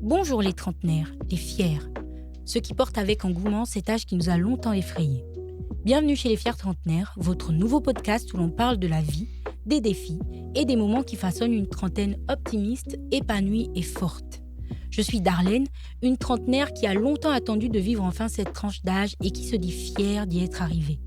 Bonjour les trentenaires, les fiers, ceux qui portent avec engouement cet âge qui nous a longtemps effrayés. Bienvenue chez les fiers trentenaires, votre nouveau podcast où l'on parle de la vie, des défis et des moments qui façonnent une trentaine optimiste, épanouie et forte. Je suis Darlène, une trentenaire qui a longtemps attendu de vivre enfin cette tranche d'âge et qui se dit fière d'y être arrivée.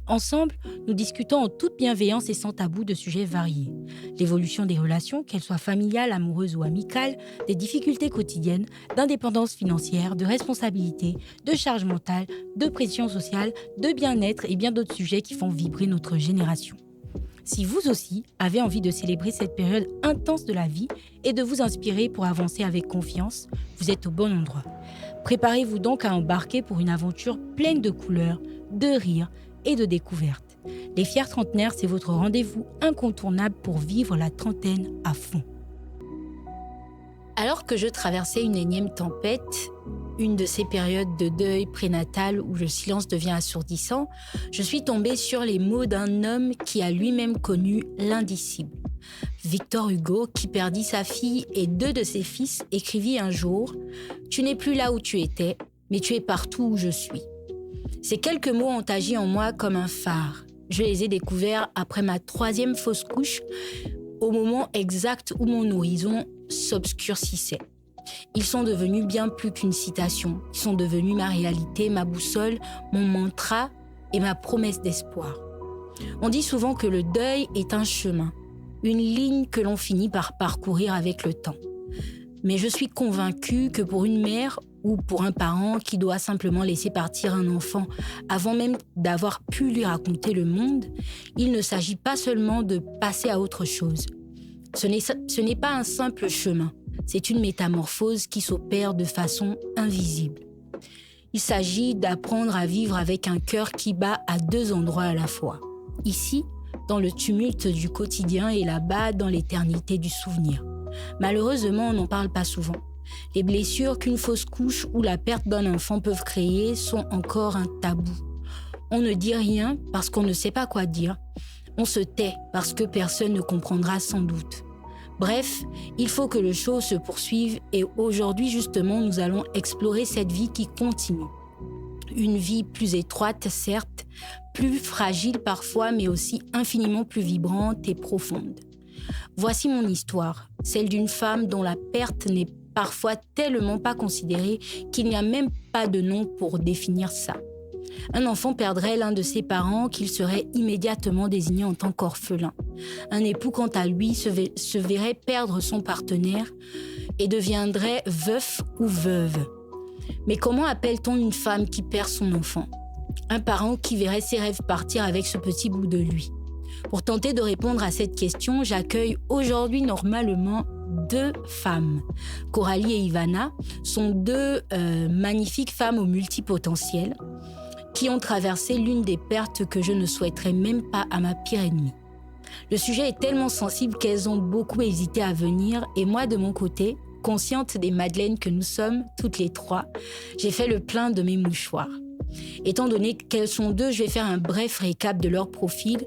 Ensemble, nous discutons en toute bienveillance et sans tabou de sujets variés. L'évolution des relations, qu'elles soient familiales, amoureuses ou amicales, des difficultés quotidiennes, d'indépendance financière, de responsabilité, de charge mentale, de pression sociale, de bien-être et bien d'autres sujets qui font vibrer notre génération. Si vous aussi avez envie de célébrer cette période intense de la vie et de vous inspirer pour avancer avec confiance, vous êtes au bon endroit. Préparez-vous donc à embarquer pour une aventure pleine de couleurs, de rires et de découvertes. Les fiers trentenaires, c'est votre rendez-vous incontournable pour vivre la trentaine à fond. Alors que je traversais une énième tempête, une de ces périodes de deuil prénatal où le silence devient assourdissant, je suis tombée sur les mots d'un homme qui a lui-même connu l'indicible. Victor Hugo, qui perdit sa fille et 2 de ses fils, écrivit un jour « Tu n'es plus là où tu étais, mais tu es partout où je suis ». Ces quelques mots ont agi en moi comme un phare. Je les ai découverts après ma 3e fausse couche, au moment exact où mon horizon s'obscurcissait. Ils sont devenus bien plus qu'une citation. Ils sont devenus ma réalité, ma boussole, mon mantra et ma promesse d'espoir. On dit souvent que le deuil est un chemin, une ligne que l'on finit par parcourir avec le temps. Mais je suis convaincue que pour une mère ou pour un parent qui doit simplement laisser partir un enfant avant même d'avoir pu lui raconter le monde, il ne s'agit pas seulement de passer à autre chose. Ce n'est pas un simple chemin, c'est une métamorphose qui s'opère de façon invisible. Il s'agit d'apprendre à vivre avec un cœur qui bat à 2 endroits à la fois. Ici, dans le tumulte du quotidien et là-bas, dans l'éternité du souvenir. Malheureusement, on n'en parle pas souvent. Les blessures qu'une fausse couche ou la perte d'un enfant peuvent créer sont encore un tabou. On ne dit rien parce qu'on ne sait pas quoi dire. On se tait parce que personne ne comprendra sans doute. Bref, il faut que le show se poursuive et aujourd'hui justement nous allons explorer cette vie qui continue. Une vie plus étroite certes, plus fragile parfois mais aussi infiniment plus vibrante et profonde. Voici mon histoire, celle d'une femme dont la perte n'est parfois tellement pas considérée qu'il n'y a même pas de nom pour définir ça. Un enfant perdrait l'un de ses parents qu'il serait immédiatement désigné en tant qu'orphelin. Un époux, quant à lui, se verrait perdre son partenaire et deviendrait veuf ou veuve. Mais comment appelle-t-on une femme qui perd son enfant ? Un parent qui verrait ses rêves partir avec ce petit bout de lui. Pour tenter de répondre à cette question, j'accueille aujourd'hui normalement 2 femmes. Coralie et Ivana sont 2 magnifiques femmes au multipotentiel qui ont traversé l'une des pertes que je ne souhaiterais même pas à ma pire ennemie. Le sujet est tellement sensible qu'elles ont beaucoup hésité à venir et moi de mon côté, consciente des madeleines que nous sommes toutes les 3, j'ai fait le plein de mes mouchoirs. Étant donné qu'elles sont 2, je vais faire un bref récap de leur profil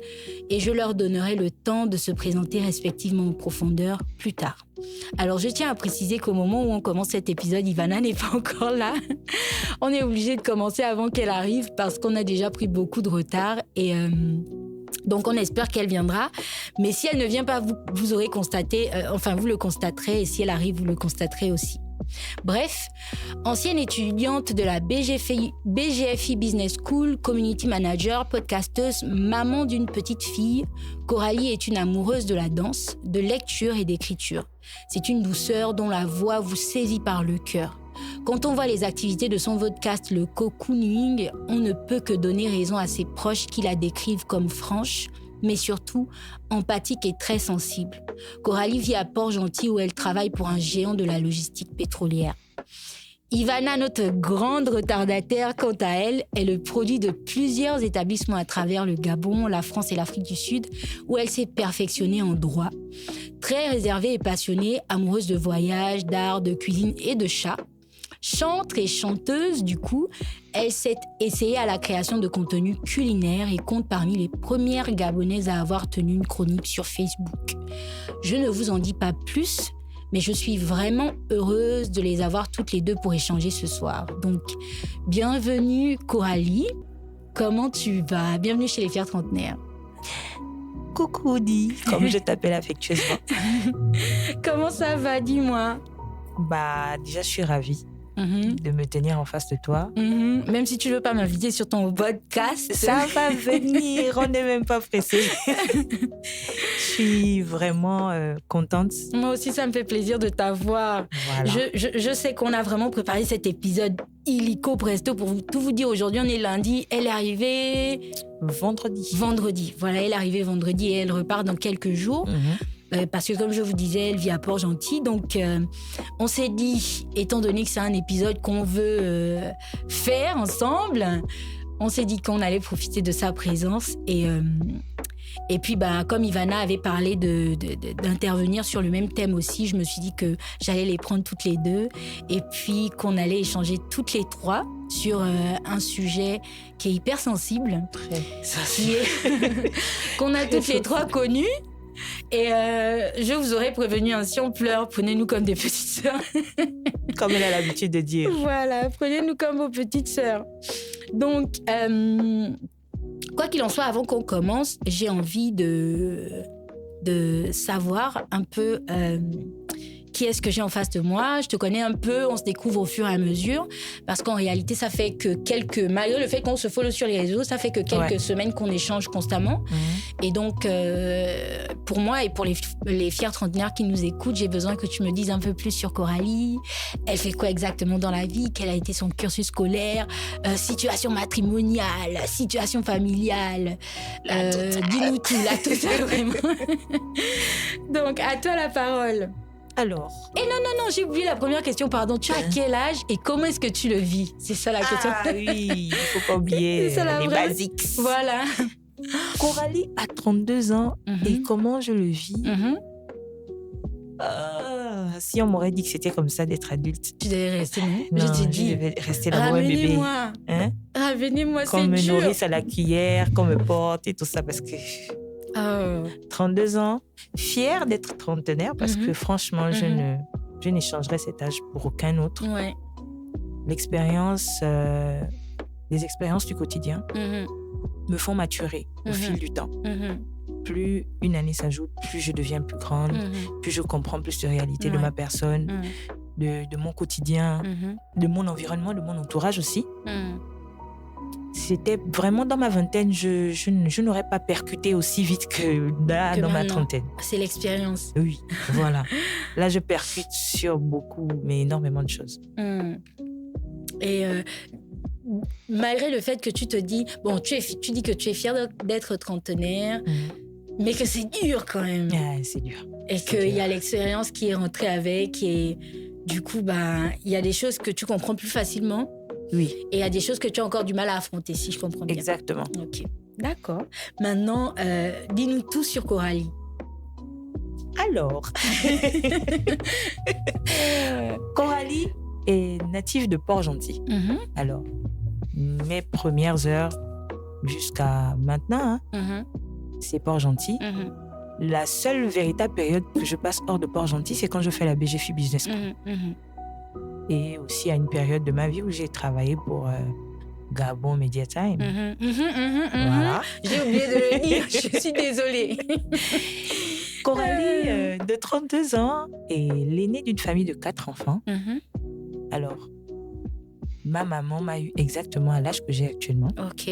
et je leur donnerai le temps de se présenter respectivement en profondeur plus tard. Alors je tiens à préciser qu'au moment où on commence cet épisode, Ivana n'est pas encore là. On est obligé de commencer avant qu'elle arrive parce qu'on a déjà pris beaucoup de retard et donc on espère qu'elle viendra. Mais si elle ne vient pas, vous aurez constaté, vous le constaterez et si elle arrive, vous le constaterez aussi. Bref, ancienne étudiante de la BGFI Business School, community manager, podcasteuse, maman d'une petite fille, Coralie est une amoureuse de la danse, de lecture et d'écriture. C'est une douceur dont la voix vous saisit par le cœur. Quand on voit les activités de son podcast, le cocooning, on ne peut que donner raison à ses proches qui la décrivent comme franche, mais surtout empathique et très sensible. Coralie vit à Port-Gentil où elle travaille pour un géant de la logistique pétrolière. Ivana, notre grande retardataire, quant à elle, est le produit de plusieurs établissements à travers le Gabon, la France et l'Afrique du Sud, où elle s'est perfectionnée en droit. Très réservée et passionnée, amoureuse de voyages, d'art, de cuisine et de chats. Chantre et chanteuse, du coup, elle s'est essayée à la création de contenu culinaire et compte parmi les premières Gabonaises à avoir tenu une chronique sur Facebook. Je ne vous en dis pas plus, Mais je suis vraiment heureuse de les avoir toutes les deux pour échanger ce soir. Donc, bienvenue Coralie. Comment tu vas? Bienvenue chez les Fiers Trentenaires. Coucou Di, comme je t'appelle affectueusement. Comment ça va? Dis-moi. Déjà, je suis ravie de me tenir en face de toi. Même si tu veux pas m'inviter sur ton podcast. Ça va venir, on n'est même pas pressé. Je suis vraiment contente. Moi aussi, ça me fait plaisir de t'avoir. Voilà. Je sais qu'on a vraiment préparé cet épisode illico presto. Pour tout vous dire, aujourd'hui, on est lundi. Elle est arrivée... Vendredi. Voilà, elle est arrivée vendredi et elle repart dans quelques jours. Parce que comme je vous disais, elle vit à Port-Gentil. Donc, on s'est dit, étant donné que c'est un épisode qu'on veut faire ensemble, on s'est dit qu'on allait profiter de sa présence. Et puis, comme Ivana avait parlé d'intervenir sur le même thème aussi, je me suis dit que j'allais les prendre toutes les deux. Et puis, qu'on allait échanger toutes les trois sur un sujet qui est hyper sensible. Très sensible. Qu'on a toutes les trois connu. Et je vous aurais prévenu, si on pleure, prenez-nous comme des petites sœurs. Comme elle a l'habitude de dire. Voilà, prenez-nous comme vos petites sœurs. Donc, quoi qu'il en soit, avant qu'on commence, j'ai envie de savoir un peu qui est-ce que j'ai en face de moi. Je te connais un peu, on se découvre au fur et à mesure. Parce qu'en réalité, ça fait que malgré le fait qu'on se follow sur les réseaux, ça fait que quelques semaines qu'on échange constamment. Et donc, pour moi et pour les fiers trentenaires qui nous écoutent, j'ai besoin que tu me dises un peu plus sur Coralie. Elle fait quoi exactement dans la vie? Quel a été son cursus scolaire? Situation matrimoniale, situation familiale. Dis-nous tout, la totale, vraiment. Donc, à toi la parole. Alors. Et non, j'ai oublié la première question, pardon. Tu as quel âge et comment est-ce que tu le vis? C'est ça la question. Ah oui, il ne faut pas oublier les basiques. Voilà. Coralie a 32 ans et comment je le vis? Si on m'aurait dit que c'était comme ça d'être adulte. Tu devais rester, non? Je devais rester là-bas, bébé. Ramenez-moi, c'est dur. Qu'on me nourrisse à la cuillère, qu'on me porte et tout ça parce que... 32 ans, fière d'être trentenaire parce que franchement, je n'échangerais cet âge pour aucun autre. Ouais. Les expériences du quotidien me font maturer au fil du temps. Plus une année s'ajoute, plus je deviens plus grande, plus je comprends plus de réalité de ma personne, de mon quotidien, de mon environnement, de mon entourage aussi. C'était vraiment dans ma vingtaine, je n'aurais pas percuté aussi vite que là, dans ma trentaine. C'est l'expérience. Oui, voilà. Là, je percute sur beaucoup, mais énormément de choses. Et malgré le fait que tu te dis, bon, tu dis que tu es fière d'être trentenaire, mais que c'est dur quand même. C'est dur. Et qu'il y a l'expérience qui est rentrée avec, et du coup, il y a des choses que tu comprends plus facilement. Oui. Et il y a des choses que tu as encore du mal à affronter, si je comprends bien. Exactement. Ok, d'accord. Maintenant, dis-nous tout sur Coralie. Alors, Coralie est native de Port-Gentil. Alors, mes premières heures jusqu'à maintenant, c'est Port-Gentil. La seule véritable période que je passe hors de Port-Gentil, c'est quand je fais la BGFI Business School. Et aussi à une période de ma vie où j'ai travaillé pour Gabon Media Time. Voilà. J'ai oublié de le dire, je suis désolée. Coralie, de 32 ans, est l'aînée d'une famille de 4 enfants. Alors, ma maman m'a eu exactement à l'âge que j'ai actuellement. Ok.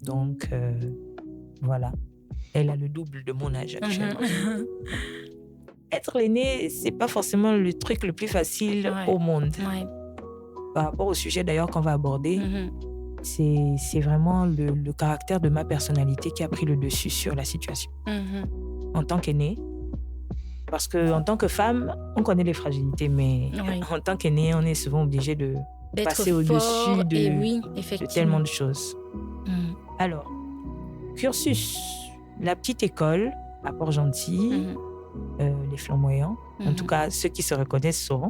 Donc, voilà. Elle a le double de mon âge actuellement. Être l'aîné, c'est pas forcément le truc le plus facile au monde. Par rapport au sujet d'ailleurs qu'on va aborder, c'est vraiment le caractère de ma personnalité qui a pris le dessus sur la situation. En tant qu'aînée, parce qu'en tant que femme, on connaît les fragilités, mais en tant qu'aînée, on est souvent obligé de passer au-dessus de tellement de choses. Alors, cursus, la petite école à Port-Gentil, les flamboyants. En tout cas, ceux qui se reconnaissent sauront.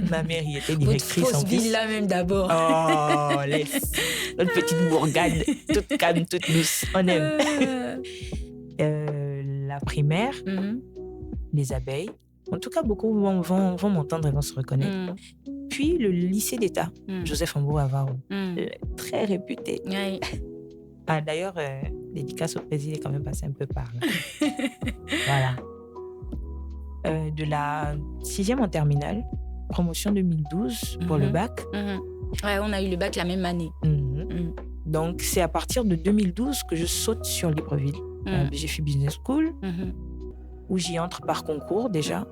Ma mère y était directrice en plus. Votre fausse ville là même d'abord. Oh, notre petite bourgade, toute calme, toute douce. On aime. La primaire, les abeilles. En tout cas, beaucoup vont m'entendre et vont se reconnaître. Puis le lycée d'État, Joseph Ambo-Avaro, très réputé. Oui. Ah, d'ailleurs, dédicace au président est quand même passé un peu par là. Voilà. De la 6e en terminale, promotion 2012 pour le bac. Ouais, on a eu le bac la même année. Donc, c'est à partir de 2012 que je saute sur Libreville. J'ai fait Business School, où j'y entre par concours déjà.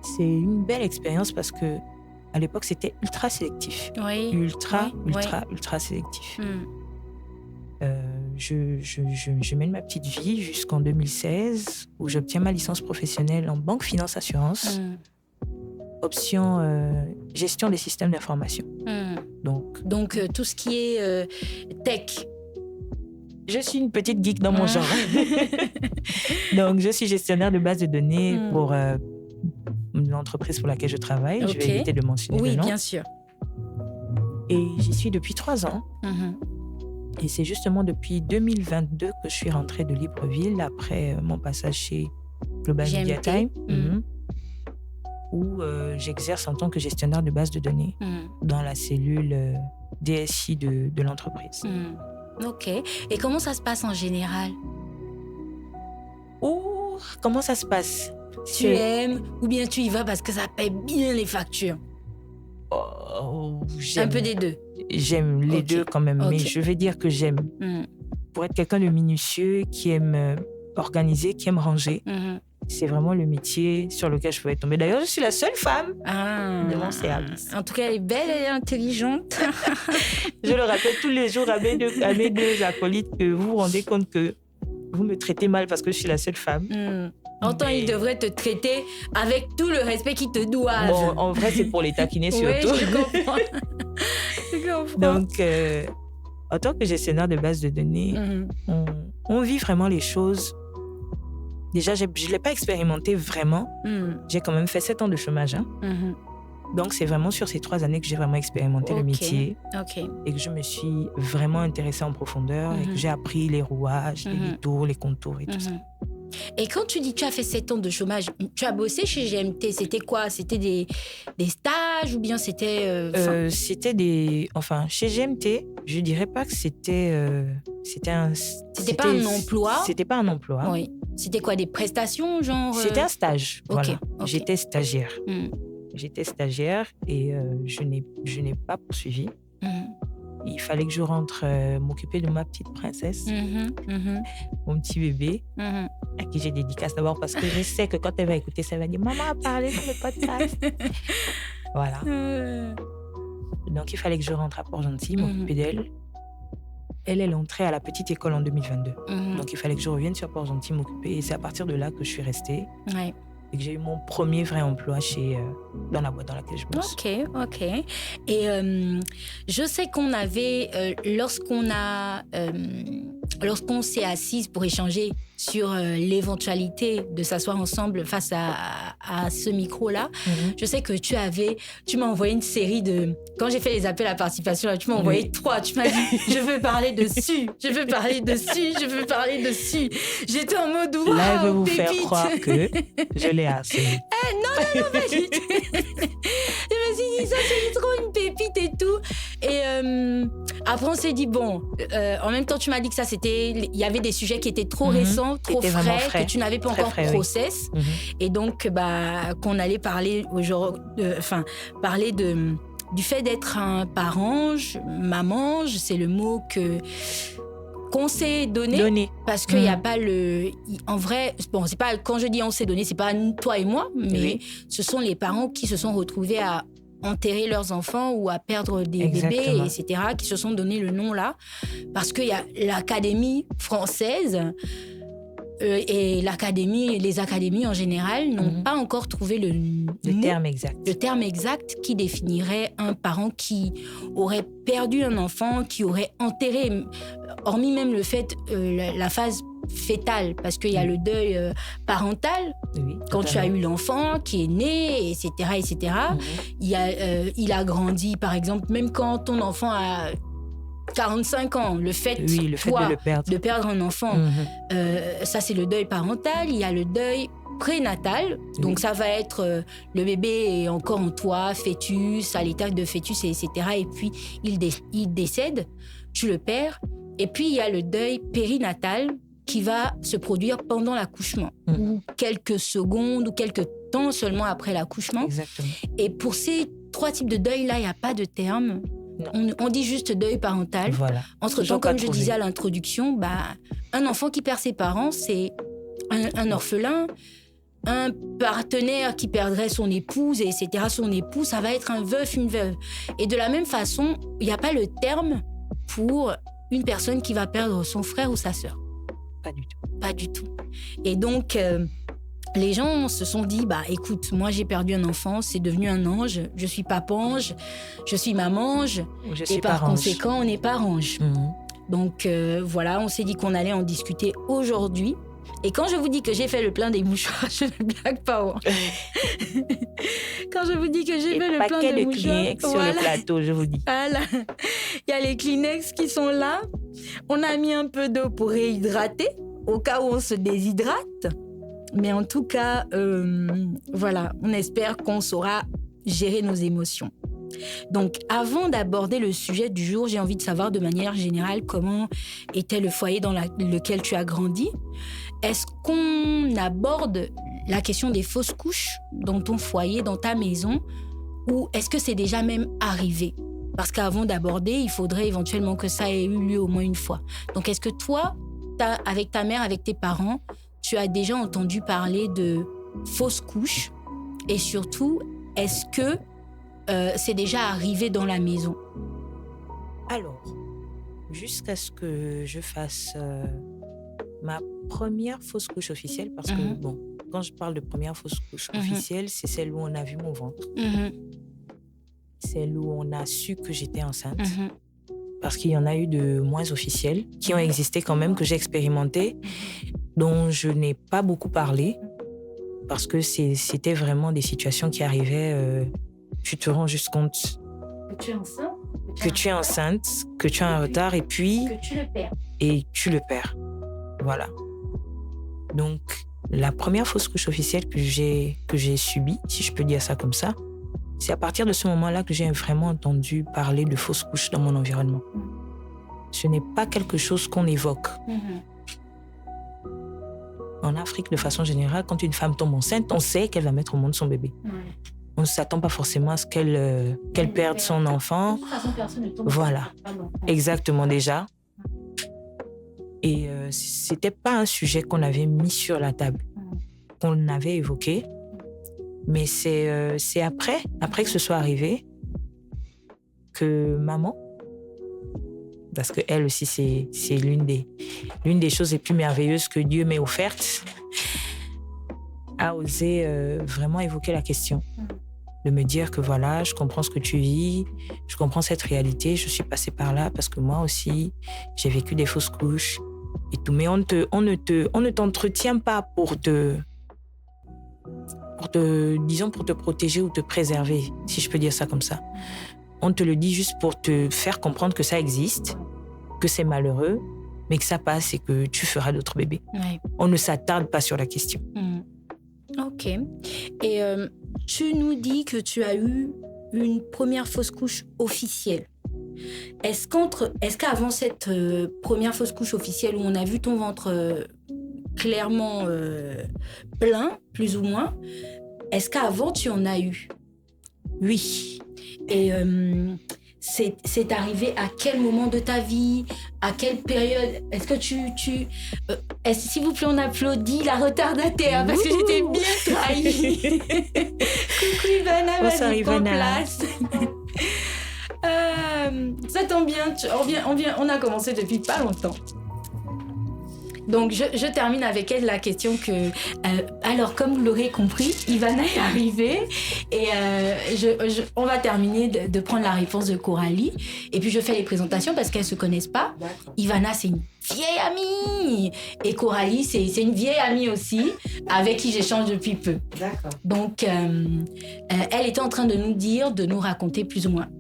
C'est une belle expérience parce que à l'époque, c'était ultra sélectif. Oui. Ultra sélectif. Je mène ma petite vie jusqu'en 2016, où j'obtiens ma licence professionnelle en banque, finance, assurance. Option gestion des systèmes d'information. Donc tout ce qui est tech. Je suis une petite geek dans mon genre. Donc, je suis gestionnaire de base de données pour l'entreprise pour laquelle je travaille. Je vais éviter de mentionner le nom. Oui, bien sûr. Et j'y suis depuis 3 ans. Et c'est justement depuis 2022 que je suis rentrée de Libreville après mon passage chez Global Media Time, où j'exerce en tant que gestionnaire de base de données dans la cellule DSI de l'entreprise. Ok. Et comment ça se passe en général? Comment ça se passe? Tu aimes ou bien tu y vas parce que ça paye bien les factures? Un peu des deux. J'aime les deux quand même, mais je vais dire que j'aime. Pour être quelqu'un de minutieux, qui aime organiser, qui aime ranger, c'est vraiment le métier sur lequel je pouvais tomber. D'ailleurs, je suis la seule femme de mon service. En tout cas, elle est belle, elle est intelligente. Je le rappelle tous les jours à mes deux acolytes que vous vous rendez compte que vous me traitez mal parce que je suis la seule femme. Autant ils devraient te traiter avec tout le respect qu'ils te doivent. Bon, en vrai, c'est pour les taquiner surtout. Oui, je comprends. Donc, en tant que gestionnaire de base de données, on vit vraiment les choses. Déjà, je ne l'ai pas expérimenté vraiment. J'ai quand même fait 7 ans de chômage. Donc, c'est vraiment sur ces 3 années que j'ai vraiment expérimenté le métier. Et que je me suis vraiment intéressée en profondeur et que j'ai appris les rouages, les tours, les contours et tout ça. Et quand tu dis que tu as fait 7 ans de chômage, tu as bossé chez GMT, c'était quoi? C'était des stages ou bien c'était... C'était des... Enfin, chez GMT, je dirais pas que c'était un... C'était pas un emploi? C'était pas un emploi. Oui. C'était quoi, des prestations, genre... C'était un stage, voilà. J'étais stagiaire. J'étais stagiaire et je n'ai pas poursuivi. Il fallait que je rentre m'occuper de ma petite princesse, mon petit bébé, à qui j'ai dédicace d'abord parce que je sais que quand elle va écouter ça, elle va dire « Maman a parlé dans le podcast ». Voilà. Donc, il fallait que je rentre à Port-Gentil, m'occuper d'elle. Elle est entrée à la petite école en 2022. Donc, il fallait que je revienne sur Port-Gentil m'occuper. Et c'est à partir de là que je suis restée. Et que j'ai eu mon premier vrai emploi dans la boîte dans laquelle je bosse. Ok. Et je sais qu'on avait, lorsqu'on s'est assises pour échanger sur l'éventualité de s'asseoir ensemble face à ce micro-là, je sais que tu m'as envoyé une série de... Quand j'ai fait les appels à participation, là, tu m'as envoyé 3. Tu m'as dit, je veux parler dessus. J'étais en mode, waouh, là, elle veut vous pépite. faire croire que je l'ai harcelé. Non, pas du tout. Je me suis dit, ça, c'est trop une pépite et tout. Et après, on s'est dit, bon, en même temps, tu m'as dit que ça, il y avait des sujets qui étaient trop récents, trop frais, que tu n'avais pas encore process. Et donc, qu'on allait parler du fait d'être un parent, maman, c'est le mot qu'on s'est donné. Parce qu'il n'y a pas en vrai, bon, c'est pas, quand je dis on s'est donné, c'est pas toi et moi, mais ce sont les parents qui se sont retrouvés à enterrer leurs enfants ou à perdre des bébés, etc., qui se sont donné le nom là. Parce qu'il y a l'Académie française et les académies en général n'ont pas encore trouvé le terme exact qui définirait un parent qui aurait perdu un enfant, qui aurait enterré, hormis même le fait, la phase fétale, parce qu'il y a le deuil parental, quand tu as eu l'enfant qui est né, etc. Il a grandi, par exemple, même quand ton enfant 45 ans, le fait, toi, de perdre un enfant, ça c'est le deuil parental. Il y a le deuil prénatal, donc ça va être le bébé est encore en toi, fœtus, à l'état de fœtus, etc. Et puis il décède, tu le perds. Et puis il y a le deuil périnatal qui va se produire pendant l'accouchement, ou quelques secondes, ou quelques temps seulement après l'accouchement. Exactement. Et pour ces 3 types de deuil-là, il n'y a pas de terme. On dit juste deuil parental. Voilà. Entre-temps, comme je disais à l'introduction, un enfant qui perd ses parents, c'est un orphelin, un partenaire qui perdrait son épouse, etc. Son époux, ça va être un veuf, une veuve. Et de la même façon, il n'y a pas le terme pour une personne qui va perdre son frère ou sa sœur. Pas du tout. Pas du tout. Et donc, les gens se sont dit, écoute, moi j'ai perdu un enfant, c'est devenu un ange, je suis papange, je suis mamange, et par conséquent, on n'est pas range. Donc voilà, on s'est dit qu'on allait en discuter aujourd'hui. Et quand je vous dis que j'ai fait le plein des mouchoirs, je ne blague pas. Quand je vous dis que j'ai fait le plein des mouchoirs... Kleenex sur le plateau, je vous dis. Voilà. Il y a les Kleenex qui sont là. On a mis un peu d'eau pour réhydrater, au cas où on se déshydrate. Mais en tout cas, voilà, on espère qu'on saura gérer nos émotions. Donc, avant d'aborder le sujet du jour, j'ai envie de savoir de manière générale comment était le foyer dans lequel tu as grandi. Est-ce qu'on aborde la question des fausses couches dans ton foyer, dans ta maison, ou est-ce que c'est déjà même arrivé ? Parce qu'avant d'aborder, il faudrait éventuellement que ça ait eu lieu au moins une fois. Donc, est-ce que toi, avec ta mère, avec tes parents, tu as déjà entendu parler de fausses couches ? Et surtout, est-ce que c'est déjà arrivé dans la maison ? Alors, jusqu'à ce que je fasse ma première fausse couche officielle, parce que, bon, quand je parle de première fausse couche officielle, c'est celle où on a vu mon ventre. Celle où on a su que j'étais enceinte. Parce qu'il y en a eu de moins officielles, qui ont existé quand même, que j'ai expérimenté, dont je n'ai pas beaucoup parlé, parce que c'était vraiment des situations qui arrivaient... tu te rends juste compte que tu es enceinte, que tu as un retard, et puis... Que tu le perds. Et tu le perds. Voilà. Donc, la première fausse couche officielle que j'ai subie, si je peux dire ça comme ça, c'est à partir de ce moment-là que j'ai vraiment entendu parler de fausses couches dans mon environnement. Ce n'est pas quelque chose qu'on évoque. En Afrique, de façon générale, quand une femme tombe enceinte, on sait qu'elle va mettre au monde son bébé. On ne s'attend pas forcément à ce qu'elle perde son enfant. De toute façon, personne ne tombe. Voilà, exactement déjà. Et c'était pas un sujet qu'on avait mis sur la table, qu'on avait évoqué. Mais c'est après que ce soit arrivé, que maman, parce qu'elle aussi, c'est l'une des choses les plus merveilleuses que Dieu m'ait offertes, a osé vraiment évoquer la question. De me dire que voilà, je comprends ce que tu vis, je comprends cette réalité, je suis passée par là parce que moi aussi, j'ai vécu des fausses couches et tout. Mais on ne t'entretient pas pour te protéger ou te préserver, si je peux dire ça comme ça. On te le dit juste pour te faire comprendre que ça existe, que c'est malheureux, mais que ça passe et que tu feras d'autres bébés. Ouais. On ne s'attarde pas sur la question. Ok. Et tu nous dis que tu as eu une première fausse couche officielle. Est-ce qu'avant cette première fausse couche officielle où on a vu ton ventre clairement plein, plus ou moins, est-ce qu'avant tu en as eu ? Oui. Et c'est arrivé à quel moment de ta vie ? À quelle période ? Est-ce que s'il vous plaît, on applaudit la retardataire parce que j'étais bien trahie. Coucou Ivana, vas-y, prends place. Ça tombe bien, on a commencé depuis pas longtemps. Donc, je termine avec elle la question que... alors, comme vous l'aurez compris, Ivana est arrivée et on va terminer de prendre la réponse de Coralie. Et puis, je fais les présentations parce qu'elles ne se connaissent pas. D'accord. Ivana, c'est une vieille amie. Et Coralie, c'est une vieille amie aussi avec qui j'échange depuis peu. D'accord. Donc, elle était en train de nous raconter plus ou moins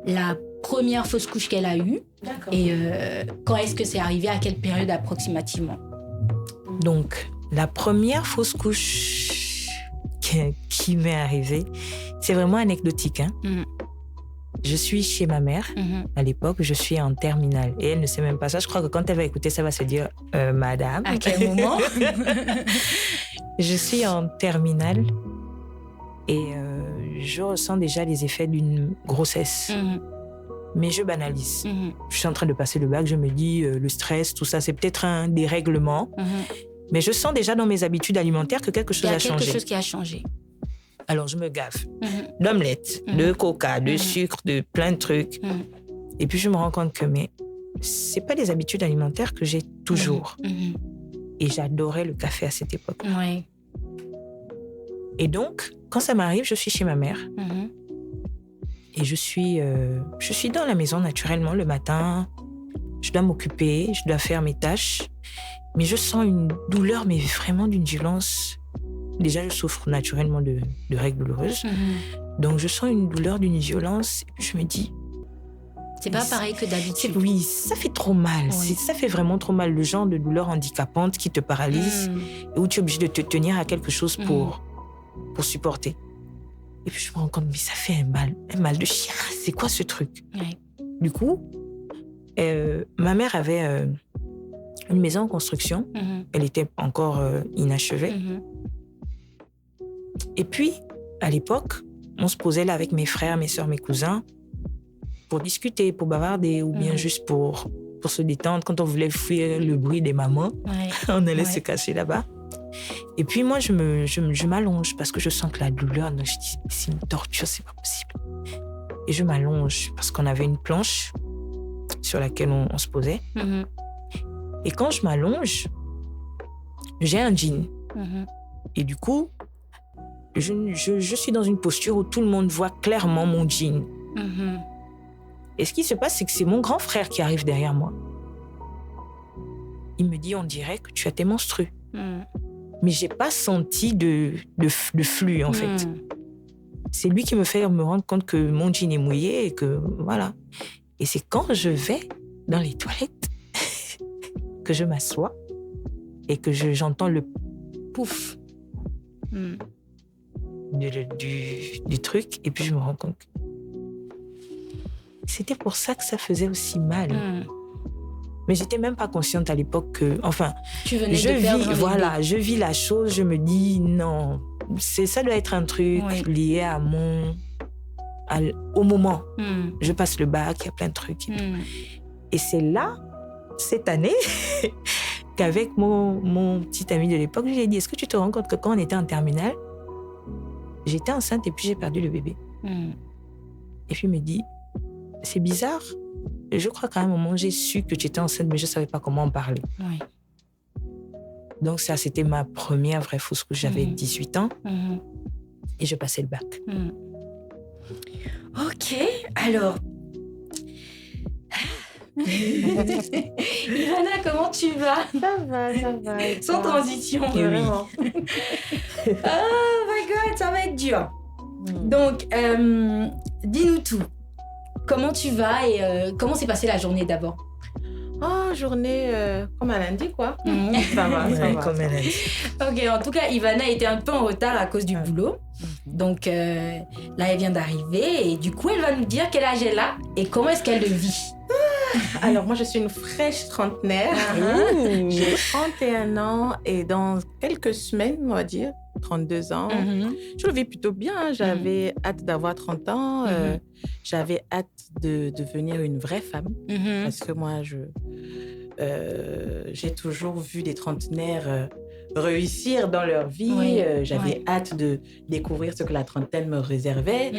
la première fausse couche qu'elle a eue. D'accord. Et quand est-ce que c'est arrivé, à quelle période approximativement? Donc, la première fausse couche qui m'est arrivée, c'est vraiment anecdotique. Hein? Je suis chez ma mère. À l'époque, je suis en terminale. Et elle ne sait même pas ça. Je crois que quand elle va écouter, ça va se dire « Madame ». À quel moment? Je suis en terminale et je ressens déjà les effets d'une grossesse. Mais je banalise. Je suis en train de passer le bac, je me dis le stress, tout ça, c'est peut-être un dérèglement. Mais je sens déjà dans mes habitudes alimentaires que quelque chose a changé. Il y a quelque chose qui a changé. Alors, je me gave d'omelettes, de coca, de sucre, de plein de trucs. Et puis, je me rends compte que ce n'est pas des habitudes alimentaires que j'ai toujours. Et j'adorais le café à cette époque. Ouais. Et donc, quand ça m'arrive, je suis chez ma mère. Et je suis dans la maison naturellement le matin. Je dois m'occuper, je dois faire mes tâches. Mais je sens une douleur, mais vraiment d'une violence. Déjà, je souffre naturellement de règles douloureuses. Donc, je sens une douleur d'une violence. Et puis, je me dis... C'est pas pareil que d'habitude. Oui, ça fait trop mal. Oui. Ça fait vraiment trop mal. Le genre de douleur handicapante qui te paralyse et où tu es obligé de te tenir à quelque chose pour supporter. Et puis, je me rends compte, mais ça fait un mal de chien. C'est quoi ce truc? Du coup, ma mère avait une maison en construction. Elle était encore inachevée. Et puis, à l'époque, on se posait là avec mes frères, mes sœurs, mes cousins pour discuter, pour bavarder ou bien juste pour se détendre. Quand on voulait fuir le bruit des mamans, on allait se cacher là-bas. Et puis moi, je m'allonge parce que je sens que la douleur, je dis, c'est une torture, c'est pas possible. Et je m'allonge parce qu'on avait une planche sur laquelle on se posait. Et quand je m'allonge, j'ai un jean. Et du coup, je suis dans une posture où tout le monde voit clairement mon jean. Et ce qui se passe, c'est que c'est mon grand frère qui arrive derrière moi. Il me dit, on dirait que tu as tes menstrues. Mais j'ai pas senti de flux, en fait. C'est lui qui me fait me rendre compte que mon jean est mouillé et que, voilà. Et c'est quand je vais dans les toilettes que je m'assois et que j'entends le pouf du truc. Et puis, je me rends compte que c'était pour ça que ça faisait aussi mal. Mais j'étais même pas consciente à l'époque que... Enfin, tu venais de perdre je vis la chose, je me dis, non, ça doit être un truc lié au moment. Je passe le bac, il y a plein de trucs. Et c'est là, cette année, qu'avec mon petit ami de l'époque, je lui ai dit, est-ce que tu te rends compte que quand on était en terminale, j'étais enceinte et puis j'ai perdu le bébé. Et puis il me dit, c'est bizarre. Et je crois qu'à un moment, j'ai su que tu étais enceinte, mais je ne savais pas comment en parler. Donc ça, c'était ma première vraie fausse couche. J'avais 18 ans et je passais le bac. Ok, alors... Ivana, comment tu vas? Ça va. Sans transition, vraiment. Oh my God, ça va être dur. Donc, dis-nous tout. Comment tu vas et comment s'est passée la journée d'abord? Oh, journée comme un lundi, quoi. Ça va. Comme un lundi. Ok, en tout cas, Ivana était un peu en retard à cause du boulot. Donc là, elle vient d'arriver et du coup, elle va nous dire quel âge elle a et comment est-ce qu'elle le vit. Alors, moi, je suis une fraîche trentenaire. J'ai 31 ans et dans quelques semaines, on va dire, 32 ans, je le vis plutôt bien. J'avais hâte d'avoir 30 ans. J'avais hâte de devenir une vraie femme. Parce que moi, j'ai toujours vu des trentenaires réussir dans leur vie. J'avais hâte de découvrir ce que la trentaine me réservait.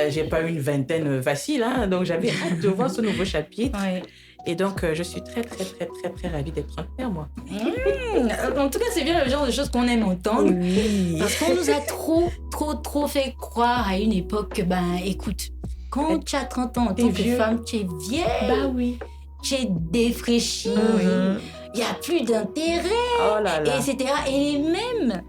J'ai pas eu une vingtaine facile, donc j'avais hâte de voir ce nouveau chapitre. Et donc, je suis très, très, très, très, très ravie d'être trentenaire, moi. En tout cas, c'est bien le genre de choses qu'on aime entendre. Parce qu'on nous a trop fait croire à une époque que, écoute, quand tu as 30 ans en tant que femme, tu es vieille. Bah oui. Tu es défraîchie. Il n'y a plus d'intérêt, oh là là. etc. Et les mêmes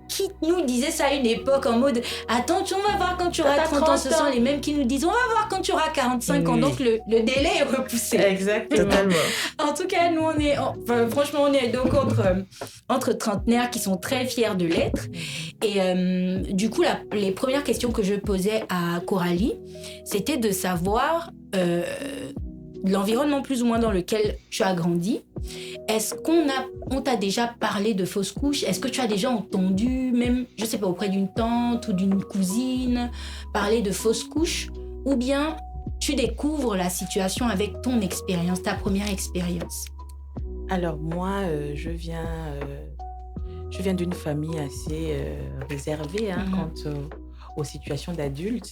qui nous disaient ça à une époque en mode « Attends, on va voir quand tu auras 30 ans. » Ce sont les mêmes qui nous disent « On va voir quand tu auras 45 ans. » Donc, le délai est repoussé. Exactement. Totalement. En tout cas, nous, franchement, on est donc entre trentenaires qui sont très fiers de l'être. Et du coup, les premières questions que je posais à Coralie, c'était de savoir l'environnement plus ou moins dans lequel tu as grandi. Est-ce qu'on t'a déjà parlé de fausses couches? Est-ce que tu as déjà entendu, même, je sais pas, auprès d'une tante ou d'une cousine, parler de fausses couches? Ou bien tu découvres la situation avec ton expérience, ta première expérience? Alors moi, je viens d'une famille assez réservée quant aux situations d'adultes.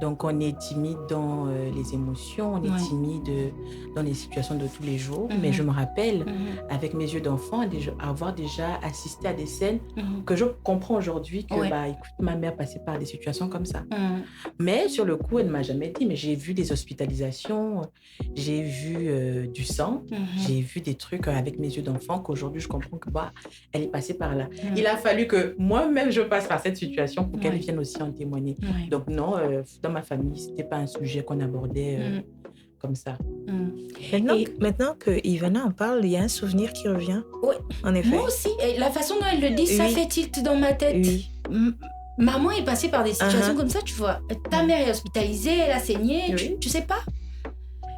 Donc, on est timide dans les émotions, on est timide dans les situations de tous les jours. Mais je me rappelle, avec mes yeux d'enfant, avoir déjà assisté à des scènes que je comprends aujourd'hui que, écoute, ma mère passait par des situations comme ça. Mais sur le coup, elle ne m'a jamais dit, mais j'ai vu des hospitalisations, j'ai vu du sang, j'ai vu des trucs avec mes yeux d'enfant qu'aujourd'hui, je comprends que, elle est passée par là. Il a fallu que moi-même, je passe par cette situation pour qu'elle vienne aussi en témoigner. Donc non, dans ma famille, c'était pas un sujet qu'on abordait comme ça. Maintenant que Ivana en parle, il y a un souvenir qui revient. Oui. En effet. Moi aussi. Et la façon dont elle le dit, ça fait tilt dans ma tête. Oui. Maman est passée par des situations comme ça, tu vois. Ta mère est hospitalisée, elle a saigné, tu sais pas.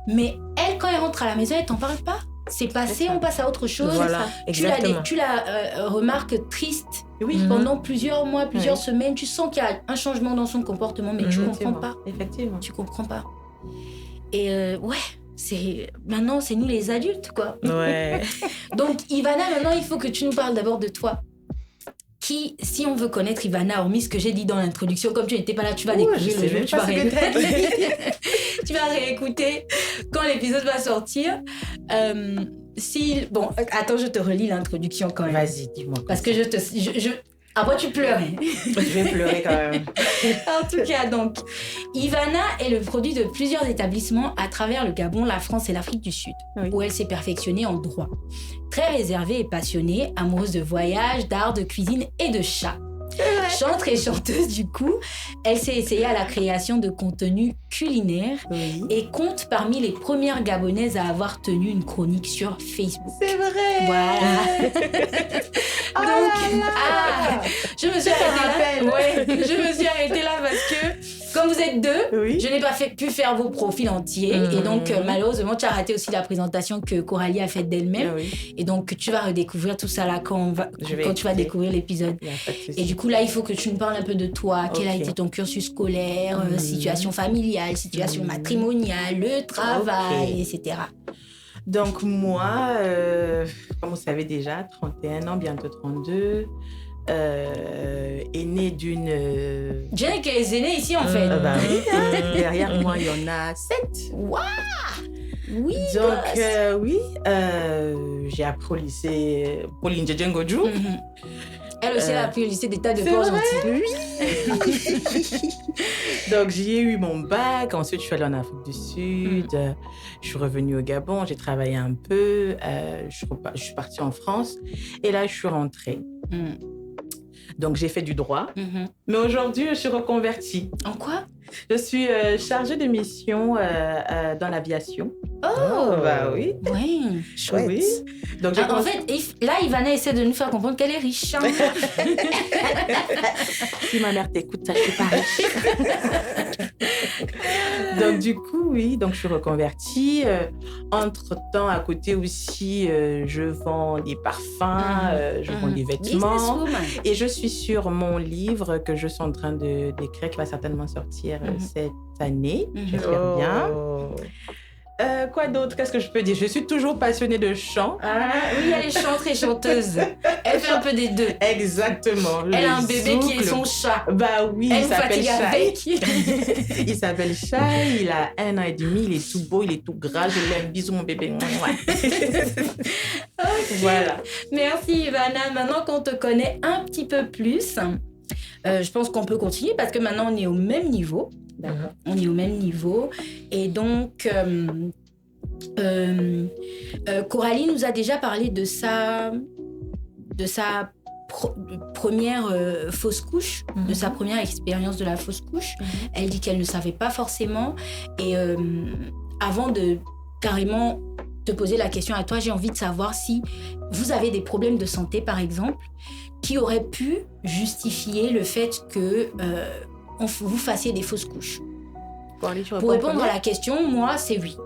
Mais elle, quand elle rentre à la maison, elle t'en parle pas. C'est passé, on passe à autre chose. Voilà, exactement. Tu la remarques triste pendant plusieurs mois, plusieurs semaines. Tu sens qu'il y a un changement dans son comportement, mais tu comprends pas. Effectivement. Tu comprends pas. Et maintenant, c'est nous les adultes, quoi. Ouais. Donc, Ivana, maintenant, il faut que tu nous parles d'abord de toi. Si on veut connaître Ivana, hormis ce que j'ai dit dans l'introduction, comme tu n'étais pas là, tu vas découvrir le jeu, tu vas réécouter quand l'épisode va sortir. Attends, je te relis l'introduction quand même. Vas-y, dis-moi. Parce que après, tu pleurais. Je vais pleurer quand même. En tout cas, donc, Ivana est le produit de plusieurs établissements à travers le Gabon, la France et l'Afrique du Sud, où elle s'est perfectionnée en droit. Très réservée et passionnée, amoureuse de voyages, d'art, de cuisine et de chats. Chanteuse et chanteuse, du coup, elle s'est essayée à la création de contenus culinaires et compte parmi les premières Gabonaises à avoir tenu une chronique sur Facebook. C'est vrai. Voilà. Je me suis arrêtée là parce que comme vous êtes deux, je n'ai pas pu faire vos profils entiers et donc malheureusement tu as raté aussi la présentation que Coralie a faite d'elle-même et donc tu vas redécouvrir tout ça là quand tu vas découvrir l'épisode. Et du coup là il faut que tu nous parles un peu de toi, quel a été ton cursus scolaire, situation familiale, situation matrimoniale, le travail, etc. Donc moi, comme vous savez déjà, 31 ans, bientôt 32, aînée d'une... J'ai que les aînés ici en fait. Derrière moi, il y en a 7. Waouh! Oui, donc, j'ai appris au lycée Pauline Djedjengodjou. Elle aussi, elle a appris au lycée d'État de Port-Gentil. Oui. Donc, j'y ai eu mon bac. Ensuite, je suis allée en Afrique du Sud. Je suis revenue au Gabon. J'ai travaillé un peu. Je suis partie en France. Et là, je suis rentrée. Donc, j'ai fait du droit. Mais aujourd'hui, je suis reconvertie. En quoi? Je suis chargée de mission dans l'aviation. Oh, bah oui. Oui, chouette. Oui. Donc, en fait, là, Ivana essaie de nous faire comprendre qu'elle est riche. Hein. Si ma mère t'écoute, ça, je suis pas riche. Donc, du coup, oui, donc je suis reconvertie. Entre-temps, à côté aussi, je vends des parfums, je vends des vêtements. Et je suis sur mon livre que je suis en train d'écrire, qui va certainement sortir cette année. J'espère bien. Quoi d'autre? Qu'est-ce que je peux dire? Je suis toujours passionnée de chant. Oui, elle est chanteuse et chanteuse. Elle fait un peu des deux. Exactement. Elle a un bébé qui est son chat. Bah oui, elle il s'appelle Chai. Il s'appelle Chai, il a 1 an et demi, il est tout beau, il est tout gras. Je l'aime. Bisous mon bébé. Voilà. Merci Ivana. Maintenant qu'on te connaît un petit peu plus, je pense qu'on peut continuer parce que maintenant on est au même niveau. D'accord. On est au même niveau. Et donc, Coralie nous a déjà parlé de sa première fausse couche, de sa première expérience de la fausse couche. Elle dit qu'elle ne savait pas forcément. Et avant de carrément te poser la question à toi, j'ai envie de savoir si vous avez des problèmes de santé, par exemple, qui auraient pu justifier le fait que vous fassiez des fausses couches. Pour répondre à la question, moi, c'est oui.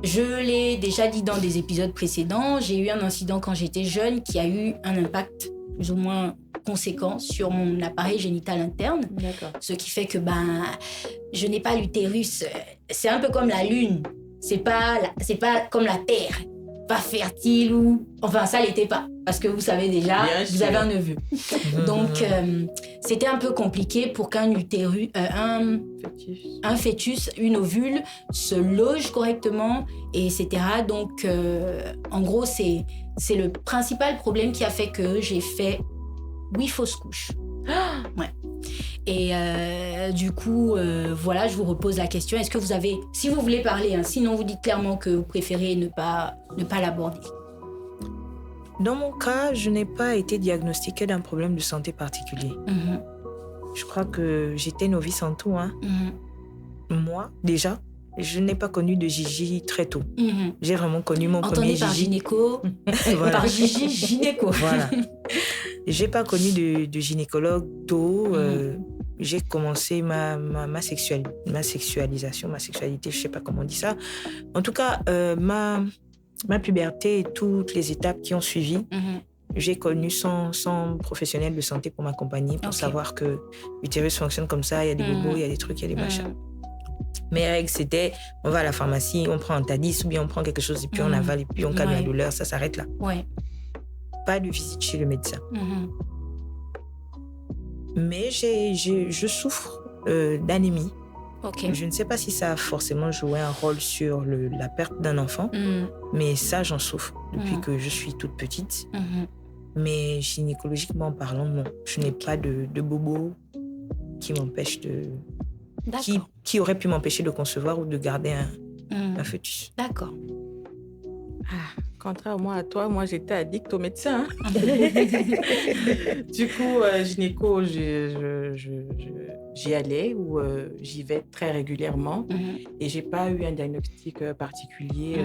Je l'ai déjà dit dans des épisodes précédents, j'ai eu un incident quand j'étais jeune qui a eu un impact plus ou moins conséquent sur mon appareil génital interne. D'accord. Ce qui fait que je n'ai pas l'utérus. C'est un peu comme la Lune. C'est pas comme la Terre. Pas fertile ou... Enfin, ça l'était pas. Parce que vous savez déjà, vous avez un neveu. Donc, c'était un peu compliqué pour qu'un utérus, un fœtus, une ovule, se loge correctement, et etc. Donc, en gros, c'est le principal problème qui a fait que j'ai fait 8 fausses couches. Ouais. Et du coup, voilà, je vous repose la question. Est-ce que vous avez... Si vous voulez parler, sinon vous dites clairement que vous préférez ne pas l'aborder. Dans mon cas, je n'ai pas été diagnostiquée d'un problème de santé particulier. Je crois que j'étais novice en tout. Moi, déjà, je n'ai pas connu de Gigi très tôt. J'ai vraiment connu mon premier Gigi. Par gynéco, voilà. Par Gigi, gynéco. Voilà. J'ai pas connu de gynécologue tôt. J'ai commencé ma sexualité, je sais pas comment on dit ça. En tout cas, ma puberté et toutes les étapes qui ont suivi, j'ai connu sans professionnel de santé pour m'accompagner, pour savoir que l'utérus fonctionne comme ça, il y a des bobos, il y a des trucs, il y a des machins. Mes règles, c'était, on va à la pharmacie, on prend un Tadis ou bien on prend quelque chose et puis on avale et puis on calme la douleur, ça s'arrête là. Ouais. Pas de visite chez le médecin. Mais je souffre d'anémie. Je ne sais pas si ça a forcément joué un rôle sur la perte d'un enfant, mais ça, j'en souffre depuis que je suis toute petite. Mais gynécologiquement parlant, non. Je n'ai pas de bobo qui m'empêche qui aurait pu m'empêcher de concevoir ou de garder un fœtus. D'accord. Contrairement à toi, moi, j'étais addict au médecin. Du coup, gynéco, j'y allais ou j'y vais très régulièrement. Et je n'ai pas eu un diagnostic particulier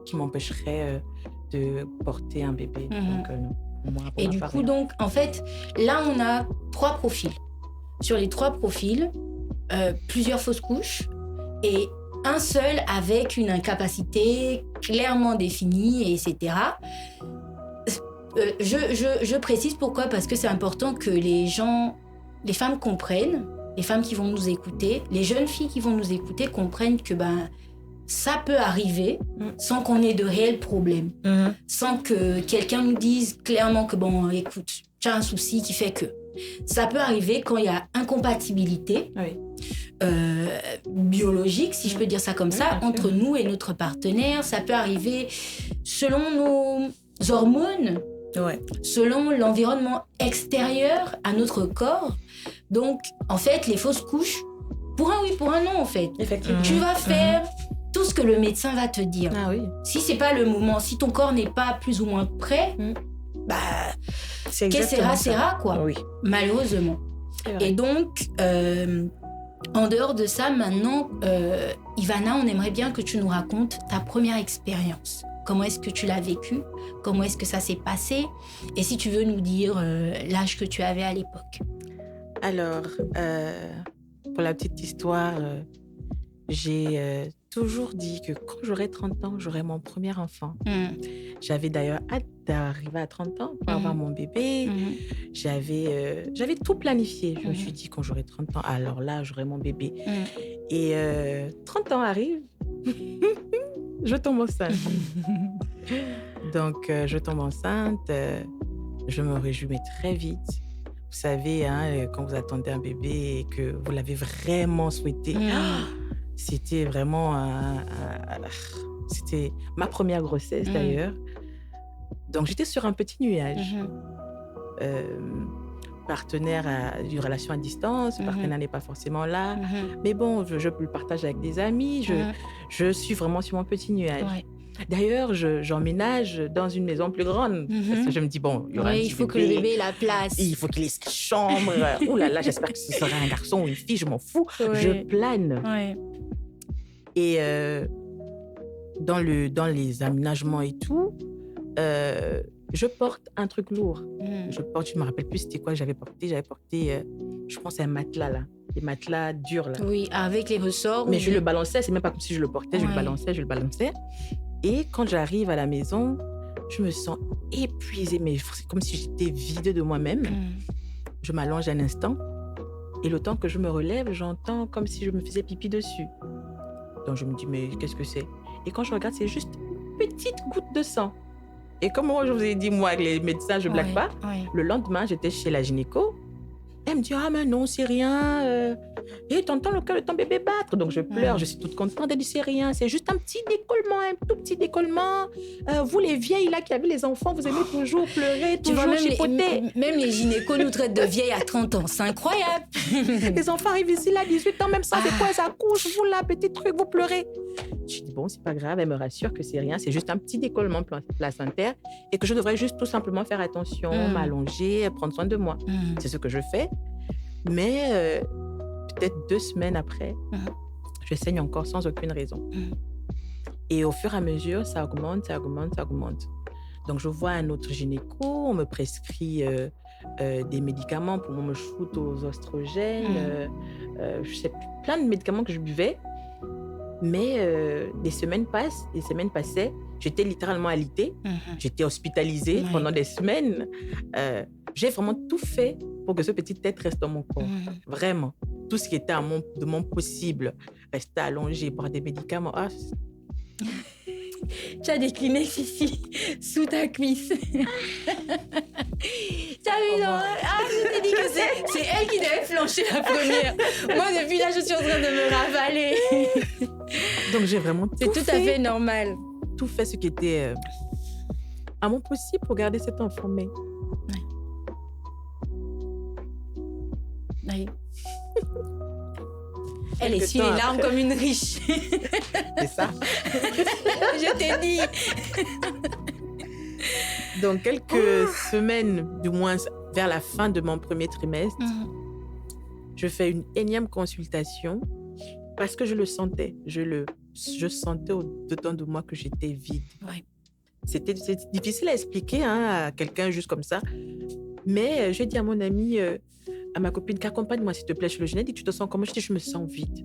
qui m'empêcherait de porter un bébé. Donc, non. Moi, et du coup, donc, en fait, là, on a 3 profils. Sur les 3 profils, plusieurs fausses couches et un seul avec une incapacité clairement définie, etc. Je précise pourquoi, parce que c'est important que les femmes comprennent, les femmes qui vont nous écouter, les jeunes filles qui vont nous écouter comprennent que ça peut arriver sans qu'on ait de réels problèmes, sans que quelqu'un nous dise clairement que écoute, tu as un souci qui fait que. Ça peut arriver quand il y a incompatibilité biologique, si je peux dire ça comme ça, entre nous et notre partenaire. Ça peut arriver selon nos hormones, selon l'environnement extérieur à notre corps. Donc, en fait, les fausses couches, pour un oui, pour un non, en fait. Effectivement. Tu vas faire tout ce que le médecin va te dire. Si c'est pas le moment, si ton corps n'est pas plus ou moins prêt, c'est sera quoi, malheureusement. Et donc, en dehors de ça, maintenant, Ivana, on aimerait bien que tu nous racontes ta première expérience. Comment est-ce que tu l'as vécue? Comment est-ce que ça s'est passé? Et si tu veux nous dire l'âge que tu avais à l'époque. Alors, pour la petite histoire, j'ai toujours dit que quand j'aurai 30 ans, j'aurai mon premier enfant. J'avais d'ailleurs hâte d'arriver à 30 ans pour avoir mon bébé. J'avais tout planifié. Je me suis dit, quand j'aurai 30 ans, alors là, j'aurai mon bébé. Et 30 ans arrivent, je tombe enceinte. Donc, je tombe enceinte. Je me réjouis mais très vite. Vous savez, quand vous attendez un bébé et que vous l'avez vraiment souhaité, c'était vraiment... c'était ma première grossesse, d'ailleurs. Donc, j'étais sur un petit nuage. Partenaire a une relation à distance, le partenaire n'est pas forcément là. Mais bon, je le partage avec des amis. Je suis vraiment sur mon petit nuage. D'ailleurs, j'emménage dans une maison plus grande. Parce que je me dis, bon, il y aura il faut que le bébé ait la place. Il faut qu'il ait sa chambre. Ouh là là, j'espère que ce sera un garçon ou une fille, je m'en fous. Ouais. Je plane. Ouais. Et dans les aménagements et tout, je porte un truc lourd. Je me rappelle plus c'était quoi que j'avais porté. J'avais porté, je pense, un matelas là. Des matelas durs là. Oui, avec les ressorts. Mais je le balançais, c'est même pas comme si je le portais, je le balançais. Et quand j'arrive à la maison, je me sens épuisée, mais c'est comme si j'étais vide de moi-même. Je m'allonge un instant et le temps que je me relève, j'entends comme si je me faisais pipi dessus. Donc je me dis, mais qu'est-ce que c'est? Et quand je regarde, c'est juste une petite goutte de sang. Et comme moi, je vous ai dit, moi, avec les médecins, je ne blague pas. Le lendemain, j'étais chez la gynéco. Elle me dit, ah, mais non, c'est rien. Et t'entends le cœur de ton bébé battre. Donc, je pleure, je suis toute contente. Elle dit, c'est rien, c'est juste un petit décollement, un tout petit décollement. Vous, les vieilles, là, qui avez les enfants, vous aimez toujours pleurer, toujours chipoter. Même les gynécos nous traitent de vieilles à 30 ans. C'est incroyable. Les enfants arrivent ici, là, 18 ans, même ça, c'est quoi, ça accouche, vous, là, petit truc, vous pleurez. Je dis, bon, c'est pas grave, elle me rassure que c'est rien, c'est juste un petit décollement placentaire et que je devrais juste tout simplement faire attention, m'allonger, prendre soin de moi. C'est ce que je fais. Mais peut-être 2 semaines après, je saigne encore sans aucune raison. Et au fur et à mesure, ça augmente. Donc, je vois un autre gynéco, on me prescrit des médicaments pour me shoot aux oestrogènes, je sais plus, plein de médicaments que je buvais. Mais des semaines passaient, j'étais littéralement alitée, j'étais hospitalisée pendant des semaines. J'ai vraiment tout fait pour que ce petit être reste dans mon corps. Vraiment. Tout ce qui était de mon possible. Rester allongé, boire des médicaments. Ah. Tu as des Kleenex ici, sous ta cuisse. T'as vu, non? Ah, je t'ai dit que c'est elle qui devait flancher la première. Moi, depuis là, je suis en train de me ravaler. Donc, j'ai vraiment C'est tout à fait normal. Tout fait ce qui était à mon possible pour garder cet enfant. Mais... Oui. Elle essuie les larmes comme une riche. C'est ça. Je t'ai dit. Donc, quelques semaines, du moins vers la fin de mon premier trimestre, je fais une énième consultation parce que je le sentais. Je sentais au-dedans de moi que j'étais vide. Ouais. C'est difficile à expliquer à quelqu'un juste comme ça. Mais j'ai dit à mon amie, à ma copine, qu'accompagne-moi s'il te plaît chez le gynéco. Tu te sens comment? Je dis, je me sens vide.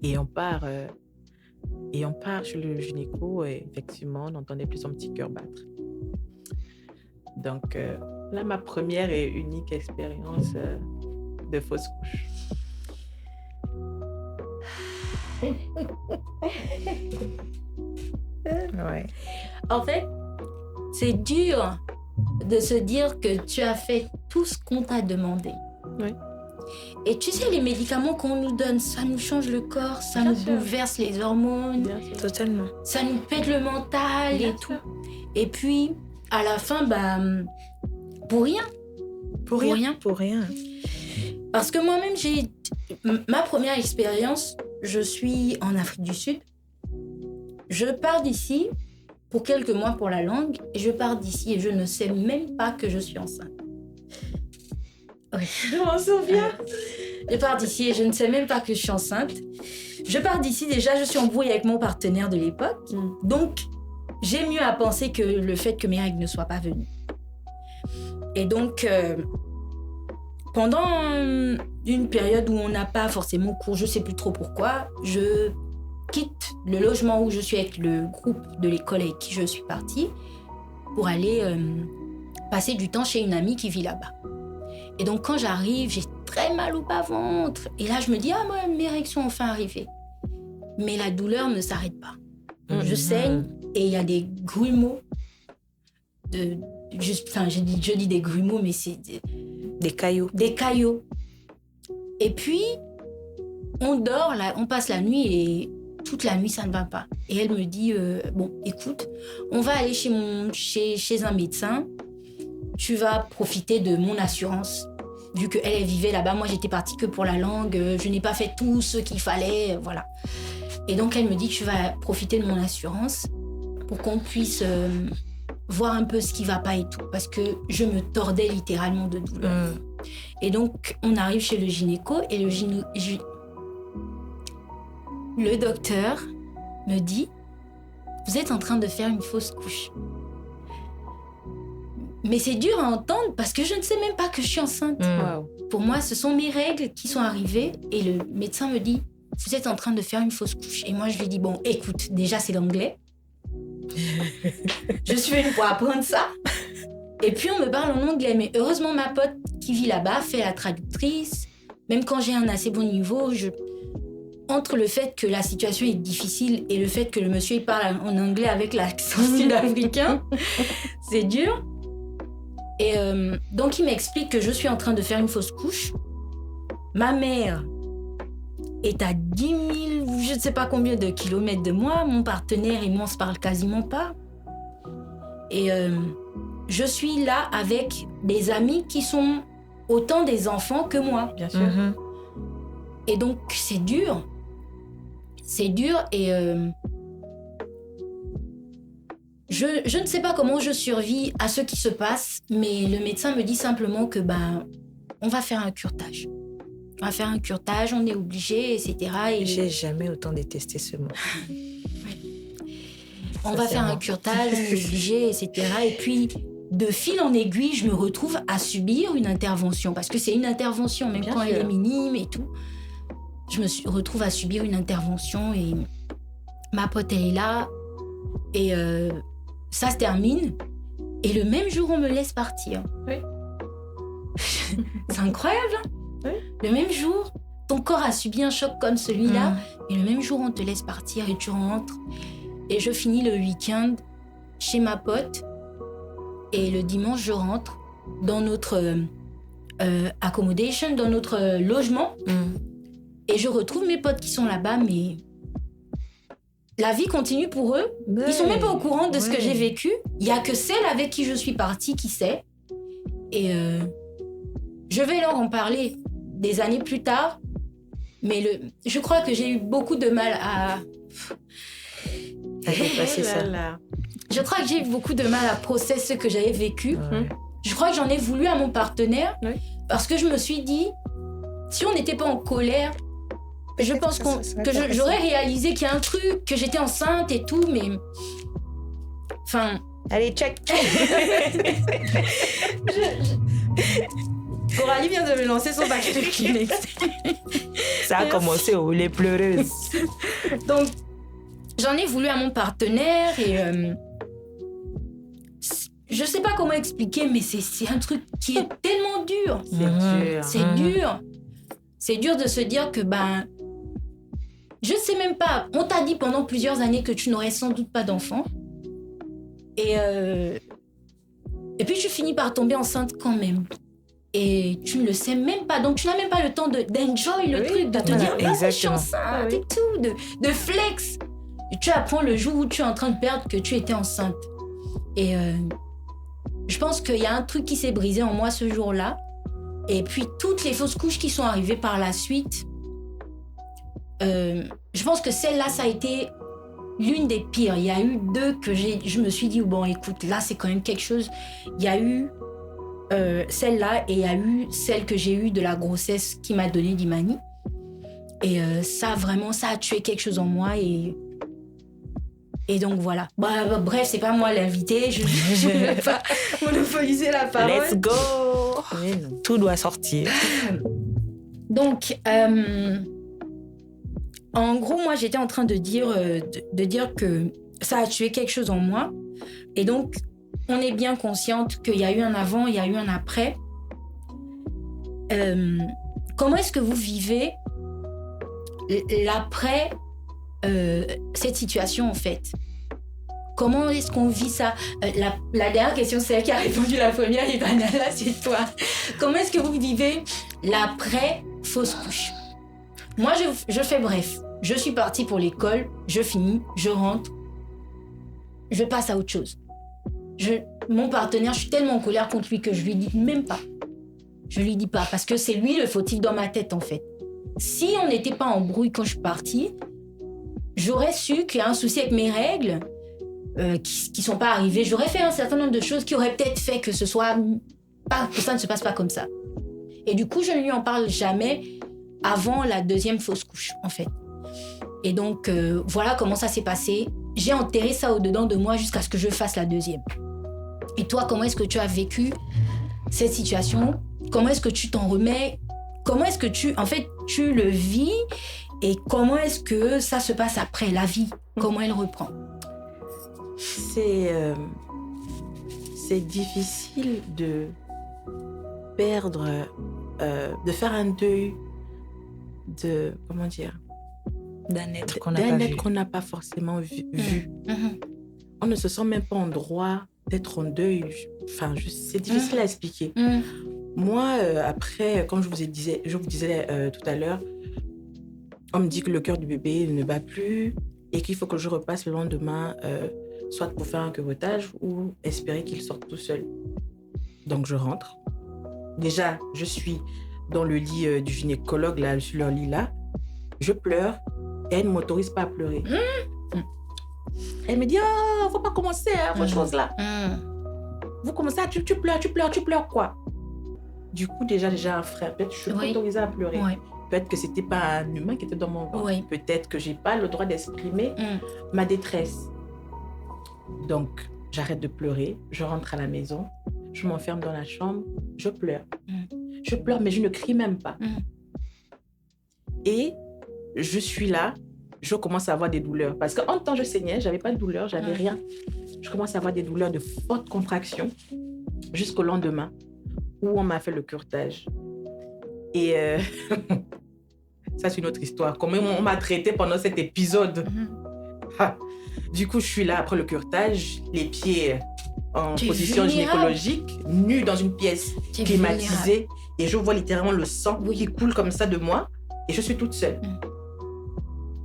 Et on part chez le gynéco et effectivement, on entendait plus son petit cœur battre. Donc là, ma première et unique expérience de fausse couche. Ouais. En fait, c'est dur de se dire que tu as fait tout ce qu'on t'a demandé. Oui. Et tu sais, les médicaments qu'on nous donne, ça nous change le corps, ça nous bouleverse les hormones. Totalement. Ça nous pète le mental et tout. Et puis, à la fin, pour rien. Pour rien. Parce que moi-même, ma première expérience, je suis en Afrique du Sud. Je pars d'ici pour quelques mois pour la langue et je pars d'ici et je ne sais même pas que je suis enceinte. Oui. Je m'en souviens. Je pars d'ici et je ne sais même pas que je suis enceinte. Je pars d'ici, déjà, je suis embrouillée avec mon partenaire de l'époque. Donc, j'ai mieux à penser que le fait que mes règles ne soient pas venues. Et donc, pendant une période où on n'a pas forcément cours, je ne sais plus trop pourquoi, je quitte le logement où je suis avec le groupe de l'école avec qui je suis partie pour aller passer du temps chez une amie qui vit là-bas. Et donc, quand j'arrive, j'ai très mal au bas-ventre. Et là, je me dis, moi, mes règles sont enfin arrivées. Mais la douleur ne s'arrête pas. Je saigne et il y a des grumeaux. Je dis des grumeaux, mais c'est des caillots. Des caillots. Et puis, on dort, là, on passe la nuit et toute la nuit, ça ne va pas. Et elle me dit, bon, écoute, on va aller chez un médecin. Tu vas profiter de mon assurance. Vu qu'elle vivait là-bas, moi, j'étais partie que pour la langue. Je n'ai pas fait tout ce qu'il fallait, voilà. Et donc, elle me dit que tu vas profiter de mon assurance. pour qu'on puisse voir un peu ce qui va pas et tout, parce que je me tordais littéralement de douleur. Et donc, on arrive chez le gynéco et le docteur me dit « Vous êtes en train de faire une fausse couche. » Mais c'est dur à entendre parce que je ne sais même pas que je suis enceinte. Wow. Pour moi, ce sont mes règles qui sont arrivées et le médecin me dit « Vous êtes en train de faire une fausse couche. » Et moi, je lui dis « Bon, écoute, déjà, c'est l'anglais. Je suis venue pour apprendre ça. » Et puis, on me parle en anglais. Mais heureusement, ma pote qui vit là-bas fait la traductrice. Même quand j'ai un assez bon niveau, entre le fait que la situation est difficile et le fait que le monsieur il parle en anglais avec l'accent sud-africain, c'est dur. Et donc, il m'explique que je suis en train de faire une fausse couche. Ma mère est à 10 000, je ne sais pas combien de kilomètres de moi. Mon partenaire et moi, on ne se parle quasiment pas. Et je suis là avec des amis qui sont autant des enfants que moi. Bien sûr. Et donc, c'est dur. C'est dur et je ne sais pas comment je survis à ce qui se passe, mais le médecin me dit simplement que on va faire un curetage. On va faire un curetage, on est obligé, etc. Et j'ai jamais autant détesté ce mot. On va faire un curetage, on est obligé, etc. Et puis, de fil en aiguille, je me retrouve à subir une intervention. Parce que c'est une intervention, même quand elle est minime et tout. Je me retrouve à subir une intervention et ma pote, elle est là. Et ça se termine. Et le même jour, on me laisse partir. Oui. C'est incroyable, hein? Oui. Le même jour, ton corps a subi un choc comme celui-là. Et le même jour, on te laisse partir et tu rentres. Et je finis le week-end chez ma pote. Et le dimanche, je rentre dans notre accommodation, dans notre logement. Et je retrouve mes potes qui sont là-bas, mais la vie continue pour eux. Ils sont même pas au courant de ce que j'ai vécu. Il y a que celle avec qui je suis partie qui sait. Et je vais leur en parler des années plus tard. Mais je crois que j'ai eu beaucoup de mal à dépasser ça. Je crois que j'ai eu beaucoup de mal à processer ce que j'avais vécu. Je crois que j'en ai voulu à mon partenaire parce que je me suis dit, si on n'était pas en colère, je pense que j'aurais réalisé qu'il y a un truc, que j'étais enceinte et tout, mais... Enfin... Allez, check. Coralie vient de me lancer son paquet de Kleenex. Ça a commencé aux les pleureuses. Donc, j'en ai voulu à mon partenaire et... je sais pas comment expliquer, mais c'est un truc qui est tellement dur. C'est dur. C'est dur de se dire que, je ne sais même pas. On t'a dit pendant plusieurs années que tu n'aurais sans doute pas d'enfant. Et puis, tu finis par tomber enceinte quand même. Et tu ne le sais même pas. Donc, tu n'as même pas le temps d'enjoy le truc, de te dire « je suis enceinte et tout », de flex. Et tu apprends le jour où tu es en train de perdre que tu étais enceinte. Et je pense qu'il y a un truc qui s'est brisé en moi ce jour-là. Et puis, toutes les fausses couches qui sont arrivées par la suite, je pense que celle-là, ça a été l'une des pires. Il y a eu 2 que je me suis dit, bon, écoute, là, c'est quand même quelque chose. Il y a eu celle-là et il y a eu celle que j'ai eue de la grossesse qui m'a donné d'Imani. Et ça, vraiment, ça a tué quelque chose en moi et donc, voilà. Bref, c'est pas moi l'invité. Je ne vais pas monopoliser la parole. Let's go! Tout doit sortir. Donc, en gros, moi, j'étais en train de dire que ça a tué quelque chose en moi. Et donc, on est bien consciente qu'il y a eu un avant, il y a eu un après. Comment est-ce que vous vivez l'après cette situation, en fait? Comment est-ce qu'on vit ça? La dernière question, c'est elle qui a répondu la première. Ivana, là, c'est toi. Comment est-ce que vous vivez l'après fausse couche? Moi, je fais bref. Je suis partie pour l'école, je finis, je rentre, je passe à autre chose. Mon partenaire, je suis tellement en colère contre lui que je lui dis même pas. Je lui dis pas parce que c'est lui le fautif dans ma tête, en fait. Si on n'était pas en brouille quand je suis partie, j'aurais su qu'il y a un souci avec mes règles qui sont pas arrivées. J'aurais fait un certain nombre de choses qui auraient peut-être fait que ça ne se passe pas comme ça. Et du coup, je ne lui en parle jamais avant la deuxième fausse couche, en fait. Et donc, voilà comment ça s'est passé. J'ai enterré ça au-dedans de moi jusqu'à ce que je fasse la deuxième. Et toi, comment est-ce que tu as vécu cette situation? Comment est-ce que tu t'en remets? Comment est-ce que tu le vis? Et comment est-ce que ça se passe après, la vie? Comment elle reprend? C'est difficile de perdre, de faire un deuil d'un être qu'on n'a pas forcément vu. On ne se sent même pas en droit d'être en deuil. Enfin, c'est difficile à expliquer. Moi, après, comme je vous disais tout à l'heure, on me dit que le cœur du bébé ne bat plus et qu'il faut que je repasse le lendemain, soit pour faire un curettage ou espérer qu'il sorte tout seul. Donc, je rentre. Déjà, je suis dans le lit du gynécologue, là, sur leur lit là. Je pleure et elle ne m'autorise pas à pleurer. Elle me dit, oh, faut pas commencer, votre chose là. Vous commencez à, tu pleures quoi? Du coup, déjà un frère. Peut-être que je suis pas autorisée à pleurer. Peut-être que c'était pas un humain qui était dans mon ventre. Peut-être que j'ai pas le droit d'exprimer ma détresse. Donc, j'arrête de pleurer, je rentre à la maison, je m'enferme dans la chambre, je pleure. Je pleure, mais je ne crie même pas. Et je suis là, je commence à avoir des douleurs. Parce qu'en temps, je saignais, j'avais pas de douleur, j'avais rien. Je commence à avoir des douleurs de fortes contractions jusqu'au lendemain où on m'a fait le curetage. Et ça, c'est une autre histoire. Comment on m'a traité pendant cet épisode. Du coup, je suis là après le curetage, les pieds en position gynécologique, nue dans une pièce climatisée. Et je vois littéralement le sang qui coule comme ça de moi. Et je suis toute seule.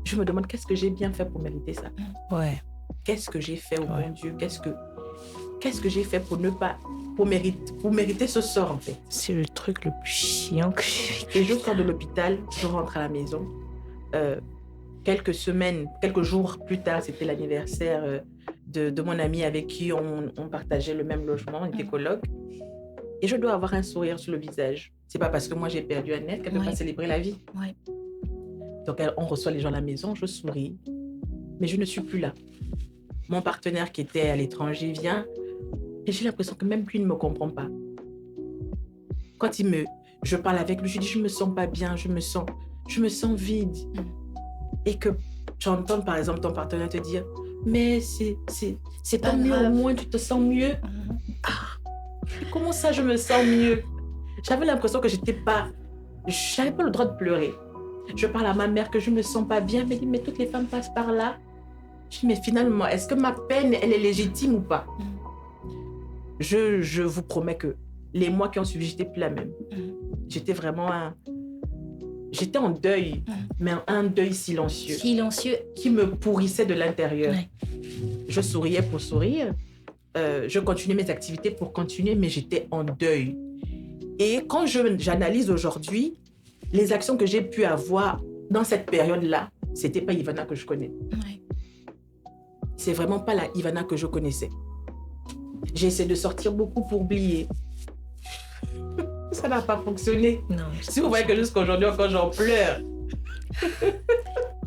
Je me demande qu'est-ce que j'ai bien fait pour mériter ça. Qu'est-ce que j'ai fait au bon Dieu? Qu'est-ce que j'ai fait pour mériter ce sort, en fait? C'est le truc le plus chiant que j'ai vécu. Et je sors de l'hôpital, je rentre à la maison. Quelques jours plus tard, c'était l'anniversaire de mon ami avec qui on partageait le même logement, on était colocs. Et je dois avoir un sourire sur le visage. C'est pas parce que moi j'ai perdu un être qu'elle ne peut pas célébrer la vie. Donc on reçoit les gens à la maison, je souris, mais je ne suis plus là. Mon partenaire qui était à l'étranger vient et j'ai l'impression que même lui ne me comprend pas. Quand je parle avec lui, je dis je me sens pas bien, je me sens vide. Et que j'entends par exemple ton partenaire te dire mais c'est pas mieux, au moins tu te sens mieux. Comment ça je me sens mieux? J'avais l'impression que j'avais pas le droit de pleurer. Je parle à ma mère que je me sens pas bien, elle me dit mais toutes les femmes passent par là. Je dis mais finalement est-ce que ma peine elle est légitime ou pas? Je vous promets que les mois qui ont suivi j'étais plus la même. J'étais en deuil, mais un deuil silencieux. Qui me pourrissait de l'intérieur. Je souriais pour sourire. Je continuais mes activités pour continuer, mais j'étais en deuil. Et quand j'analyse aujourd'hui, les actions que j'ai pu avoir dans cette période-là, c'était pas Ivana que je connais. C'est vraiment pas la Ivana que je connaissais. J'ai essayé de sortir beaucoup pour oublier. Ça n'a pas fonctionné. Non. Si vous voyez que jusqu'à aujourd'hui encore j'en pleure.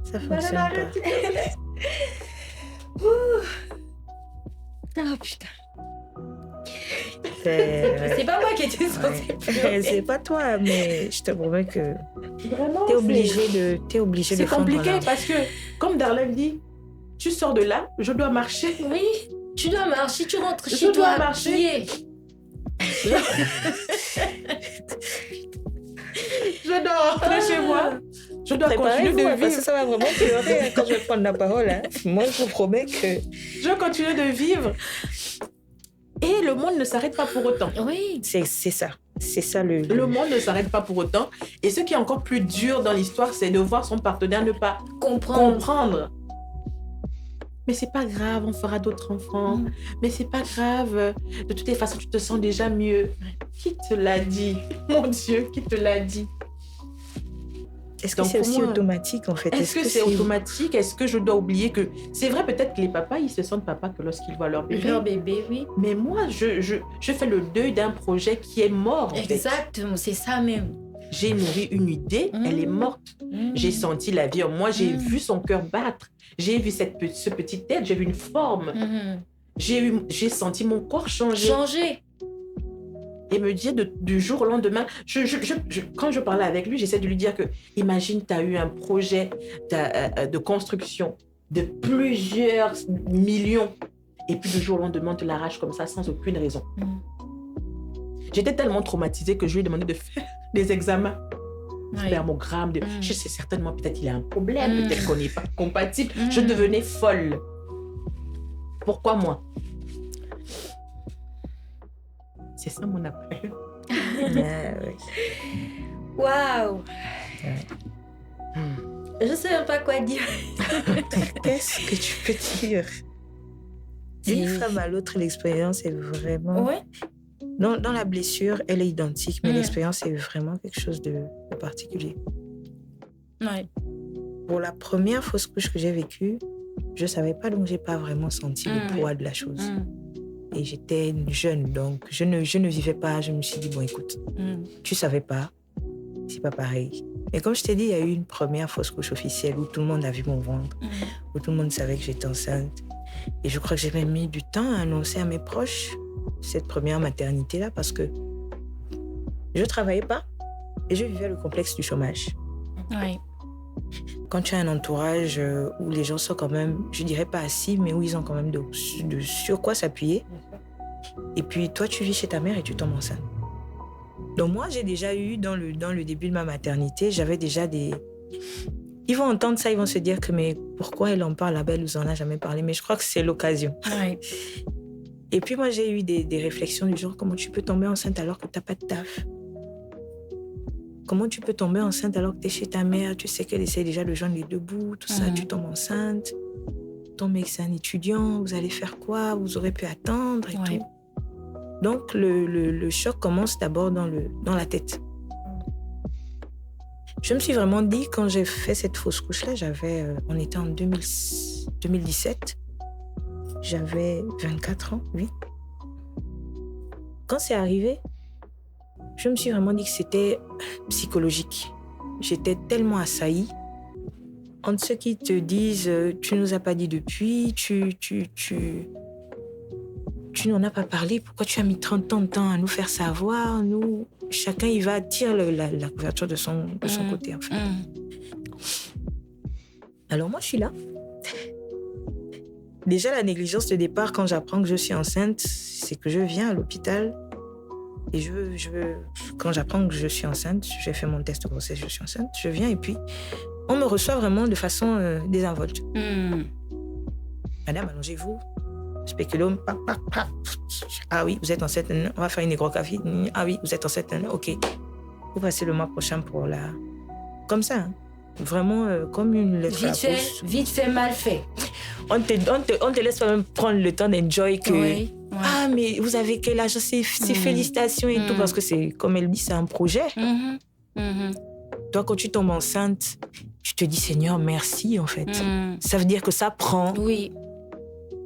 Ça fonctionne pas. Ah putain. C'est pas moi qui étais censée pleurer. C'est pas toi, mais je te promets que vraiment, t'es obligé de C'est compliqué parce que, comme Darlene dit, tu sors de là, je dois marcher. Oui, tu dois marcher, tu rentres chez toi. Je dois marcher. Je dois rentrer chez moi. Je dois continuer de vivre. Parce que ça va vraiment pleurer quand je vais prendre la parole. Moi, je vous promets que... Je continue de vivre. Et le monde ne s'arrête pas pour autant. Oui. C'est ça. C'est ça le monde ne s'arrête pas pour autant. Et ce qui est encore plus dur dans l'histoire, c'est de voir son partenaire ne pas comprendre. Mais c'est pas grave, on fera d'autres enfants. Mais c'est pas grave. De toutes les façons, tu te sens déjà mieux. Qui te l'a dit? Mon Dieu, qui te l'a dit? Est-ce que c'est aussi automatique, en fait? Est-ce que c'est automatique? Est-ce que je dois oublier que... C'est vrai, peut-être que les papas, ils se sentent papas que lorsqu'ils voient leur bébé. Leur bébé, oui. Mais moi, je fais le deuil d'un projet qui est mort. Exactement, c'est ça même. J'ai nourri une idée, elle est morte. J'ai senti la vie en moi, j'ai vu son cœur battre. J'ai vu ce petit tête, j'ai vu une forme. J'ai senti mon corps changer. Et me dire du jour au lendemain, quand je parlais avec lui, j'essaie de lui dire que, imagine, tu as eu un projet de construction de plusieurs millions, et puis du jour au lendemain, tu l'arraches comme ça sans aucune raison. J'étais tellement traumatisée que je lui ai demandé de faire des examens. Spermogramme, je sais certainement, peut-être il a un problème, peut-être qu'on n'est pas compatible. Je devenais folle. Pourquoi moi? C'est ça mon appel. Waouh! Je ne sais même pas quoi dire. Qu'est-ce que tu peux dire? D'une femme à l'autre, l'expérience est vraiment... Ouais. Dans la blessure, elle est identique, mais l'expérience est vraiment quelque chose de particulier. Ouais. Pour la première fausse couche que j'ai vécue, je ne savais pas, donc je n'ai pas vraiment senti le poids de la chose. Et j'étais jeune, donc je ne vivais pas. Je me suis dit, bon, écoute, tu ne savais pas, c'est pas pareil. Mais comme je t'ai dit, il y a eu une première fausse couche officielle où tout le monde a vu mon ventre, où tout le monde savait que j'étais enceinte. Et je crois que j'ai même mis du temps à annoncer à mes proches cette première maternité-là parce que je ne travaillais pas et je vivais le complexe du chômage. Ouais. Quand tu as un entourage où les gens sont quand même, je dirais pas assis, mais où ils ont quand même de sur quoi s'appuyer. Et puis toi, tu vis chez ta mère et tu tombes enceinte. Donc moi, j'ai déjà eu, dans le début de ma maternité, j'avais déjà des... Ils vont entendre ça, ils vont se dire que mais pourquoi elle en parle là-bas, elle nous en a jamais parlé. Mais je crois que c'est l'occasion. Ouais. Et puis moi, j'ai eu des réflexions du genre, comment tu peux tomber enceinte alors que tu n'as pas de taf? Comment tu peux tomber enceinte alors que tu es chez ta mère, tu sais qu'elle essaie déjà de joindre les deux bouts, tout ça, tu tombes enceinte. Ton mec, c'est un étudiant, vous allez faire quoi? Vous aurez pu attendre et tout. Donc, le choc commence d'abord dans la tête. Je me suis vraiment dit, quand j'ai fait cette fausse couche-là, on était en 2017, j'avais 24 ans, oui. Quand c'est arrivé, je me suis vraiment dit que c'était psychologique. J'étais tellement assaillie. Entre ceux qui te disent « tu nous as pas dit depuis, tu n'en as pas parlé, pourquoi tu as mis 30 ans de temps à nous faire savoir ?» Nous, chacun, il va tirer la couverture de son côté, en fait. Alors moi, je suis là. Déjà, la négligence de départ, quand j'apprends que je suis enceinte, c'est que je viens à l'hôpital et quand j'apprends que je suis enceinte, j'ai fait mon test de grossesse, je suis enceinte, je viens et puis on me reçoit vraiment de façon désinvolte. Madame, allongez-vous. Spéculum. Ah oui, vous êtes enceinte. On va faire une échographie. Ah oui, vous êtes enceinte. OK. Vous passez le mois prochain pour la... Comme ça, hein. Vraiment comme une lettre à la poste. Vite fait, mal fait. On te laisse pas même prendre le temps d'enjoy que... Oui. Ah, mais vous avez quel âge? C'est félicitations et tout, parce que c'est, comme elle dit, c'est un projet. Toi, quand tu tombes enceinte, tu te dis, Seigneur, merci, en fait. Ça veut dire que ça prend. Oui.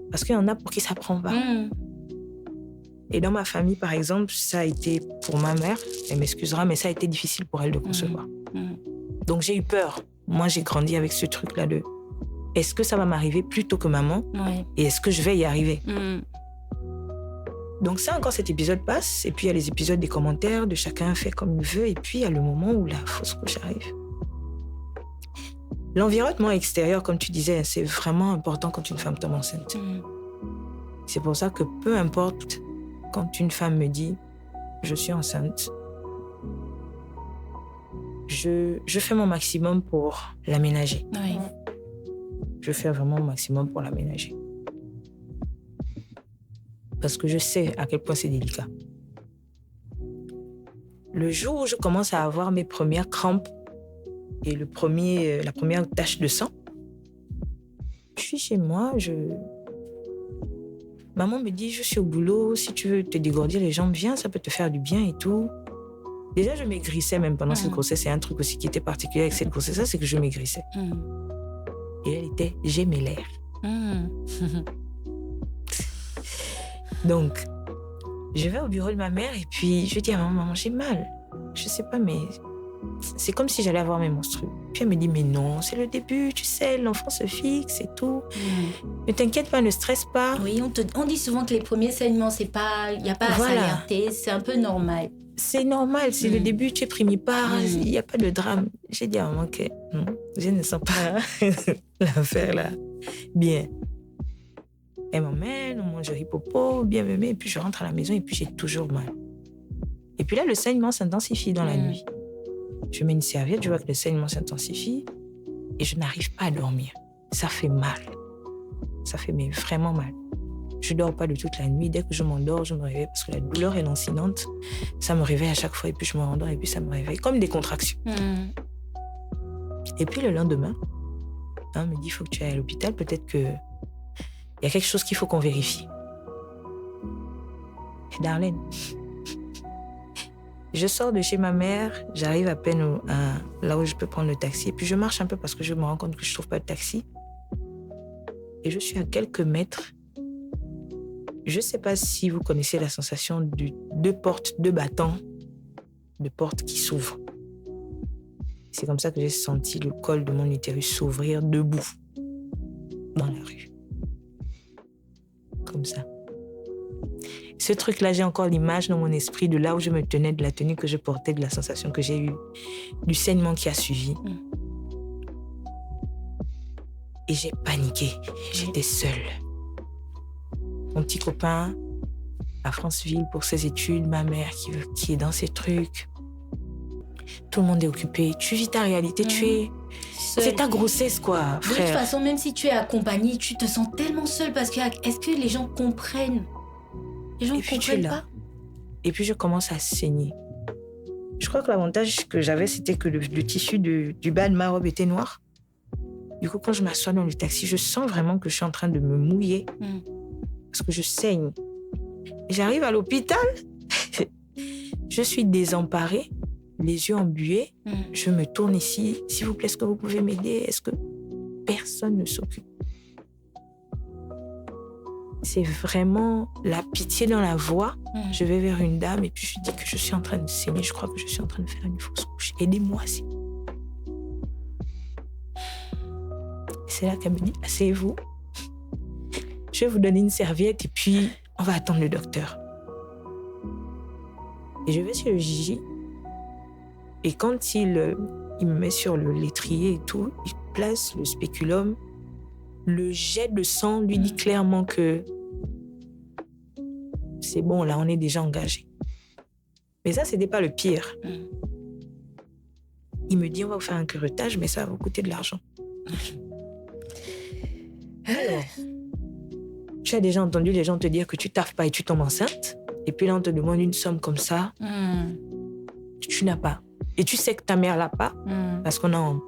Parce qu'il y en a pour qui ça prend pas. Et dans ma famille, par exemple, ça a été, pour ma mère, elle m'excusera, mais ça a été difficile pour elle de concevoir. Donc, j'ai eu peur. Moi, j'ai grandi avec ce truc-là de, est-ce que ça va m'arriver plus tôt que maman? Et est-ce que je vais y arriver? Donc ça, encore, cet épisode passe. Et puis, il y a les épisodes des commentaires, de chacun fait comme il veut. Et puis, il y a le moment où la fausse couche arrive. L'environnement extérieur, comme tu disais, c'est vraiment important quand une femme tombe enceinte. C'est pour ça que peu importe quand une femme me dit « je suis enceinte », je fais mon maximum pour l'aménager. Je fais vraiment mon maximum pour l'aménager. Parce que je sais à quel point c'est délicat. Le jour où je commence à avoir mes premières crampes et la première tache de sang, je suis chez moi, maman me dit, je suis au boulot, si tu veux te dégourdir les jambes, viens, ça peut te faire du bien et tout. Déjà, je maigrissais même pendant cette grossesse. C'est un truc aussi qui était particulier avec cette grossesse, c'est que je maigrissais. Et elle était gémellaire. Donc, je vais au bureau de ma mère et puis je dis à maman, j'ai mal. Je sais pas, mais c'est comme si j'allais avoir mes menstrues. Puis elle me dit, mais non, c'est le début, tu sais, l'enfant se fixe et tout. Ne t'inquiète pas, ne stresse pas. Oui, on dit souvent que les premiers saignements, il n'y a pas à s'alerter, c'est un peu normal. C'est normal, c'est le début, tu es primipare, il n'y a pas de drame. J'ai dit à maman que je ne sens pas l'affaire là. Bien. Elle m'emmène, on mange ripopo, bien mémé, et puis je rentre à la maison et puis j'ai toujours mal. Et puis là, le saignement s'intensifie dans la nuit. Je mets une serviette, je vois que le saignement s'intensifie et je n'arrive pas à dormir. Ça fait mal. Ça fait vraiment mal. Je ne dors pas de toute la nuit. Dès que je m'endors, je me réveille parce que la douleur est lancinante. Ça me réveille à chaque fois et puis je me rendors et puis ça me réveille comme des contractions. Et puis le lendemain, on me dit, il faut que tu ailles à l'hôpital. Peut-être qu'il y a quelque chose qu'il faut qu'on vérifie. Et Darlene, je sors de chez ma mère, j'arrive à peine là où je peux prendre le taxi. Et puis je marche un peu parce que je me rends compte que je ne trouve pas de taxi. Et je suis à quelques mètres. Je ne sais pas si vous connaissez la sensation de deux battants, de portes qui s'ouvrent. C'est comme ça que j'ai senti le col de mon utérus s'ouvrir debout dans la rue. Comme ça. Ce truc-là, j'ai encore l'image dans mon esprit de là où je me tenais, de la tenue que je portais, de la sensation que j'ai eue, du saignement qui a suivi. Et j'ai paniqué. J'étais seule. Mon petit copain à Franceville pour ses études, ma mère qui est dans ses trucs. Tout le monde est occupé. Tu vis ta réalité, tu es... C'est ta grossesse, quoi, frère. De toute façon, même si tu es accompagnée, tu te sens tellement seule parce que est-ce que les gens comprennent? Les gens ne comprennent pas. Et puis, je commence à saigner. Je crois que l'avantage que j'avais, c'était que le tissu du bas de ma robe était noir. Du coup, quand je m'assois dans le taxi, je sens vraiment que je suis en train de me mouiller parce que je saigne. J'arrive à l'hôpital, je suis désemparée, les yeux embués. Je me tourne ici. S'il vous plaît, est-ce que vous pouvez m'aider? Est-ce que personne ne s'occupe? C'est vraiment la pitié dans la voix. Je vais vers une dame et puis je dis que je suis en train de saigner. Je crois que je suis en train de faire une fausse couche. Aidez-moi, s'il vous plaît. C'est là qu'elle me dit, asseyez-vous. Je vais vous donner une serviette et puis on va attendre le docteur. Et je vais sur le Gigi. Et quand il me met sur l'étrier et tout, il place le spéculum. Le jet de sang lui dit clairement que c'est bon, là, on est déjà engagé. Mais ça, c'était pas le pire. Il me dit, on va vous faire un curettage, mais ça va vous coûter de l'argent. Alors, tu as déjà entendu les gens te dire que tu taffes pas et tu tombes enceinte. Et puis là, on te demande une somme comme ça. Tu n'as pas. Et tu sais que ta mère l'a pas, parce qu'on est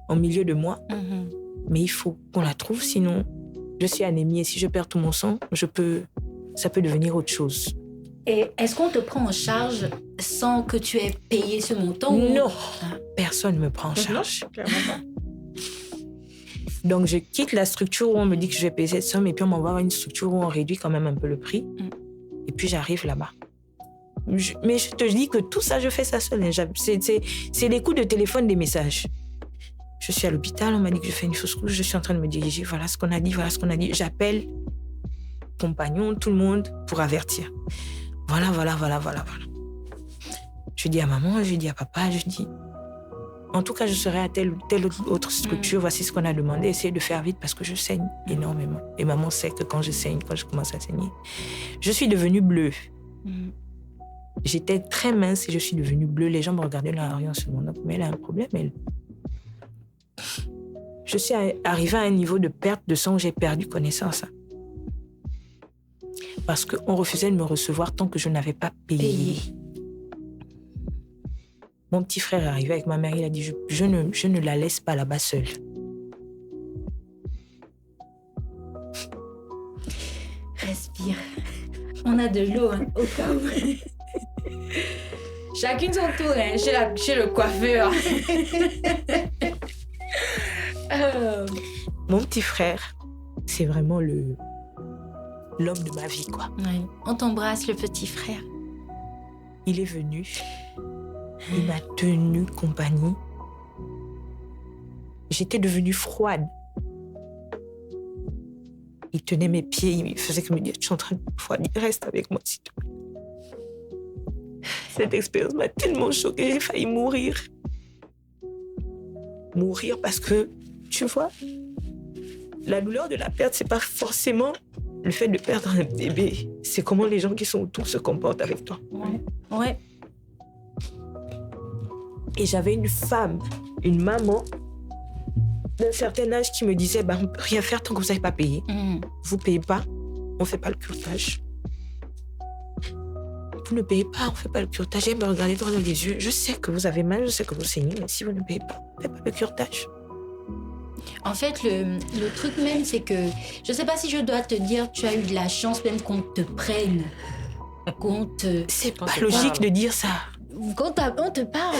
en milieu de mois. Mais il faut qu'on la trouve, sinon je suis anémie et si je perds tout mon sang, ça peut devenir autre chose. Et est-ce qu'on te prend en charge sans que tu aies payé ce montant? Non, personne ne me prend en charge. Donc je quitte la structure où on me dit que je vais payer cette somme et puis on m'envoie à une structure où on réduit quand même un peu le prix. Et puis j'arrive là-bas. Mais je te dis que tout ça, je fais ça seule. C'est des coups de téléphone, des messages. Je suis à l'hôpital, on m'a dit que je fais une fausse couche, je suis en train de me diriger, voilà ce qu'on a dit, voilà ce qu'on a dit. J'appelle compagnon, tout le monde pour avertir. Voilà. Je dis à maman, je dis à papa, je dis... En tout cas, je serai à telle ou telle autre structure, voici ce qu'on a demandé, essayez de faire vite parce que je saigne énormément. Et maman sait que quand je saigne, quand je commence à saigner, je suis devenue bleue. J'étais très mince et je suis devenue bleue. Les gens me regardaient dans la rue en se demandant, mais elle a un problème, elle... Je suis arrivée à un niveau de perte de sang où j'ai perdu connaissance. Parce qu'on refusait de me recevoir tant que je n'avais pas payé. Mon petit frère est arrivé avec ma mère, il a dit, je ne la laisse pas là-bas seule. Respire. On a de l'eau, au cas où. Chacune son tour, hein, chez le coiffeur. Mon petit frère, c'est vraiment l'homme de ma vie, quoi. Ouais. On t'embrasse, le petit frère. Il est venu, il m'a tenu compagnie. J'étais devenue froide. Il tenait mes pieds, il faisait que me dire, je suis en train de me refroidir, reste avec moi, s'il te plaît. Cette expérience m'a tellement choquée, j'ai failli mourir. Mourir parce que, tu vois, la douleur de la perte, c'est pas forcément le fait de perdre un bébé. C'est comment les gens qui sont autour se comportent avec toi. Ouais. Et j'avais une femme, une maman d'un certain âge qui me disait, on ne peut rien faire tant que vous n'avez pas payé. Vous ne payez pas, on ne fait pas le curetage. Vous ne payez pas, on ne fait pas le curetage. Elle me regardait droit dans les yeux. Je sais que vous avez mal, je sais que vous saignez, mais si vous ne payez pas, on ne fait pas le curetage. En fait, le truc même, c'est que je ne sais pas si je dois te dire, tu as eu de la chance même qu'on te prenne. C'est pas logique de dire ça. Quand on te parle,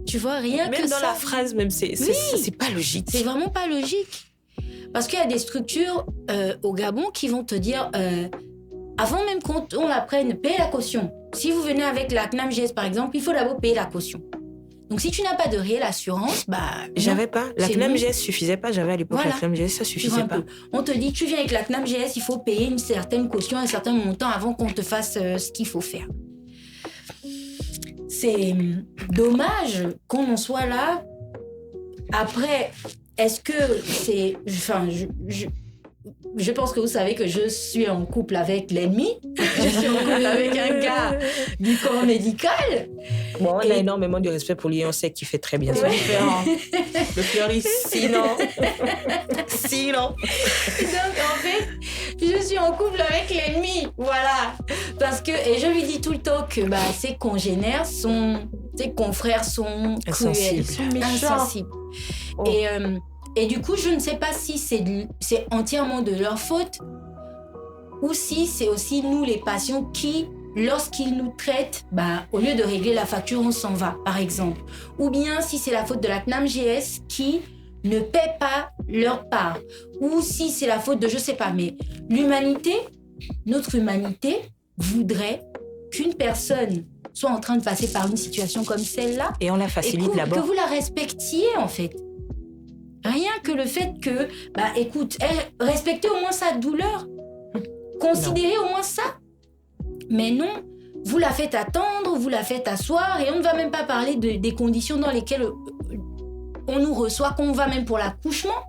tu vois, rien même que ça. Même dans la phrase, même, c'est pas logique. C'est vraiment pas logique. Parce qu'il y a des structures au Gabon qui vont te dire, avant même qu'on la prenne, paye la caution. Si vous venez avec la CNAMGS, par exemple, il faut d'abord payer la caution. Donc, si tu n'as pas de réelle assurance, j'avais pas. La CNAMGS suffisait pas. J'avais à l'époque la CNAMGS, ça suffisait pas. On te dit, tu viens avec la CNAMGS, il faut payer une certaine caution, un certain montant avant qu'on te fasse ce qu'il faut faire. C'est dommage qu'on en soit là. Après, est-ce que c'est... Enfin, je pense que vous savez que je suis en couple avec l'ennemi. Je suis en couple avec un gars du corps médical. Bon, on a énormément de respect pour lui. On sait qu'il fait très bien ça. Le fleuriste, sinon. Donc, en fait, je suis en couple avec l'ennemi. Voilà. Parce que, et je lui dis tout le temps que ses congénères ses confrères sont cruels, insensibles. Oh. Et du coup, je ne sais pas si c'est entièrement de leur faute ou si c'est aussi nous, les patients, qui, lorsqu'ils nous traitent, au lieu de régler la facture, on s'en va, par exemple. Ou bien si c'est la faute de la CNAMGS qui ne paie pas leur part. Ou si c'est la faute de, je ne sais pas, mais notre humanité voudrait qu'une personne soit en train de passer par une situation comme celle-là. Et on la facilite d'abord. Que vous la respectiez, en fait. Rien que le fait que, écoute, respectez au moins sa douleur. Considérez au moins ça. Mais non, vous la faites attendre, vous la faites asseoir et on ne va même pas parler des conditions dans lesquelles on nous reçoit, quand on va même pour l'accouchement.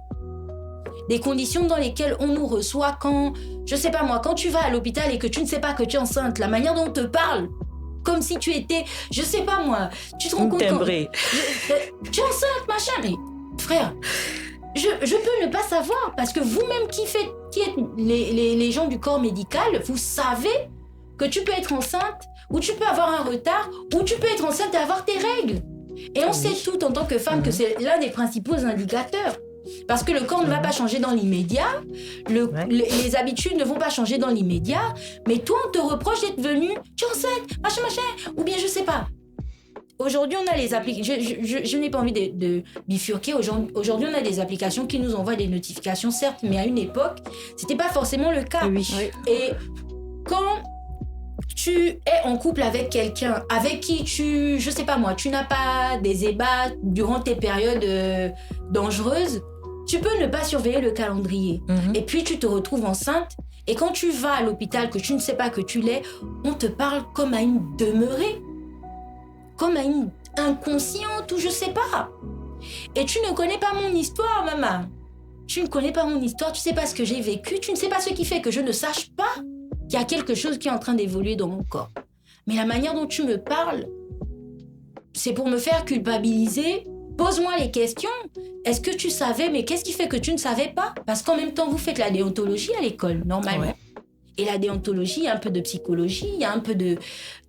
Des conditions dans lesquelles on nous reçoit quand, je sais pas moi, quand tu vas à l'hôpital et que tu ne sais pas que tu es enceinte, la manière dont on te parle, comme si tu étais, je sais pas moi, tu te rends compte quand... Tu es enceinte, machin, mais... Frère, je peux ne pas savoir parce que vous-même qui êtes les gens du corps médical, vous savez que tu peux être enceinte ou tu peux avoir un retard ou tu peux être enceinte et avoir tes règles. Et on sait tout en tant que femme que c'est l'un des principaux indicateurs. Parce que le corps ne va pas changer dans l'immédiat, les habitudes ne vont pas changer dans l'immédiat, mais toi on te reproche d'être venue, tu es enceinte, machin, ou bien je sais pas. Aujourd'hui, on a les applications. Je n'ai pas envie de bifurquer. Aujourd'hui, on a des applications qui nous envoient des notifications, certes, mais à une époque, c'était pas forcément le cas. Oui. Et quand tu es en couple avec quelqu'un avec qui je sais pas moi, tu n'as pas des ébats durant tes périodes dangereuses, tu peux ne pas surveiller le calendrier. Et puis, tu te retrouves enceinte. Et quand tu vas à l'hôpital, que tu ne sais pas que tu l'es, on te parle comme à une demeurée. Comme à une inconsciente ou je sais pas. Et tu ne connais pas mon histoire, maman. Tu ne connais pas mon histoire, tu sais pas ce que j'ai vécu, tu ne sais pas ce qui fait que je ne sache pas qu'il y a quelque chose qui est en train d'évoluer dans mon corps. Mais la manière dont tu me parles, c'est pour me faire culpabiliser. Pose-moi les questions. Est-ce que tu savais, mais qu'est-ce qui fait que tu ne savais pas? Parce qu'en même temps, vous faites la déontologie à l'école, normalement. Ouais. Et la déontologie, il y a un peu de psychologie, il y a un peu de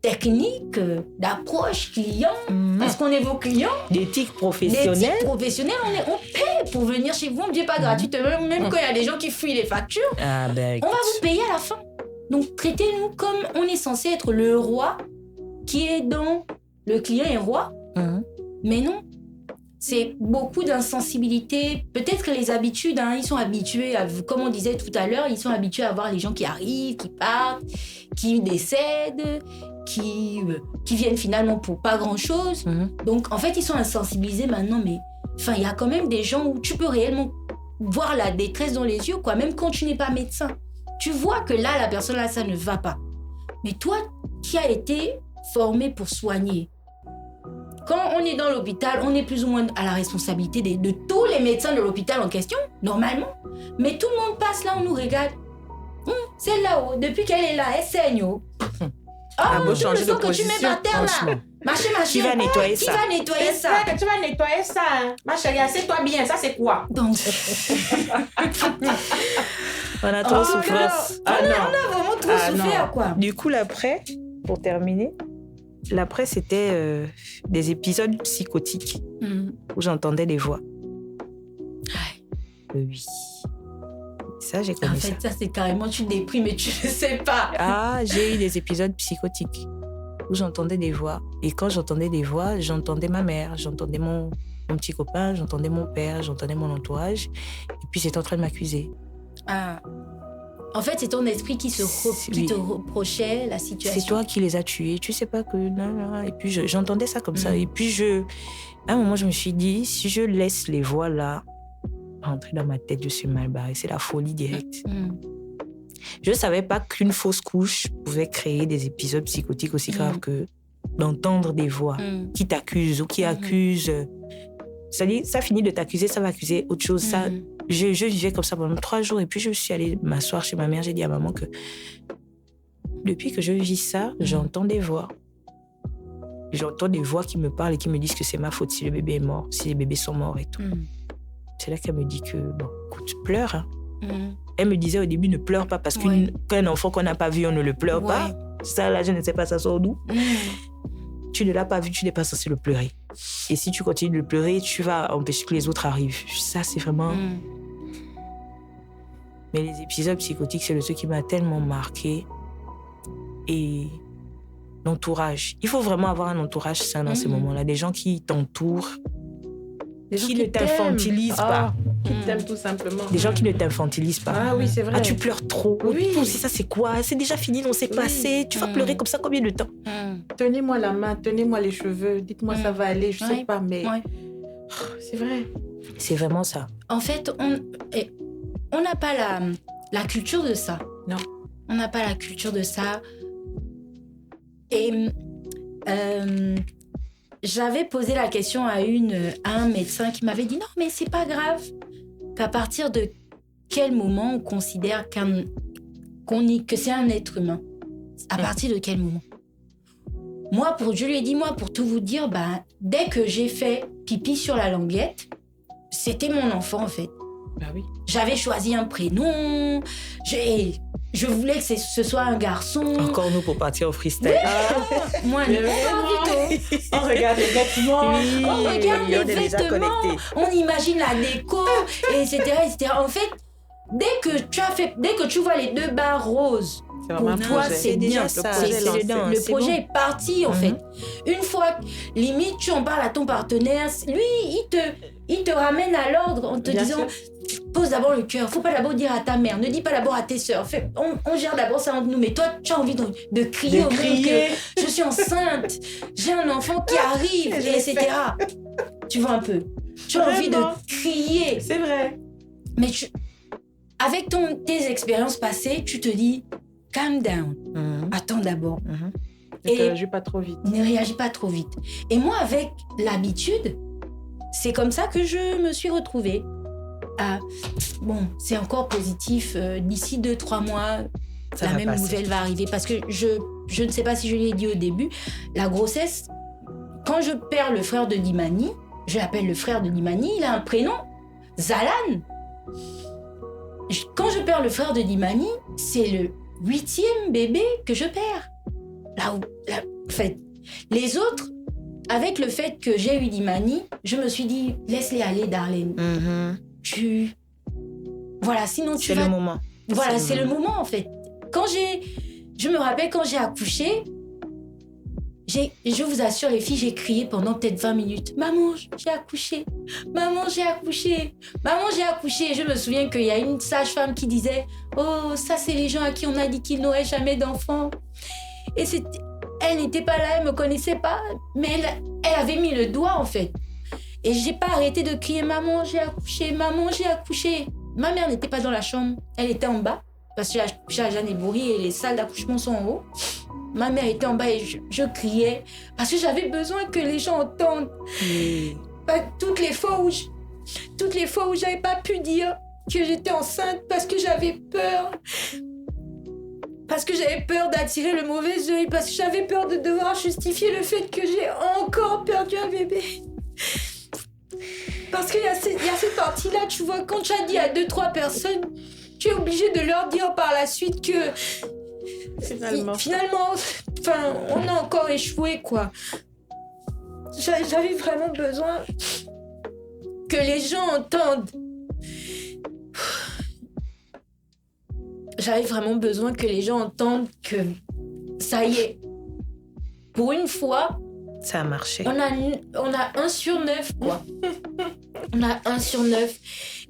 technique, d'approche client, parce qu'on est vos clients. D'éthique professionnelle. D'éthique professionnelle, on paie pour venir chez vous, on ne dit pas gratuitement, même quand il y a des gens qui fuient les factures, on va vous payer à la fin. Donc traitez-nous comme on est censé être le roi qui est dans le client est roi. Mais non. C'est beaucoup d'insensibilité. Peut-être que les habitudes, ils sont habitués, comme on disait tout à l'heure, ils sont habitués à voir les gens qui arrivent, qui partent, qui décèdent, qui viennent finalement pour pas grand-chose. Donc, en fait, ils sont insensibilisés maintenant, mais il y a quand même des gens où tu peux réellement voir la détresse dans les yeux, quoi, même quand tu n'es pas médecin. Tu vois que là, la personne, là, ça ne va pas. Mais toi, qui as été formé pour soigner, quand on est dans l'hôpital, on est plus ou moins à la responsabilité de tous les médecins de l'hôpital en question, normalement. Mais tout le monde passe là, on nous regarde. C'est là-haut, depuis qu'elle est là, elle saigne. Beau changer de que tu mets par terre là. Machin. Qui va nettoyer ça? Qui va nettoyer ça? Que tu vas nettoyer ça. Ma chérie, assieds-toi bien. Ça, c'est quoi? Donc, on a trop souffert. On a vraiment trop souffert, quoi. Du coup, l'après, pour terminer, l'après, c'était des épisodes psychotiques où j'entendais des voix. Oui. Ça, j'ai connu ça. En fait, ça, c'est carrément, tu déprimes et tu ne sais pas. J'ai eu des épisodes psychotiques où j'entendais des voix. Et quand j'entendais des voix, j'entendais ma mère, j'entendais mon petit copain, j'entendais mon père, j'entendais mon entourage. Et puis, j'étais en train de m'accuser. En fait, c'est ton esprit qui te reprochait la situation. C'est toi qui les as tués. Tu sais pas que... Non. Et puis, j'entendais ça comme ça. Et puis, à un moment, je me suis dit, si je laisse les voix là rentrer dans ma tête, je suis mal barrée. C'est la folie directe. Je ne savais pas qu'une fausse couche pouvait créer des épisodes psychotiques aussi graves que d'entendre des voix qui t'accusent ou qui accusent. C'est-à-dire, ça finit de t'accuser, ça va accuser autre chose. Ça, je vivais comme ça pendant 3 jours. Et puis, je suis allée m'asseoir chez ma mère. J'ai dit à maman que depuis que je vis ça, j'entends des voix. J'entends des voix qui me parlent et qui me disent que c'est ma faute si le bébé est mort, si les bébés sont morts et tout. C'est là qu'elle me dit que, écoute, pleure. Elle me disait au début, ne pleure pas parce qu'un enfant qu'on n'a pas vu, on ne le pleure pas. Ça, là, je ne sais pas, ça sort d'où. Tu ne l'as pas vu, tu n'es pas censé le pleurer. Et si tu continues de le pleurer, tu vas empêcher que les autres arrivent. Ça, c'est vraiment... Mais les épisodes psychotiques, c'est le truc qui m'a tellement marqué. Et l'entourage. Il faut vraiment avoir un entourage sain dans ces moments-là. Des gens qui t'entourent, qui ne t'infantilisent pas. Qui t'aiment tout simplement. Des gens qui ne t'infantilisent pas. Ah oui, c'est vrai. Tu pleures trop. Oui. Ça, c'est quoi? C'est déjà fini, on s'est passé. Tu vas pleurer comme ça combien de temps? Tenez-moi la main, tenez-moi les cheveux. Dites-moi ça va aller, je sais pas, mais... c'est vrai. C'est vraiment ça. En fait, on n'a pas la culture de ça. Non. On n'a pas la culture de ça. Et... j'avais posé la question à un médecin qui m'avait dit non, mais c'est pas grave. Qu'à partir de quel moment on considère que c'est un être humain? À partir de quel moment? Je lui ai dit, pour tout vous dire, dès que j'ai fait pipi sur la languette, c'était mon enfant en fait. Oui. J'avais choisi un prénom, je voulais que ce soit un garçon. Encore nous pour partir au freestyle. Moi, on regarde les vêtements. On regarde les vêtements. On imagine la déco, etc. En fait, dès que tu vois les 2 barres roses, pour toi, c'est bien. Le projet est parti, en fait. Une fois, limite, tu en parles à ton partenaire, lui, il te ramène à l'ordre en te disant... Pose d'abord le cœur. Faut pas d'abord dire à ta mère. Ne dis pas d'abord à tes sœurs. On gère d'abord ça entre nous. Mais toi, tu as envie de crier au monde que je suis enceinte, j'ai un enfant qui arrive, etc. Tu vois un peu. Tu as envie de crier. C'est vrai. Mais avec tes expériences passées, tu te dis, calm down. Attends d'abord. Ne réagis pas trop vite. Ne réagis pas trop vite. Et moi, avec l'habitude, c'est comme ça que je me suis retrouvée. C'est encore positif. D'ici 2-3 mois, la même nouvelle va arriver. Parce que je ne sais pas si je l'ai dit au début, la grossesse, quand je perds le frère de Dimani, je l'appelle le frère de Dimani, il a un prénom, Zalan. Quand je perds le frère de Dimani, c'est le 8e bébé que je perds. En fait, les autres, avec le fait que j'ai eu Dimani, je me suis dit, laisse-les aller, Darlene. Voilà, sinon tu vas... C'est le moment. Voilà, c'est le moment en fait. Je me rappelle quand j'ai accouché, je vous assure, les filles, j'ai crié pendant peut-être 20 minutes. Maman, j'ai accouché. Maman, j'ai accouché. Maman, j'ai accouché. Et je me souviens qu'il y a une sage-femme qui disait « Oh, ça, c'est les gens à qui on a dit qu'ils n'auraient jamais d'enfants. » Et elle n'était pas là, elle me connaissait pas, mais elle avait mis le doigt, en fait. Et j'ai pas arrêté de crier « Maman, j'ai accouché. Maman, j'ai accouché. » Ma mère n'était pas dans la chambre. Elle était en bas, parce que j'ai accouché à Jeanne-et-Bourry et les salles d'accouchement sont en haut. Ma mère était en bas et je criais parce que j'avais besoin que les gens entendent. Toutes les fois où j'avais pas pu dire que j'étais enceinte parce que j'avais peur. Parce que j'avais peur d'attirer le mauvais œil, parce que j'avais peur de devoir justifier le fait que j'ai encore perdu un bébé. Parce qu'il y a cette partie-là, tu vois, quand tu as dit à 2-3 personnes, tu es obligé de leur dire par la suite que Finalement, on a encore échoué, quoi. J'avais vraiment besoin que les gens entendent. J'avais vraiment besoin que les gens entendent que ça y est. Pour une fois, ça a marché. On a 1 sur 9, quoi. On a 1 sur 9.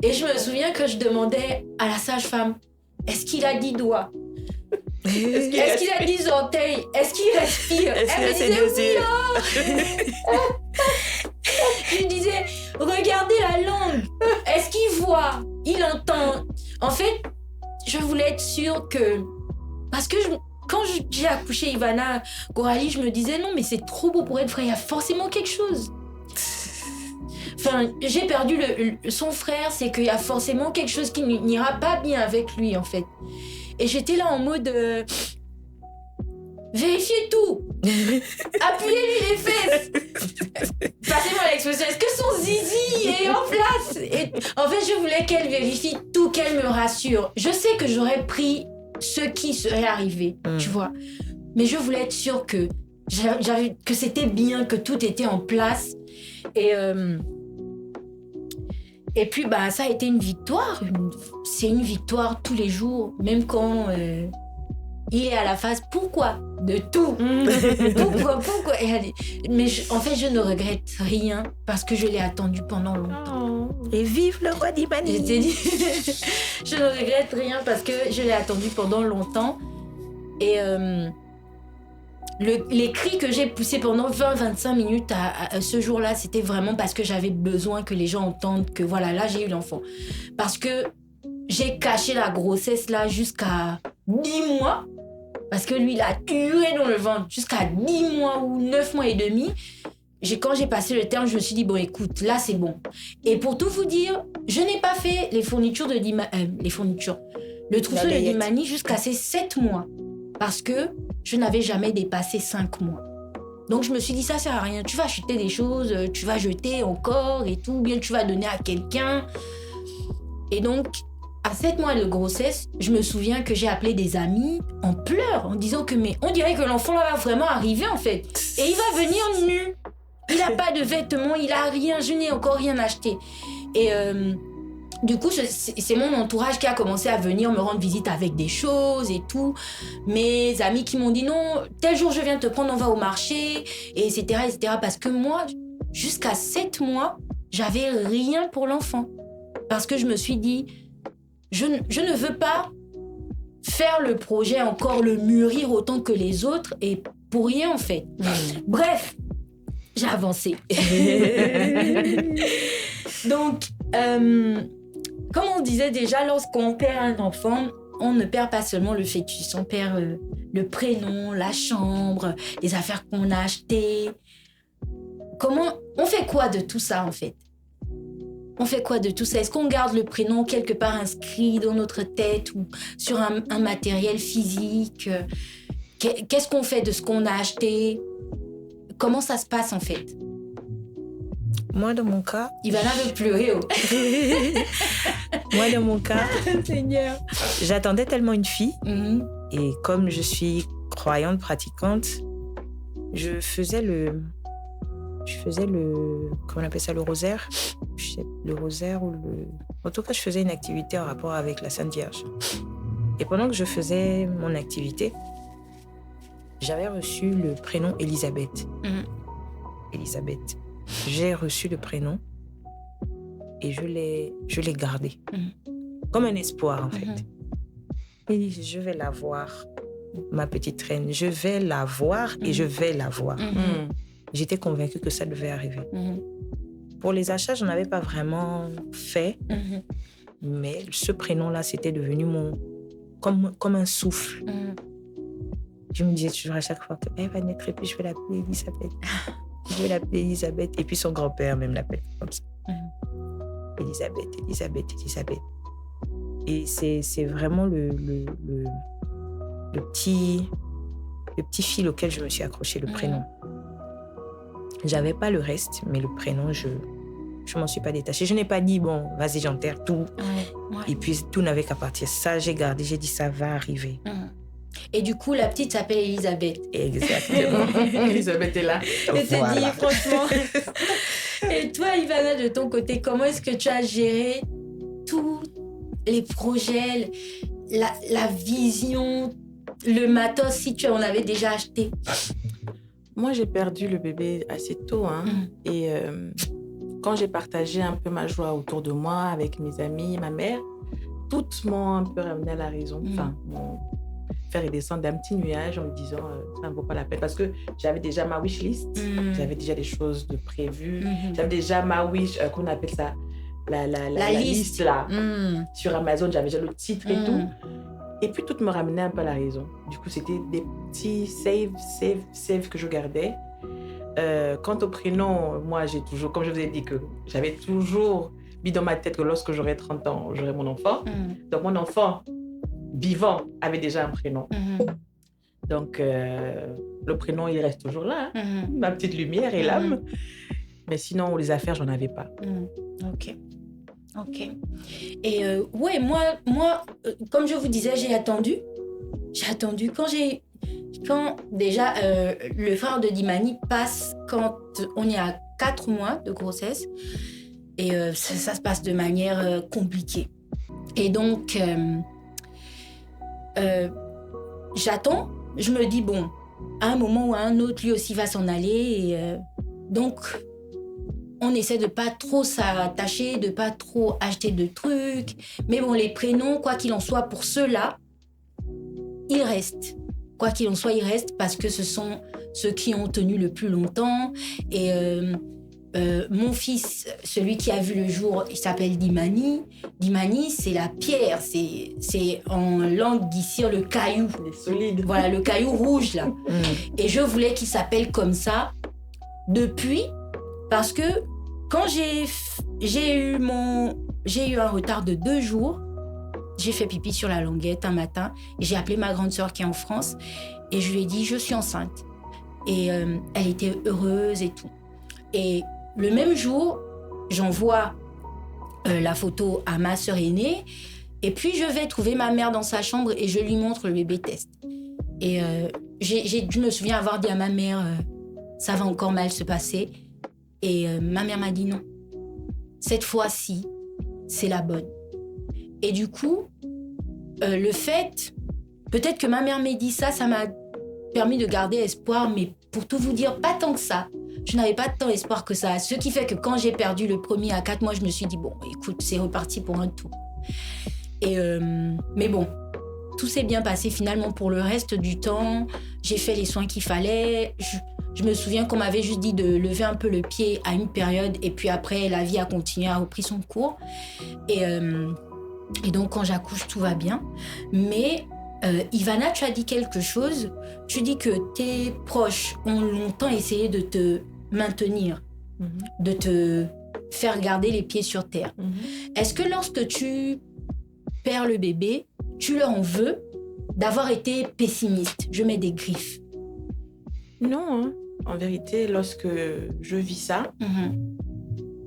Et je me souviens que je demandais à la sage-femme, est-ce qu'il a 10 doigts? Est-ce qu'il a 10 orteils? Est-ce qu'il respire? Elle me disait oui. Je lui disais, regardez la langue. Est-ce qu'il voit? Il entend? En fait, je voulais être sûre que... Parce que quand j'ai accouché Ivana, Coralie, je me disais non, mais c'est trop beau pour être vrai. Il y a forcément quelque chose. J'ai perdu son frère, c'est qu'il y a forcément quelque chose qui n'ira pas bien avec lui, en fait. Et j'étais là en mode... vérifiez tout. Appuyez-lui les fesses. Passez-moi l'expression. Est-ce que son zizi est en place? Et en fait, je voulais qu'elle vérifie tout, qu'elle me rassure. Je sais que j'aurais pris ce qui serait arrivé, tu vois. Mais je voulais être sûre que c'était bien, que tout était en place. Et puis, ça a été une victoire. C'est une victoire tous les jours, même quand il est à la phase. Pourquoi? De tout. Pourquoi? Mais en fait, je ne regrette rien parce que je l'ai attendu pendant longtemps. Et vive le roi d'Imani. Je ne regrette rien parce que je l'ai attendu pendant longtemps. Et les cris que j'ai poussés pendant 20-25 minutes à ce jour-là, c'était vraiment parce que j'avais besoin que les gens entendent que voilà, là, j'ai eu l'enfant. Parce que j'ai caché la grossesse là jusqu'à 10 mois. Parce que lui, il a huré dans le ventre jusqu'à 10 mois ou 9 mois et demi. Quand j'ai passé le terme, je me suis dit, bon, écoute, là, c'est bon. Et pour tout vous dire, je n'ai pas fait le trousseau de Dimani jusqu'à ces 7 mois. Parce que je n'avais jamais dépassé 5 mois. Donc, je me suis dit, ça sert à rien. Tu vas acheter des choses, tu vas jeter encore et tout, ou bien tu vas donner à quelqu'un. Et donc, à 7 mois de grossesse, je me souviens que j'ai appelé des amis en pleurs, en disant que mais on dirait que l'enfant là va vraiment arriver en fait. Et il va venir nu. Il n'a pas de vêtements, il n'a rien, je n'ai encore rien acheté. Et du coup, c'est mon entourage qui a commencé à venir me rendre visite avec des choses et tout. Mes amis qui m'ont dit non, tel jour je viens te prendre, on va au marché, et etc. Parce que moi, jusqu'à 7 mois, j'avais rien pour l'enfant. Parce que je me suis dit, je ne veux pas faire le projet encore, le mûrir autant que les autres, et pour rien en fait. Bref, j'ai avancé. Donc, comme on disait déjà, lorsqu'on perd un enfant, on ne perd pas seulement le fœtus, on perd le prénom, la chambre, les affaires qu'on a achetées. On fait quoi de tout ça en fait? On fait quoi de tout ça? Est-ce qu'on garde le prénom quelque part inscrit dans notre tête ou sur un matériel physique? Qu'est-ce qu'on fait de ce qu'on a acheté? Comment ça se passe en fait? Moi, dans mon cas... Ivana veut pleurer. Moi, dans mon cas... Seigneur. J'attendais tellement une fille. Et comme je suis croyante, pratiquante, je faisais le... Comment on appelle ça? Le rosaire. Le rosaire ou le... En tout cas, je faisais une activité en rapport avec la Sainte Vierge. Et pendant que je faisais mon activité, j'avais reçu le prénom Elisabeth. Elisabeth. J'ai reçu le prénom et je l'ai gardé. Comme un espoir, en fait. Et je vais la voir, ma petite reine. Je vais la voir et je vais la voir. J'étais convaincue que ça devait arriver. Pour les achats, je n'en avais pas vraiment fait. Mais ce prénom-là, c'était devenu comme un souffle. Je me disais toujours à chaque fois qu'elle va naître et puis je vais l'appeler Elisabeth. Je vais l'appeler Elisabeth. Et puis son grand-père même l'appelle comme ça. Elisabeth, Elisabeth, Elisabeth. Et c'est vraiment le petit fil auquel je me suis accrochée, le prénom. J'avais pas le reste, mais le prénom, je m'en suis pas détachée. Je n'ai pas dit, bon, vas-y, j'enterre tout. Et puis, tout n'avait qu'à partir. Ça, j'ai gardé, j'ai dit, ça va arriver. Et du coup, la petite s'appelle Elisabeth. Exactement. Elisabeth est là. Et te dis, franchement. Et toi, Ivana, de ton côté, comment est-ce que tu as géré tous les projets, la vision, le matos, si tu en avais déjà acheté? Moi, j'ai perdu le bébé assez tôt. Et quand j'ai partagé un peu ma joie autour de moi, avec mes amis, ma mère, toutes m'ont un peu ramené à la raison. Enfin, m'ont fait redescendre d'un petit nuage en me disant ça ne vaut pas la peine. Parce que j'avais déjà ma wish list, j'avais déjà des choses de prévues, j'avais déjà ma wish, qu'on appelle ça, la liste là. Sur Amazon, j'avais déjà le titre et tout. Et puis, tout me ramenait un peu à la raison. Du coup, c'était des petits save que je gardais. Quant au prénom, moi, j'ai toujours, comme je vous ai dit, que j'avais toujours mis dans ma tête que lorsque j'aurai 30 ans, j'aurai mon enfant. Donc, mon enfant vivant avait déjà un prénom. Donc, le prénom, il reste toujours là. Ma petite lumière et l'âme. Mais sinon, les affaires, j'en avais pas. Ok. Et ouais, moi, comme je vous disais, j'ai attendu. Quand déjà le frère de Dimani passe quand on est à 4 mois de grossesse. Et ça se passe de manière compliquée. Et donc, j'attends. Je me dis, bon, à un moment ou à un autre, lui aussi va s'en aller. Et, donc, on essaie de pas trop s'attacher, de pas trop acheter de trucs. Mais bon, les prénoms, quoi qu'il en soit, pour ceux-là, ils restent. Quoi qu'il en soit, ils restent parce que ce sont ceux qui ont tenu le plus longtemps. Et mon fils, celui qui a vu le jour, il s'appelle Dimani. Dimani, c'est la pierre. C'est en langue d'ici le caillou. Il est solide. Voilà, le caillou rouge, là. Et je voulais qu'il s'appelle comme ça depuis... Parce que quand j'ai eu un retard de 2 jours, j'ai fait pipi sur la languette un matin et j'ai appelé ma grande sœur qui est en France et je lui ai dit je suis enceinte. Et elle était heureuse et tout. Et le même jour, j'envoie la photo à ma sœur aînée et puis je vais trouver ma mère dans sa chambre et je lui montre le bébé test. Et je me souviens avoir dit à ma mère ça va encore mal se passer. Et ma mère m'a dit non. Cette fois-ci, c'est la bonne. Et du coup, le fait... Peut-être que ma mère m'ait dit ça m'a permis de garder espoir, mais pour tout vous dire, pas tant que ça. Je n'avais pas tant espoir que ça. Ce qui fait que quand j'ai perdu le premier à 4 mois, je me suis dit, bon, écoute, c'est reparti pour un tour. Et, mais bon, tout s'est bien passé finalement pour le reste du temps. J'ai fait les soins qu'il fallait. Je me souviens qu'on m'avait juste dit de lever un peu le pied à une période et puis après, la vie a continué, a repris son cours. Et donc, quand j'accouche, tout va bien. Mais Ivana, tu as dit quelque chose. Tu dis que tes proches ont longtemps essayé de te maintenir, de te faire garder les pieds sur terre. Est-ce que lorsque tu perds le bébé, tu leur en veux d'avoir été pessimiste? Je mets des griffes. Non, hein. En vérité, lorsque je vis ça,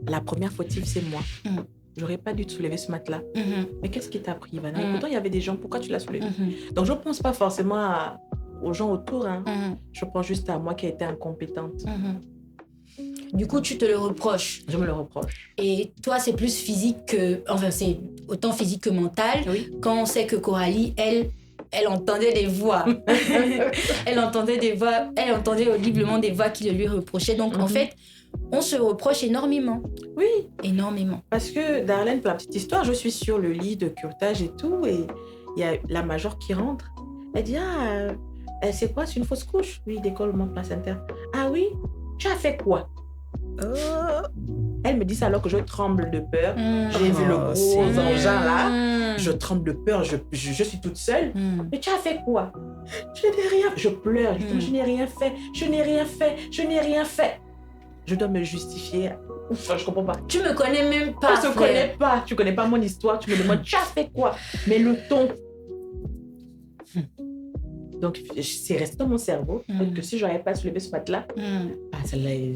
la première fautive, c'est moi. J'aurais pas dû te soulever ce matelas. Mais qu'est-ce qui t'a pris, Ivana? Et pourtant, il y avait des gens, pourquoi tu l'as soulevé? Donc, je ne pense pas forcément aux gens autour. Hein. Je pense juste à moi qui ai été incompétente. Du coup, tu te le reproches? Je me le reproche. Et toi, c'est plus physique que... Enfin, c'est autant physique que mental. Oui. Quand on sait que Coralie, elle elle entendait des voix. Elle entendait audiblement des voix qui le lui reprochaient. Donc, en fait, on se reproche énormément. Oui. Énormément. Parce que, Darlene, pour la petite histoire, je suis sur le lit de curetage et tout, et il y a la major qui rentre. Elle dit, c'est quoi, c'est une fausse couche? Oui, décollement placentaire. Ah oui? Tu as fait quoi? Elle me dit ça alors que je tremble de peur. J'ai vu le gros engin là. Je tremble de peur, je suis toute seule. Mais tu as fait quoi? Je n'ai rien fait. Je pleure. Je n'ai rien fait. Je n'ai rien fait. Je n'ai rien fait. Je dois me justifier. Enfin, je comprends pas. Tu me connais même pas. On se connaît pas. Tu connais pas mon histoire. Tu me demandes, tu as fait quoi? Mais le ton. Donc, c'est resté dans mon cerveau. Que si je n'avais pas soulevé ce matelas,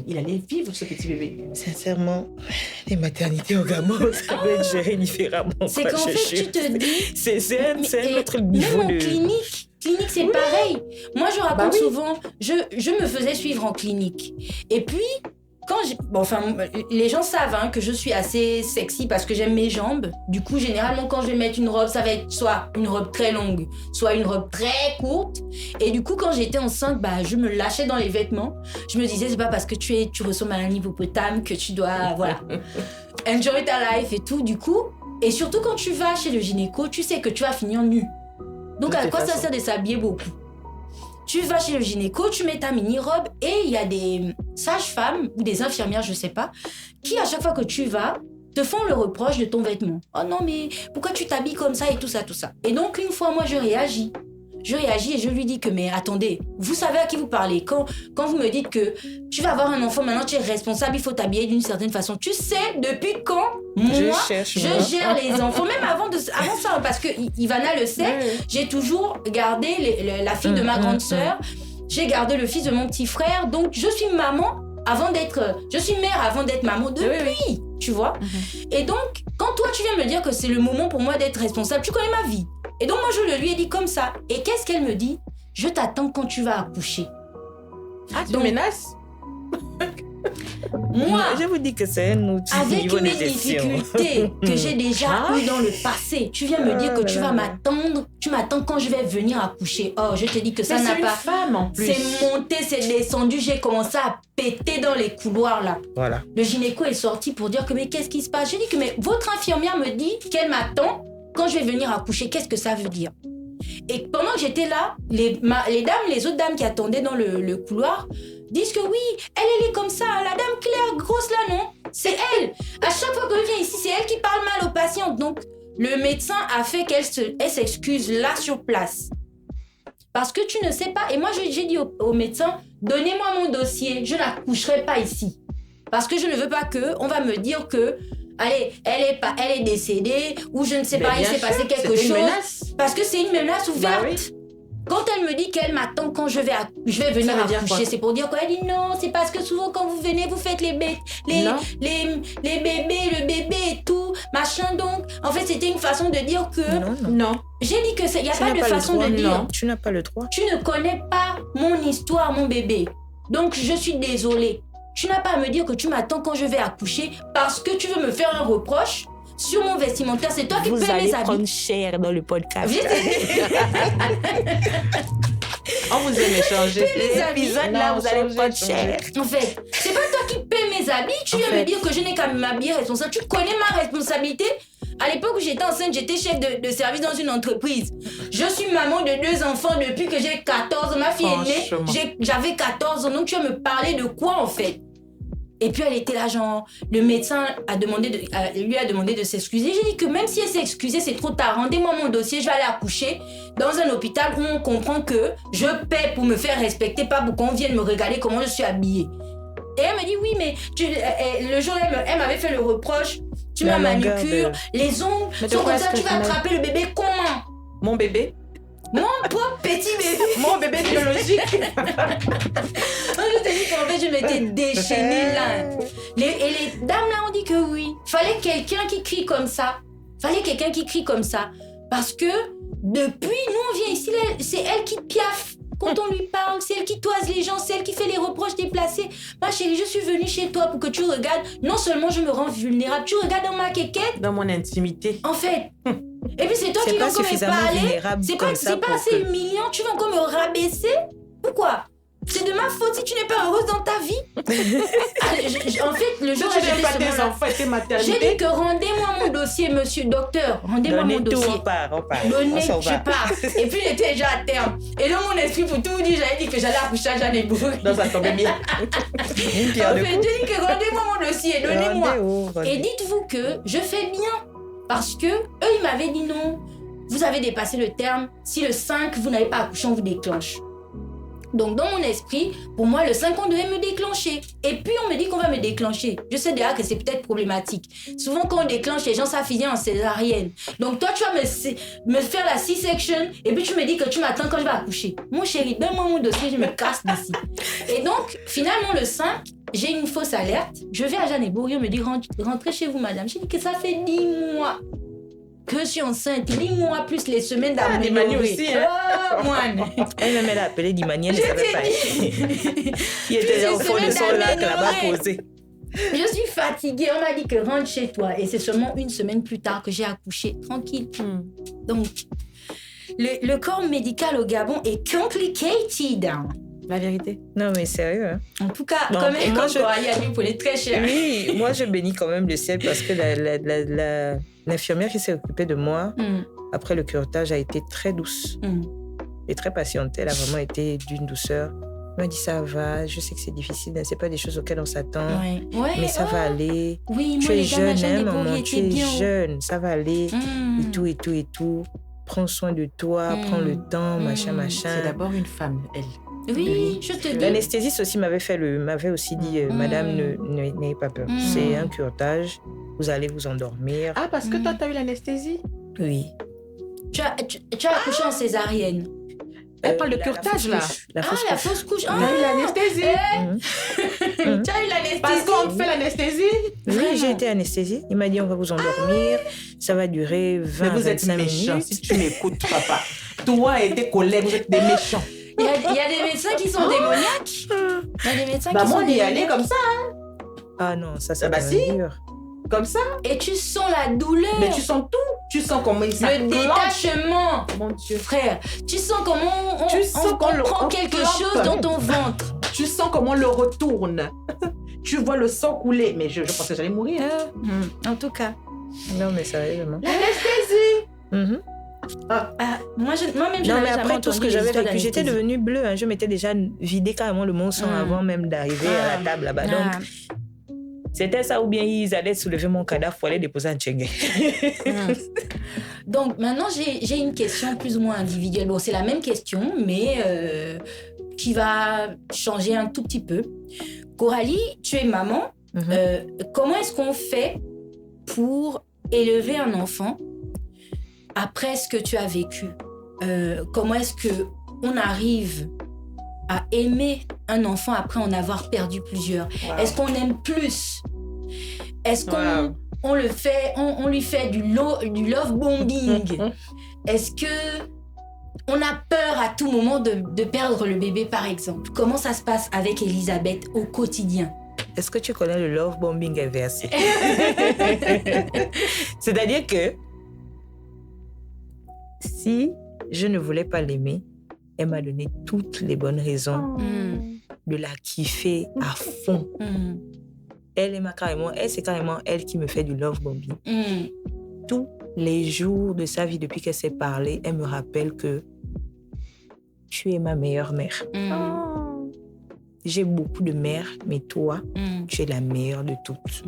il allait vivre, ce petit bébé. Sincèrement, les maternités au Gabon, ça va être géré différemment. C'est qu'en fait, tu te dis... C'est un autre niveau même en clinique, c'est pareil. Moi, je raconte souvent, je me faisais suivre en clinique. Et puis... les gens savent que je suis assez sexy parce que j'aime mes jambes. Du coup, généralement, quand je vais mettre une robe, ça va être soit une robe très longue, soit une robe très courte. Et du coup, quand j'étais enceinte, je me lâchais dans les vêtements. Je me disais, c'est pas parce que tu ressembles à un hippopotame que tu dois, enjoy ta life et tout. Du coup, et surtout quand tu vas chez le gynéco, tu sais que tu vas finir nu. Donc, à quoi ça sert de s'habiller beaucoup? Tu vas chez le gynéco, tu mets ta mini-robe et il y a des sages-femmes ou des infirmières, je sais pas, qui à chaque fois que tu vas, te font le reproche de ton vêtement. Oh non, mais pourquoi tu t'habilles comme ça et tout ça, tout ça. Et donc, une fois, moi, je réagis et je lui dis que, mais attendez, vous savez à qui vous parlez. Quand vous me dites que tu vas avoir un enfant, maintenant tu es responsable, il faut t'habiller d'une certaine façon. Tu sais depuis quand moi, je gère les enfants. Même avant ça, parce que Ivana le sait, j'ai toujours gardé la fille de ma grande sœur, j'ai gardé le fils de mon petit frère. Donc, je suis maman je suis mère avant d'être maman depuis, tu vois. Et donc, quand toi, tu viens me dire que c'est le moment pour moi d'être responsable, tu connais ma vie. Et donc, moi, je le lui ai dit comme ça. Et qu'est-ce qu'elle me dit? Je t'attends quand tu vas accoucher. Ah, tu menaces? Moi, je vous dis que c'est un outil avec mes difficultés que j'ai déjà eues dans le passé, tu viens me dire que tu vas m'attendre, tu m'attends quand je vais venir accoucher. Oh, je te dis que ça n'a pas... C'est une femme en plus. C'est monté, c'est descendu, j'ai commencé à péter dans les couloirs là. Voilà. Le gynéco est sorti pour dire que mais qu'est-ce qui se passe? J'ai dit que mais votre infirmière me dit qu'elle m'attend quand je vais venir accoucher. Qu'est-ce que ça veut dire? Et pendant que j'étais là, les autres dames qui attendaient dans le couloir disent que oui, elle est comme ça, la dame Claire, grosse là, non? C'est elle. À chaque fois que je viens ici, c'est elle qui parle mal aux patientes. Donc, le médecin a fait qu'elle s'excuse là sur place. Parce que tu ne sais pas. Et moi, j'ai dit au médecin, donnez-moi mon dossier, je n'accoucherai pas ici. Parce que je ne veux pas on va me dire que allez, elle est décédée ou je ne sais pas, il s'est passé quelque chose. Parce que c'est une menace ouverte. Oui. Quand elle me dit qu'elle m'attend quand je vais venir accoucher, c'est pour dire quoi? Elle dit non, c'est parce que souvent quand vous venez, vous faites les bébés, le bébé et tout, machin. Donc, en fait, c'était une façon de dire que... Non. J'ai dit qu'il n'y a pas de façon de dire. Non, tu n'as pas le droit. Tu ne connais pas mon histoire, mon bébé. Donc, je suis désolée. Tu n'as pas à me dire que tu m'attends quand je vais accoucher parce que tu veux me faire un reproche sur mon vestimentaire. C'est toi qui paies mes habits. Vous allez prendre cher dans le podcast. On vous aime échanger. L'épisode là, vous allez prendre cher. En fait, c'est pas toi qui paies mes habits. Tu viens me dire que je n'ai qu'à m'habiller responsable. Tu connais ma responsabilité. À l'époque où j'étais enceinte, j'étais chef de service dans une entreprise. Je suis maman de 2 enfants depuis que j'ai 14 ans. Ma fille est née, j'avais 14 ans. Donc tu vas me parler de quoi en fait? Et puis elle était là, genre, le médecin lui a demandé de s'excuser. J'ai dit que même si elle s'est excusée, c'est trop tard. Rendez-moi mon dossier, je vais aller accoucher dans un hôpital où on comprend que je paie pour me faire respecter, pas pour qu'on vienne me regarder comment je suis habillée. Et elle me dit, oui, mais le jour elle m'avait fait le reproche, tu m'as manucure, les ongles sont comme ça, tu vas attraper le bébé comment? Mon bébé? Mon pauvre petit bébé. Mon bébé biologique. Je te dis qu'en fait, je m'étais déchaînée là. Et les dames là ont dit que oui. Fallait quelqu'un qui crie comme ça. Parce que depuis, nous on vient ici, c'est elle qui piaffe. Quand on lui parle, c'est elle qui toise les gens, c'est elle qui fait les reproches déplacés. Ma chérie, je suis venue chez toi pour que tu regardes. Non seulement je me rends vulnérable, tu regardes dans ma quéquette. Dans mon intimité. En fait. Et puis c'est toi qui vas encore me parler. C'est pas assez humiliant. Tu vas encore me rabaisser. Pourquoi? C'est de ma faute si tu n'es pas heureuse dans ta vie. En fait, le jour où j'ai fait tes enfants et tes maternités. J'ai dit que rendez-moi mon dossier, monsieur docteur. Rendez-moi mon dossier. On part. Donnez, je pars. Et puis, il était déjà à terme. Et dans mon esprit, pour tout vous dire, j'avais dit que j'allais accoucher à Jeanneburg. Non, ça tombait bien. En fait, j'ai dit que rendez-moi mon dossier, donnez-moi. Et dites-vous que je fais bien. Parce que eux, ils m'avaient dit non. Vous avez dépassé le terme. Si le 5, vous n'avez pas accouché, on vous déclenche. Donc, dans mon esprit, pour moi, le 5, on devait me déclencher. Et puis, on me dit qu'on va me déclencher. Je sais déjà que c'est peut-être problématique. Souvent, quand on déclenche, les gens s'affilient en césarienne. Donc, toi, tu vas me faire la C-section et puis tu me dis que tu m'attends quand je vais accoucher. Mon chéri, donne-moi mon dossier, je me casse d'ici. Et donc, finalement, le 5, j'ai une fausse alerte. Je vais à Jeanneburg, on me dit, rentrez chez vous, madame. J'ai dit que ça fait 10 mois que je suis enceinte. 10 mois plus les semaines d'amour. Dimani aussi, hein. Oh, moine. Elle m'a appelé Dimani, elle ne savait pas. Il était au fond de son lac là-bas posé. Je suis fatiguée. On m'a dit que rentre chez toi. Et c'est seulement une semaine plus tard que j'ai accouché. Tranquille. Donc, le corps médical au Gabon est complicated. La vérité. Non, mais sérieux. Hein? En tout cas, bon, quand même, quand il y a lui pour les très cher. Oui, moi, je bénis quand même le ciel parce que l'infirmière qui s'est occupée de moi, après le curetage, a été très douce et très patiente. Elle a vraiment été d'une douceur. Elle m'a dit, ça va, je sais que c'est difficile, c'est pas des choses auxquelles on s'attend, mais ça va aller. Oui, tu moi, es jeune, maman, tu es bien. jeune, ça va aller, et tout. Prends soin de toi, prends le temps, machin. C'est d'abord une femme, elle. Oui, je te dis. L'anesthésiste aussi m'avait aussi dit, madame, n'ayez pas peur. C'est un curetage, vous allez vous endormir. Ah, parce que toi, tu as eu l'anesthésie? Oui. Tu as accouché en césarienne. Elle parle de curetage, là. La fausse couche. Tu as eu l'anesthésie. Tu as eu l'anesthésie. Parce qu'on fait l'anesthésie. Oui, j'ai été anesthésiée. Il m'a dit, on va vous endormir. Ça va durer 20 à 25 minutes. Mais vous êtes méchant, si tu m'écoutes, papa. Toi et tes collègues, vous êtes des méchants. Il y a des médecins qui sont démoniaques. Il y a des médecins qui sont moi, on y démoniaques. allait comme ça. Hein. Ah non, ça dur. Comme ça. Et tu sens la douleur. Mais tu sens tout. Tu sens comment il s'accroche. Le détachement. Mon Dieu. Frère, tu sens comment on prend quelque chose dans ton ventre. Tu sens comment on le retourne. Tu vois le sang couler. Mais je pensais que j'allais mourir. En tout cas. Non, mais sérieusement. L'anesthésie. Moi-même, non, mais après tout ce que j'avais vécu, j'étais devenue bleue. Hein. Je m'étais déjà vidé carrément le mon sang avant même d'arriver à la table là-bas. Donc, c'était ça ou bien ils allaient soulever mon cadavre pour aller déposer un tchégué. Donc, maintenant, j'ai une question plus ou moins individuelle. Bon, c'est la même question, mais qui va changer un tout petit peu. Coralie, tu es maman. Comment est-ce qu'on fait pour élever un enfant après ce que tu as vécu? Comment est-ce qu'on arrive à aimer un enfant après en avoir perdu plusieurs? Est-ce qu'on aime plus? Est-ce qu'on le fait, on lui fait du love bombing? Est-ce que on a peur à tout moment de perdre le bébé, par exemple? Comment ça se passe avec Elisabeth au quotidien? Est-ce que tu connais le love bombing inversé? C'est-à-dire que si je ne voulais pas l'aimer, elle m'a donné toutes les bonnes raisons de la kiffer à fond. C'est carrément elle qui me fait du love bombing. Tous les jours de sa vie, depuis qu'elle s'est parlé, elle me rappelle que tu es ma meilleure mère. J'ai beaucoup de mères, mais toi, tu es la meilleure de toutes.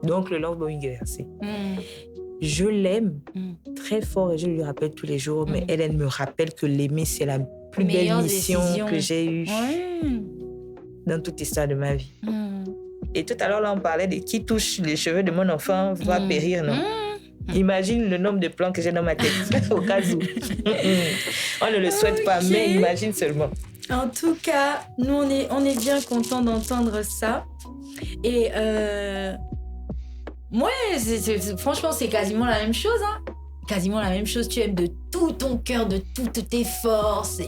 Donc, le love bombing inversé. Je l'aime très fort et je lui rappelle tous les jours, mais elle me rappelle que l'aimer, c'est la plus belle mission que j'ai eue dans toute l'histoire de ma vie. Et tout à l'heure, là, on parlait de qui touche les cheveux de mon enfant va périr, non? Imagine le nombre de plans que j'ai dans ma tête, au cas où. On ne le souhaite pas, mais imagine seulement. En tout cas, nous, on est bien contents d'entendre ça. Et moi, franchement, c'est quasiment la même chose. Quasiment la même chose. Tu aimes de tout ton cœur, de toutes tes forces.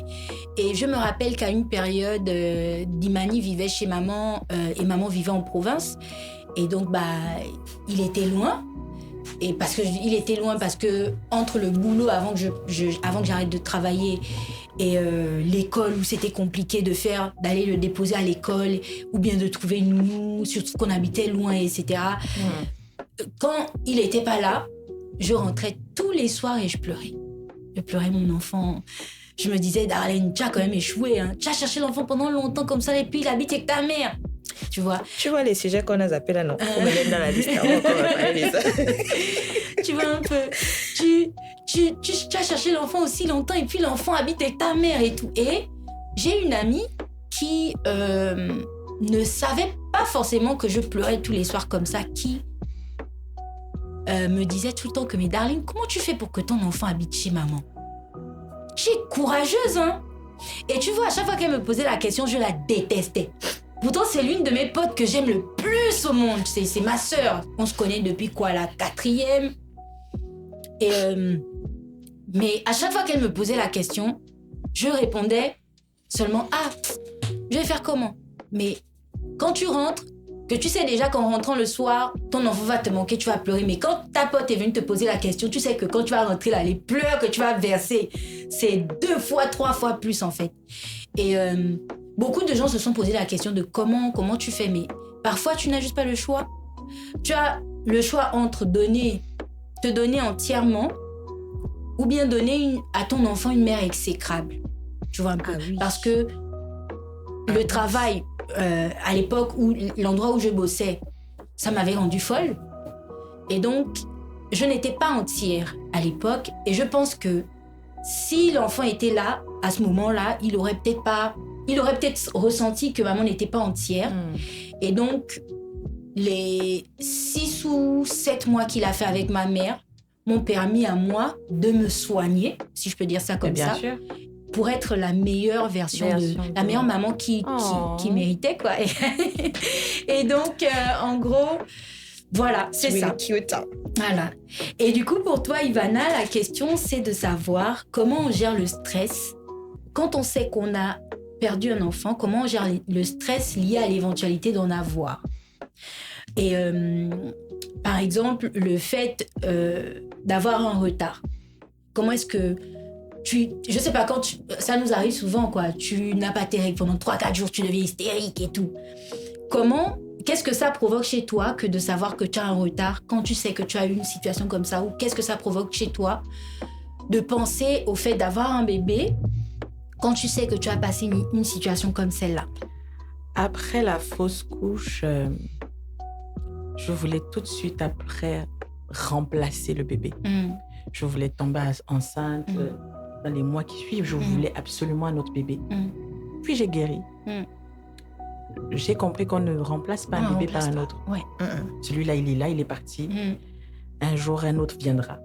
Et je me rappelle qu'à une période, Dimani vivait chez maman et maman vivait en province. Et donc, il était loin. Et il était loin parce que entre le boulot avant que j'arrête de travailler et l'école où c'était compliqué d'aller le déposer à l'école ou bien de trouver une nounou, surtout qu'on habitait loin, etc. Quand il n'était pas là, je rentrais tous les soirs et je pleurais. Je pleurais mon enfant. Je me disais, Darlene, tu as quand même échoué. Hein. Tu as cherché l'enfant pendant longtemps comme ça et puis il habite avec ta mère. Tu vois les sujets qu'on a zappés là, non? On me met dans la liste avant qu'on va parler de ça. Tu vois un peu. Tu as cherché l'enfant aussi longtemps et puis l'enfant habite avec ta mère et tout. Et j'ai une amie qui ne savait pas forcément que je pleurais tous les soirs comme ça, qui me disait tout le temps que, mais Darlene, comment tu fais pour que ton enfant habite chez maman? Tu es courageuse, hein? Et tu vois, à chaque fois qu'elle me posait la question, je la détestais. Pourtant, c'est l'une de mes potes que j'aime le plus au monde. C'est ma sœur. On se connaît depuis la 4e. Et mais à chaque fois qu'elle me posait la question, je répondais seulement, je vais faire comment? Mais quand tu rentres, que tu sais déjà qu'en rentrant le soir, ton enfant va te manquer, tu vas pleurer. Mais quand ta pote est venue te poser la question, tu sais que quand tu vas rentrer là, les pleurs que tu vas verser, c'est 2 fois, 3 fois plus en fait. Et beaucoup de gens se sont posé la question de comment tu fais. Mais parfois, tu n'as juste pas le choix. Tu as le choix entre te donner entièrement ou bien donner à ton enfant une mère exécrable. Tu vois un peu. Oui. Parce que le travail... à l'époque où l'endroit où je bossais, ça m'avait rendue folle. Et donc, je n'étais pas entière à l'époque. Et je pense que si l'enfant était là, à ce moment-là, il aurait peut-être ressenti que maman n'était pas entière. Et donc, les 6 ou 7 mois qu'il a fait avec ma mère m'ont permis à moi de me soigner, si je peux dire ça comme ça. Bien sûr. Pour être la meilleure la meilleure maman qui méritait, quoi. Et donc, en gros, voilà, c'est ça. Cute. Voilà. Et du coup, pour toi, Ivana, la question, c'est de savoir comment on gère le stress quand on sait qu'on a perdu un enfant, comment on gère le stress lié à l'éventualité d'en avoir. Et par exemple, le fait d'avoir un retard. Comment est-ce que je sais pas, ça nous arrive souvent, quoi. Tu n'as pas tes règles pendant 3-4 jours, tu deviens hystérique et tout. Qu'est-ce que ça provoque chez toi que de savoir que tu as un retard quand tu sais que tu as eu une situation comme ça? Ou qu'est-ce que ça provoque chez toi de penser au fait d'avoir un bébé quand tu sais que tu as passé une situation comme celle-là? Après la fausse couche, je voulais tout de suite après remplacer le bébé. Je voulais tomber enceinte. Dans les mois qui suivent, je voulais absolument un autre bébé. Puis j'ai guéri. J'ai compris qu'on ne remplace pas un bébé par un autre. Ouais. Celui-là, il est là, il est parti. Un jour, un autre viendra.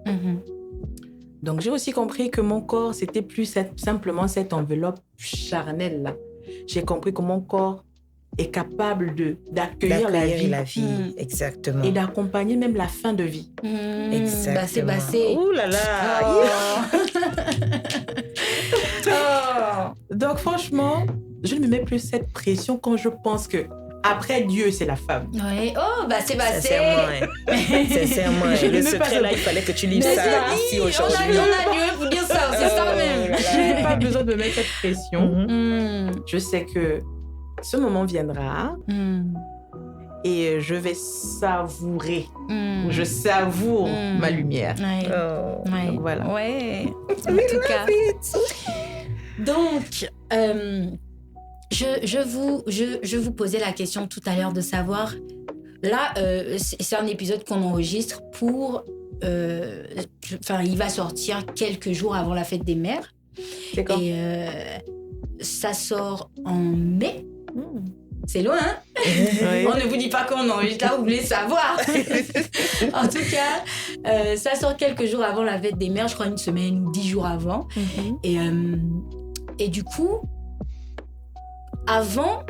Donc, j'ai aussi compris que mon corps, c'était plus simplement cette enveloppe charnelle-là. J'ai compris que mon corps est capable d'accueillir la vie. Exactement. Et d'accompagner même la fin de vie. Exactement. Bassé. Ouh là là. Donc, franchement, je ne me mets plus cette pression quand je pense que après Dieu, c'est la femme. Ouais. C'est bassé. Sincèrement. Le secret, là, il fallait que tu lises ça ici aujourd'hui. On a Dieu pour dire ça, c'est ça même. Je n'ai pas besoin de mettre cette pression. Je sais que ce moment viendra et je vais savourer. Je savoure ma lumière. Donc voilà. Ouais. En tout cas. Donc, je vous posais la question tout à l'heure de savoir. Là, c'est un épisode qu'on enregistre pour. Il va sortir quelques jours avant la fête des mères. D'accord. Et ça sort en mai. C'est loin, hein? Oui. On ne vous dit pas qu'on enregistre là, vous voulez savoir. En tout cas, ça sort quelques jours avant la fête des mères, je crois 1 semaine ou 10 jours avant. Et du coup, avant,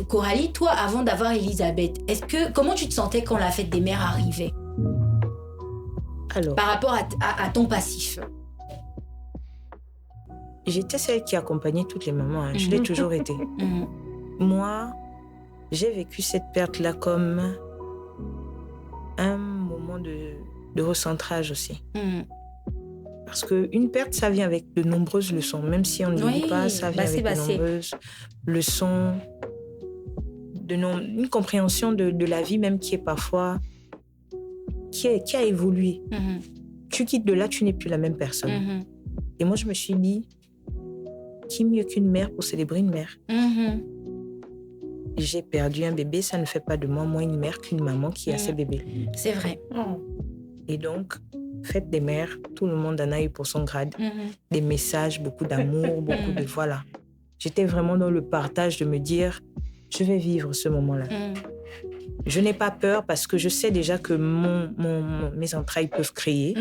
Coralie, toi, avant d'avoir Elisabeth, comment tu te sentais quand la fête des mères arrivait? Alors, par rapport à ton passif? j'étais celle qui accompagnait toutes les mamans. Hein. Je l'ai toujours été. Moi, j'ai vécu cette perte-là comme un moment de recentrage aussi. Parce qu'une perte, ça vient avec de nombreuses leçons. Même si on ne le dit pas, ça vient avec de nombreuses leçons, une compréhension de la vie même qui est parfois... qui a évolué. Tu quittes de là, tu n'es plus la même personne. Et moi, je me suis dit, qui mieux qu'une mère pour célébrer une mère? J'ai perdu un bébé, ça ne fait pas de moi moins une mère qu'une maman qui a ses bébés. C'est vrai. Et donc, fête des mères, tout le monde en a eu pour son grade. Des messages, beaucoup d'amour, beaucoup de... Voilà. J'étais vraiment dans le partage de me dire, je vais vivre ce moment-là. Je n'ai pas peur parce que je sais déjà que mes entrailles peuvent crier.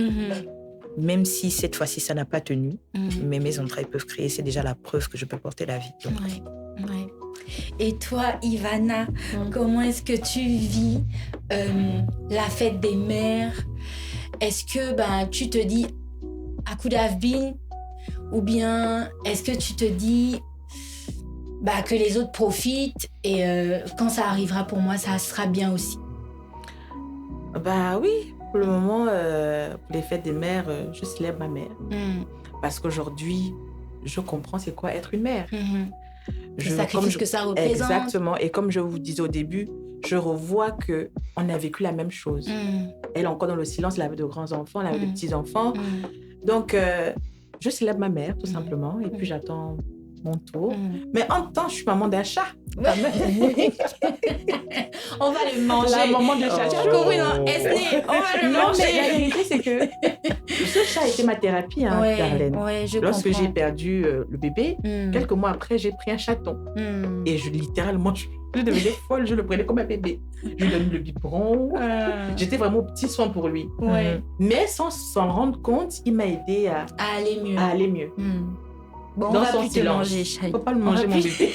Même si cette fois-ci, ça n'a pas tenu. Mais mes entrailles peuvent crier. C'est déjà la preuve que je peux porter la vie. Donc. Ouais. Et toi, Ivana, comment est-ce que tu vis la fête des mères? Est-ce que tu te dis « I could have been » ou bien est-ce que tu te dis que les autres profitent et quand ça arrivera pour moi, ça sera bien aussi? Oui, pour le moment, pour les fêtes des mères, je célèbre ma mère. Parce qu'aujourd'hui, je comprends c'est quoi être une mère. Le sacrifice que ça représente. Exactement. Et comme je vous disais au début, je revois qu'on a vécu la même chose. Elle, encore dans le silence, elle avait de grands-enfants, elle avait de petits-enfants. Donc, je célèbre ma mère, tout simplement. Et puis, j'attends mon tour. Mais en même temps, je suis maman d'un chat. On va le manger. La maman de chat. Tu as compris, non? Esné, on va le manger. Mais la vérité, c'est que ce chat était ma thérapie, Darlène. Lorsque j'ai perdu le bébé, quelques mois après, j'ai pris un chaton. Et littéralement, je devenais folle. Je le prenais comme un bébé. Je lui donnais le biberon. J'étais vraiment au petit soin pour lui. Mais sans s'en rendre compte, il m'a aidé à aller mieux. Bon, dans on va son plus silence. te manger, Chai. Il ne faut pas le manger, mon bébé.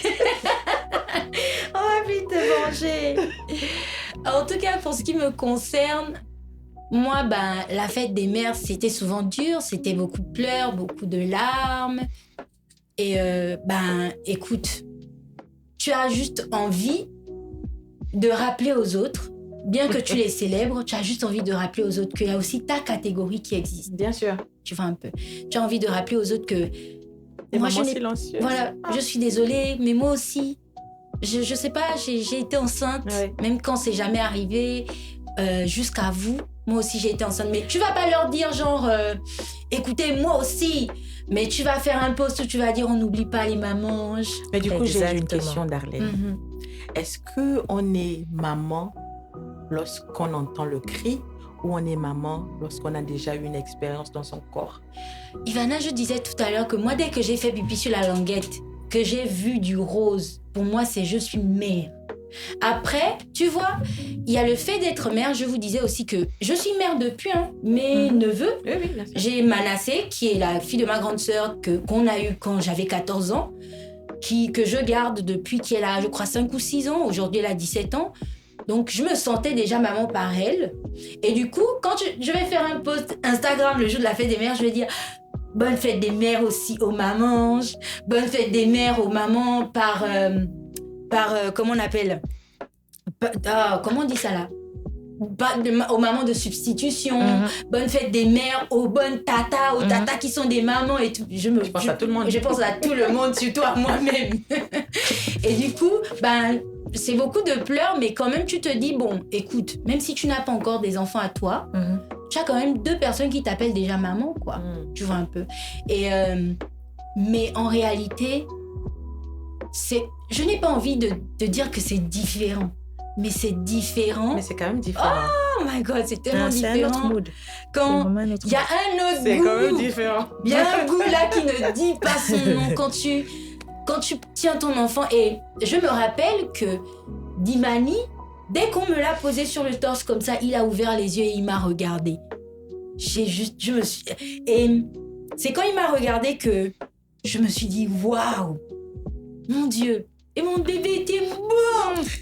On va plus te manger. En tout cas, pour ce qui me concerne, moi, la fête des mères, c'était souvent dur. C'était beaucoup de pleurs, beaucoup de larmes. Et écoute, tu as juste envie de rappeler aux autres, bien que tu les célèbres, tu as juste envie de rappeler aux autres qu'il y a aussi ta catégorie qui existe. Bien sûr. Tu vois un peu. Tu as envie de rappeler aux autres que moi, je n'ai... silencieux. Voilà, je suis désolée, mais moi aussi, je sais pas, j'ai été enceinte, même quand c'est jamais arrivé, jusqu'à vous, moi aussi j'ai été enceinte. Mais tu vas pas leur dire genre, écoutez, moi aussi, mais tu vas faire un post où tu vas dire, on n'oublie pas les mamans. Mais du coup, j'ai une question, Darlène. Est-ce qu'on est maman lorsqu'on entend le cri ou on est maman lorsqu'on a déjà eu une expérience dans son corps? Ivana, je disais tout à l'heure que moi, dès que j'ai fait pipi sur la languette, que j'ai vu du rose, pour moi, c'est je suis mère. Après, tu vois, il y a le fait d'être mère. Je vous disais aussi que je suis mère depuis mes neveux. Oui, bien sûr. J'ai Manassé, qui est la fille de ma grande sœur qu'on a eue quand j'avais 14 ans, que je garde depuis qu'elle a, je crois, 5 ou 6 ans. Aujourd'hui, elle a 17 ans. Donc, je me sentais déjà maman par elle. Et du coup, quand je vais faire un post Instagram le jour de la fête des mères, je vais dire « Bonne fête des mères aussi aux mamans. Bonne fête des mères aux mamans par comment on appelle comment on dit ça là? Aux mamans de substitution. Bonne fête des mères aux bonnes tatas, aux tatas qui sont des mamans et tout. Je pense à tout le monde. Je pense à tout le monde, surtout à moi-même. Et du coup, c'est beaucoup de pleurs, mais quand même, tu te dis, bon, écoute, même si tu n'as pas encore des enfants à toi, tu as quand même 2 personnes qui t'appellent déjà maman, quoi. Tu vois un peu. Et, mais en réalité, je n'ai pas envie de dire que c'est différent. Mais c'est différent. Mais c'est quand même différent. Oh my God, c'est tellement différent. C'est un autre mood. Quand il y a un autre goût. C'est quand même différent. Il y a un goût là qui ne dit pas son nom. Quand tu tiens ton enfant. Et je me rappelle que Dimani, dès qu'on me l'a posé sur le torse comme ça, il a ouvert les yeux et il m'a regardé. Et c'est quand il m'a regardé que je me suis dit, waouh, mon Dieu. Et mon bébé était bon.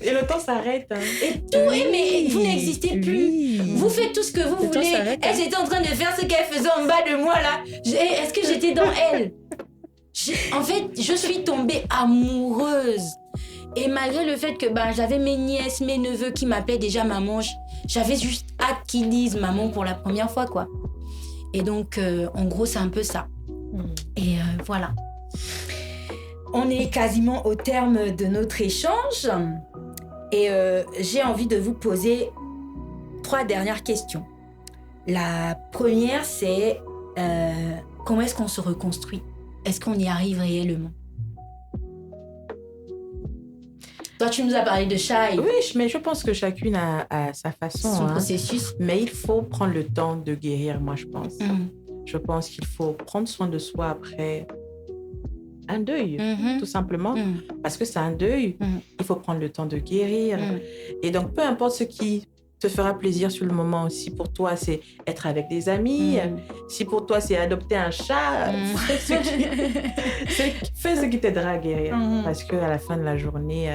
Et le temps s'arrête. Et tout, mais vous n'existez plus. Vous faites tout ce que vous voulez. Elle était en train de faire ce qu'elle faisait en bas de moi là. Est-ce que j'étais dans elle? En fait, je suis tombée amoureuse. Et malgré le fait que j'avais mes nièces, mes neveux qui m'appelaient déjà maman, j'avais juste hâte qu'ils disent maman pour la première fois, quoi. Et donc, en gros, c'est un peu ça. Et voilà. On est quasiment au terme de notre échange. Et j'ai envie de vous poser 3 dernières questions. La première, c'est comment est-ce qu'on se reconstruit ? Est-ce qu'on y arrive réellement ? Toi, tu nous as parlé de Shai. Oui, mais je pense que chacune a sa façon. Son processus. Mais il faut prendre le temps de guérir, moi, je pense. Je pense qu'il faut prendre soin de soi après un deuil, tout simplement. Parce que c'est un deuil. Il faut prendre le temps de guérir. Et donc, peu importe ce qui te fera plaisir sur le moment. Si pour toi, c'est être avec des amis, si pour toi, c'est adopter un chat, fais ce qui t'aidera à guérir. Parce qu'à la fin de la journée,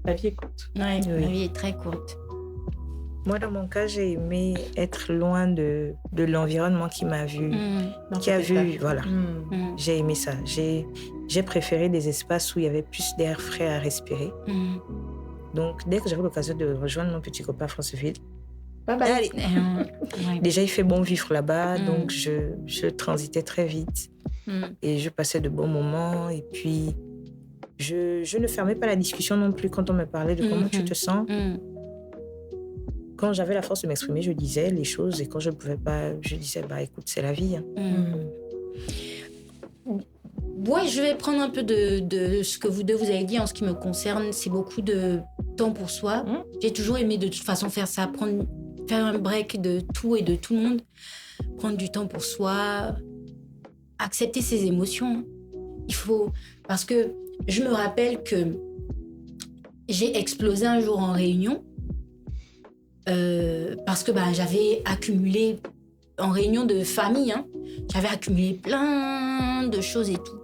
la vie est courte. Ouais, la vie est très courte. Moi, dans mon cas, j'ai aimé être loin de l'environnement qui m'a vu, qui a vu, voilà. J'ai aimé ça. J'ai préféré des espaces où il y avait plus d'air frais à respirer. Donc, dès que j'avais l'occasion de rejoindre mon petit copain Franceville, déjà, il fait bon vivre là-bas, donc je transitais très vite. Et je passais de bons moments. Et puis, je ne fermais pas la discussion non plus quand on me parlait de comment tu te sens. Quand j'avais la force de m'exprimer, je disais les choses. Et quand je ne pouvais pas, je disais, écoute, c'est la vie. Ouais, je vais prendre un peu de ce que vous deux vous avez dit en ce qui me concerne. C'est beaucoup de temps pour soi. J'ai toujours aimé de toute façon faire ça, faire un break de tout et de tout le monde. Prendre du temps pour soi, accepter ses émotions. Il faut... Parce que je me rappelle que j'ai explosé un jour en réunion parce que j'avais accumulé, en réunion de famille, j'avais accumulé plein de choses et tout.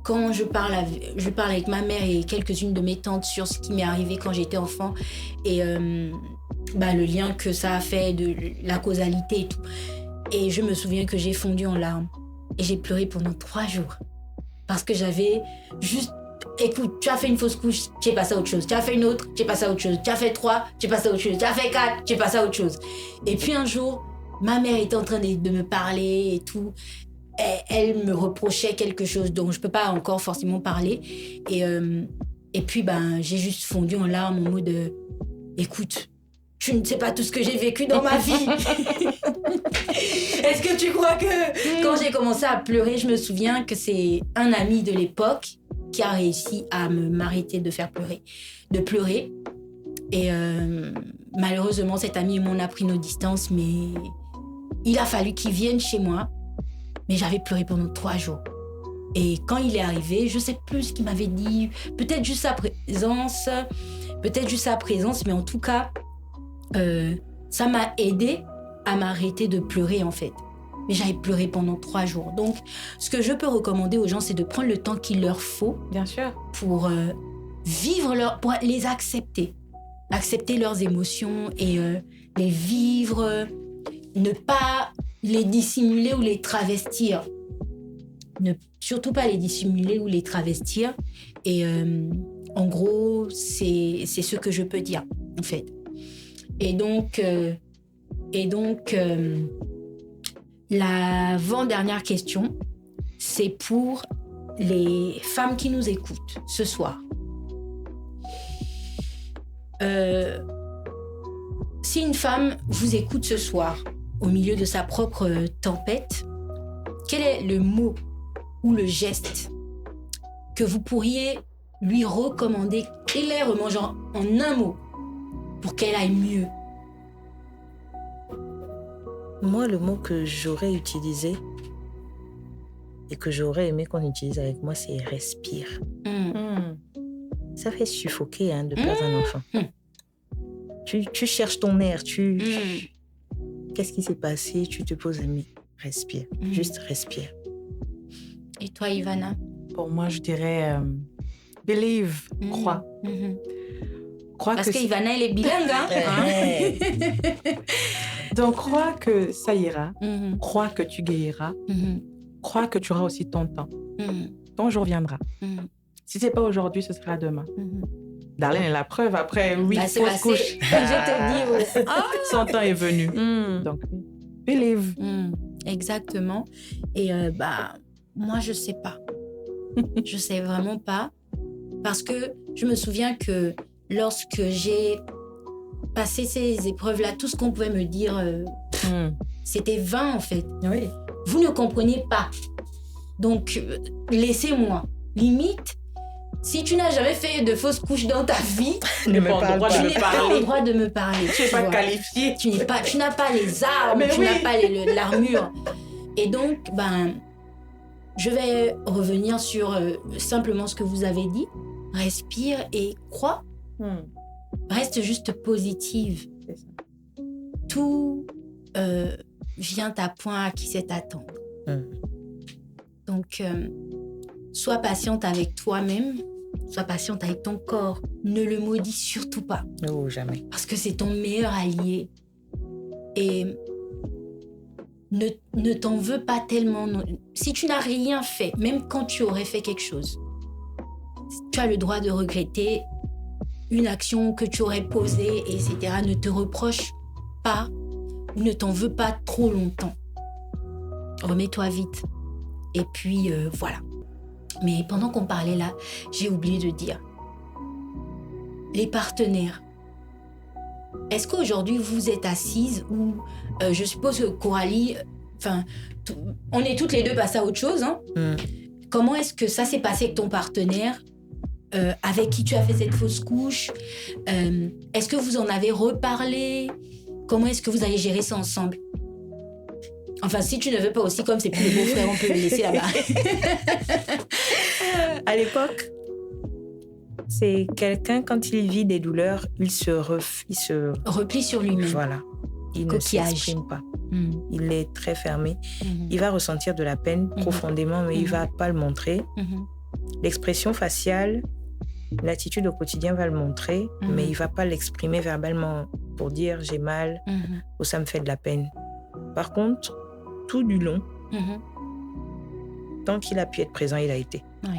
Quand je parle avec ma mère et quelques-unes de mes tantes sur ce qui m'est arrivé quand j'étais enfant et le lien que ça a fait, de la causalité et tout. Et je me souviens que j'ai fondu en larmes et j'ai pleuré pendant 3 jours parce que j'avais juste... Écoute, tu as fait une fausse couche, tu es passé à autre chose. Tu as fait une autre, tu es passé à autre chose. Tu as fait 3, tu es passé à autre chose. Tu as fait 4, tu es passé à autre chose. Et puis un jour, ma mère était en train de me parler et tout. Elle me reprochait quelque chose dont je ne peux pas encore forcément parler. Et puis, j'ai juste fondu en larmes en mode écoute, tu ne sais pas tout ce que j'ai vécu dans ma vie. Est-ce que tu crois que... Quand j'ai commencé à pleurer, je me souviens que c'est un ami de l'époque qui a réussi à m'arrêter de pleurer. Et malheureusement, cet ami m'en a pris nos distances, mais il a fallu qu'il vienne chez moi. Mais j'avais pleuré pendant 3 jours. Et quand il est arrivé, je ne sais plus ce qu'il m'avait dit, peut-être juste sa présence, mais en tout cas, ça m'a aidé à m'arrêter de pleurer en fait. Mais j'avais pleuré pendant 3 jours. Donc, ce que je peux recommander aux gens, c'est de prendre le temps qu'il leur faut. Bien sûr. Pour pour les accepter. Accepter leurs émotions et les vivre. Ne pas les dissimuler ou les travestir. Surtout pas les dissimuler ou les travestir. Et en gros, c'est ce que je peux dire, en fait. Et donc l'avant-dernière question, c'est pour les femmes qui nous écoutent ce soir. Si une femme vous écoute ce soir, au milieu de sa propre tempête, quel est le mot ou le geste que vous pourriez lui recommander clairement, genre en un mot, pour qu'elle aille mieux? Moi, le mot que j'aurais utilisé et que j'aurais aimé qu'on utilise avec moi, c'est « respire ». Ça fait suffoquer de perdre un enfant. Tu cherches ton air, Qu'est-ce qui s'est passé? Tu te poses, mais respire, juste respire. Et toi, Ivana? Pour moi, je dirais believe, crois. Parce que Ivana, elle est bilingue, Donc, crois que ça ira. Crois que tu guériras. Crois que tu auras aussi ton temps. Ton jour viendra. Si ce n'est pas aujourd'hui, ce sera demain. Darlene est la preuve. Après 8 fausses couches. Je te dis, son temps est venu. Donc, believe. Exactement. Et moi, je ne sais pas. Je ne sais vraiment pas. Parce que je me souviens que lorsque j'ai passé ces épreuves-là, tout ce qu'on pouvait me dire, c'était vain en fait. Oui. Vous ne comprenez pas. Donc, laissez-moi. Limite, si tu n'as jamais fait de fausses couches dans ta vie, tu n'as pas le droit de me parler. Tu n'es pas qualifié. Tu n'as pas les armes, n'as pas l'armure. Et donc, je vais revenir sur simplement ce que vous avez dit. Respire et crois. Reste juste positive. C'est ça. Tout vient à point à qui sait attendre. Donc, sois patiente avec toi-même, sois patiente avec ton corps. Ne le maudis surtout pas. Non, jamais. Parce que c'est ton meilleur allié. Et ne t'en veux pas tellement. Si tu n'as rien fait, même quand tu aurais fait quelque chose, tu as le droit de regretter une action que tu aurais posée, etc. Ne te reproche pas ou ne t'en veux pas trop longtemps. Remets-toi vite. Et puis, voilà. Mais pendant qu'on parlait là, j'ai oublié de dire. Les partenaires. Est-ce qu'aujourd'hui, vous êtes assises ou je suppose que Coralie, on est toutes les deux passées à autre chose. Hein? Comment est-ce que ça s'est passé avec ton partenaire avec qui tu as fait cette fausse couche? Est-ce que vous en avez reparlé? Comment est-ce que vous allez gérer ça ensemble? Enfin, si tu ne veux pas aussi, comme c'est plus le beau-frère, on peut le laisser là-bas. À l'époque, c'est quelqu'un, quand il vit des douleurs, il se replie sur lui-même. Voilà. Il Coquillage. ne s'exprime pas. Il est très fermé. Il va ressentir de la peine profondément, mais il ne va pas le montrer. L'expression faciale, l'attitude au quotidien va le montrer, mais il ne va pas l'exprimer verbalement pour dire j'ai mal ou ça me fait de la peine. Par contre, tout du long, tant qu'il a pu être présent, il a été. Oui.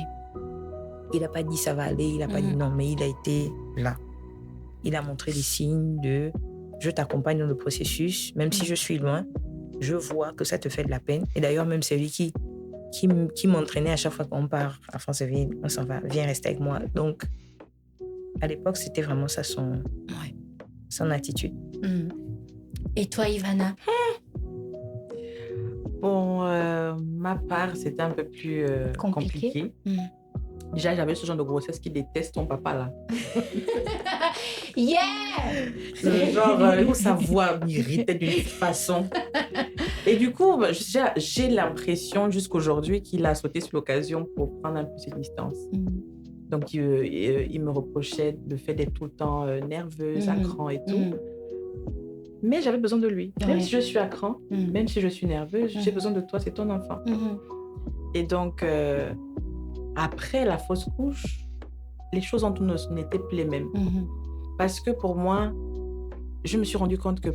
Il n'a pas dit ça va aller, il n'a pas dit non, mais il a été là. Il a montré des signes de je t'accompagne dans le processus, même si je suis loin, je vois que ça te fait de la peine. Et d'ailleurs, même celui qui m'entraînait à chaque fois qu'on part à Franceville, on s'en va, viens rester avec moi. Donc, à l'époque, c'était vraiment ça son attitude. Et toi, Ivana? Bon, ma part, c'était un peu plus compliqué. Déjà, j'avais ce genre de grossesse qui déteste ton papa, là. Yeah! Genre, sa voix m'irritait d'une façon. Et du coup, j'ai l'impression jusqu'aujourd'hui qu'il a sauté sur l'occasion pour prendre un peu ses distances. Donc, il me reprochait le fait d'être tout le temps nerveuse, à cran et tout. Mais j'avais besoin de lui. Même si je suis à cran, même si je suis nerveuse, j'ai besoin de toi, c'est ton enfant. Et donc, après la fausse couche, les choses en tout n'étaient plus les mêmes. Parce que pour moi, je me suis rendu compte que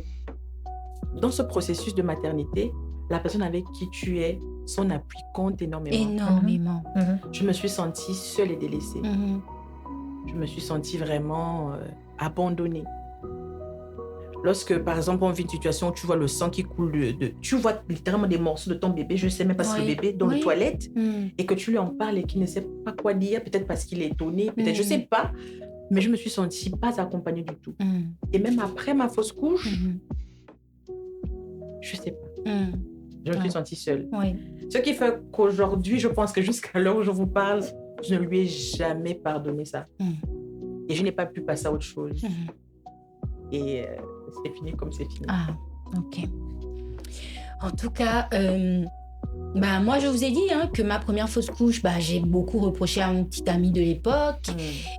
dans ce processus de maternité, la personne avec qui tu es, son appui compte énormément. Énormément. Je me suis sentie seule et délaissée. Je me suis sentie vraiment abandonnée. Lorsque, par exemple, on vit une situation où tu vois le sang qui coule, tu vois littéralement des morceaux de ton bébé, je ne sais même pas si c'est le bébé, dans les toilettes, et que tu lui en parles et qu'il ne sait pas quoi dire, peut-être parce qu'il est étonné, peut-être, je ne sais pas, mais je me suis sentie pas accompagnée du tout. Et même après ma fausse couche, je ne sais pas. Je me suis sentie seule. Ce qui fait qu'aujourd'hui, je pense que jusqu'à l'heure où je vous parle, je ne lui ai jamais pardonné ça. Et je n'ai pas pu passer à autre chose. Et c'est fini comme c'est fini. Ah, ok. En tout cas, moi, je vous ai dit que ma première fausse couche, j'ai beaucoup reproché à mon petit ami de l'époque.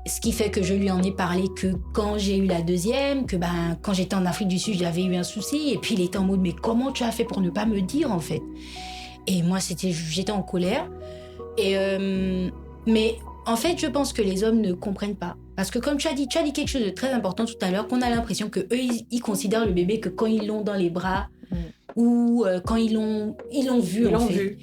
Ce qui fait que je lui en ai parlé que quand j'ai eu la deuxième, que quand j'étais en Afrique du Sud, j'avais eu un souci. Et puis, il était en mode, mais comment tu as fait pour ne pas me dire, en fait? Et moi, j'étais en colère. Mais en fait, je pense que les hommes ne comprennent pas. Parce que comme tu as dit quelque chose de très important tout à l'heure, qu'on a l'impression qu'eux, ils considèrent le bébé que quand ils l'ont dans les bras ou quand ils l'ont vu. Ils l'ont vu.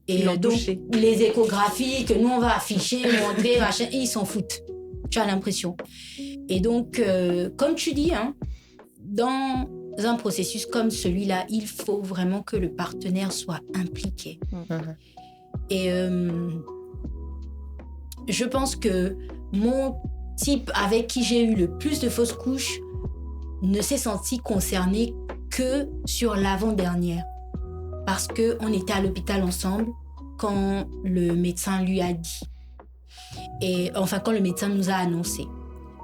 Et donc, touché. Les échographies que nous, on va afficher, montrer, machin, ils s'en foutent. Tu as l'impression. Et donc, comme tu dis, hein, dans un processus comme celui-là, il faut vraiment que le partenaire soit impliqué. Et je pense que mon type avec qui j'ai eu le plus de fausses couches ne s'est senti concerné que sur l'avant-dernière. Parce qu'on était à l'hôpital ensemble quand le médecin lui a dit. Et enfin, quand le médecin nous a annoncé.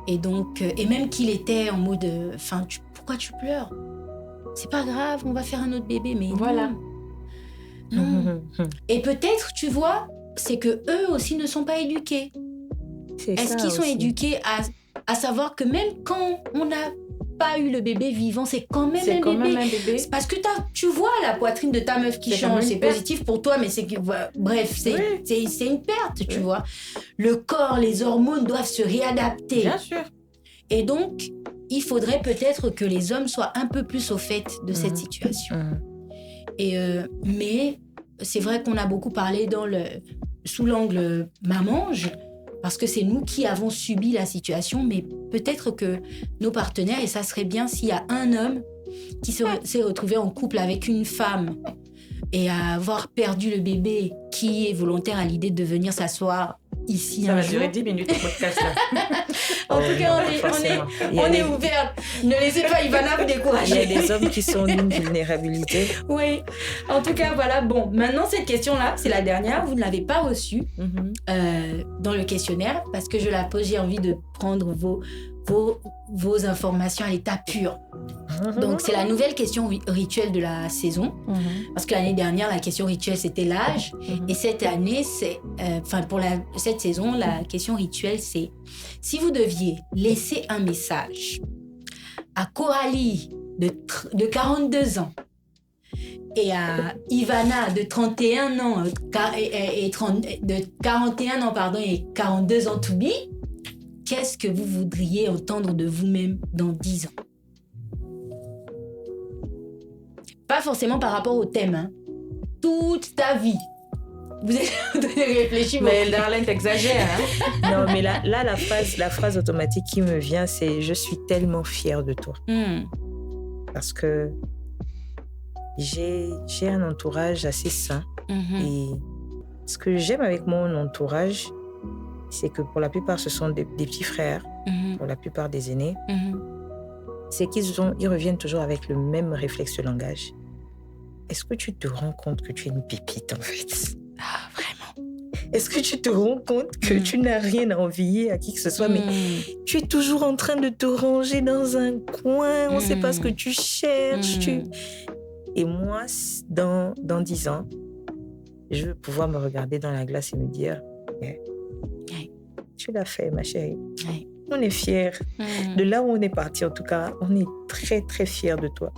Et donc, et même qu'il était en mode, pourquoi tu pleures? C'est pas grave, on va faire un autre bébé, mais voilà. Non. Et peut-être, tu vois, c'est que eux aussi ne sont pas éduqués. Est-ce qu'ils sont éduqués à savoir que même quand on n'a pas eu le bébé vivant, c'est quand même un bébé. C'est parce que tu vois la poitrine de ta meuf qui change. C'est positif pour toi, mais c'est bref, c'est une perte, tu vois. Le corps, les hormones doivent se réadapter. Bien sûr. Et donc, il faudrait peut-être que les hommes soient un peu plus au fait de cette situation. Et mais c'est vrai qu'on a beaucoup parlé sous l'angle mamange, parce que c'est nous qui avons subi la situation, mais peut-être que nos partenaires, et ça serait bien s'il y a un homme qui s'est retrouvé en couple avec une femme et à avoir perdu le bébé, qui est volontaire à l'idée de venir s'asseoir ici ça un va jour. durer 10 minutes le podcast là. En tout cas, on est ouvert. Ne laissez pas Ivana vous décourager. Il y a des hommes qui sont d'une vulnérabilité. Oui. En tout cas, voilà. Bon, maintenant, cette question-là, c'est la dernière. Vous ne l'avez pas reçue dans le questionnaire parce que je la pose. J'ai envie de prendre vos informations à l'état pur. Donc, c'est la nouvelle question rituelle de la saison. Parce que l'année dernière, la question rituelle, c'était l'âge. Et cette année, cette saison, la question rituelle, c'est si vous deviez laisser un message à Coralie de 42 ans et à Ivana de 31 ans de 41 ans pardon, et 42 ans to be, qu'est-ce que vous voudriez entendre de vous-même dans 10 ans? Pas forcément par rapport au thème, hein. Toute ta vie. Vous avez réfléchi. Mais Darlene, t'exagères. Hein? Non, mais là la phrase automatique qui me vient, c'est « Je suis tellement fière de toi ». Parce que j'ai un entourage assez sain. Et ce que j'aime avec mon entourage, c'est que pour la plupart, ce sont des petits frères, pour la plupart des aînés. C'est qu'ils reviennent toujours avec le même réflexe de langage. Est-ce que tu te rends compte que tu es une pépite, en fait? Ah, vraiment? Est-ce que tu te rends compte que tu n'as rien à envier à qui que ce soit, mais tu es toujours en train de te ranger dans un coin, on ne sait pas ce que tu cherches. Et moi, dans 10 ans, je veux pouvoir me regarder dans la glace et me dire tu l'as fait, ma chérie. On est fiers. De là où on est parti, en tout cas, on est très, très fiers de toi.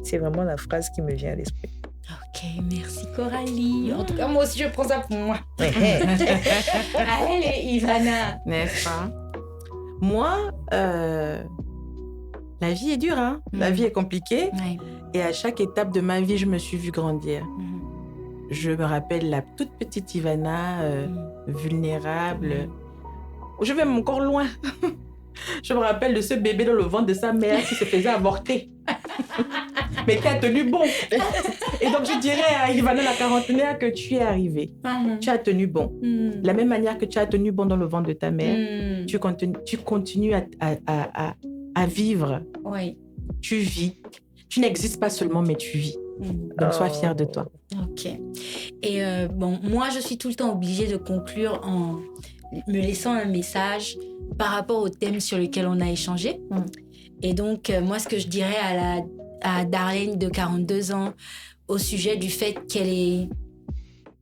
C'est vraiment la phrase qui me vient à l'esprit. Ok, merci Coralie. En tout cas, moi aussi, je prends ça pour moi. Allez, Ivana. N'est-ce pas? Moi, la vie est dure, hein? La vie est compliquée. Et à chaque étape de ma vie, je me suis vue grandir. Je me rappelle la toute petite Ivana, vulnérable. Je vais encore loin. Je me rappelle de ce bébé dans le ventre de sa mère qui se faisait avorter. Mais qui a tenu bon. Et donc, je dirais à Ivana, la quarantenaire, que tu es arrivée. Tu as tenu bon. La même manière que tu as tenu bon dans le ventre de ta mère, tu continues à vivre. Oui. Tu vis. Tu n'existes pas seulement, mais tu vis. Donc, sois fière de toi. Ok. Et moi, je suis tout le temps obligée de conclure en me laissant un message par rapport au thème sur lequel on a échangé. Et donc, moi, ce que je dirais à Darlene de 42 ans au sujet du fait qu'elle ait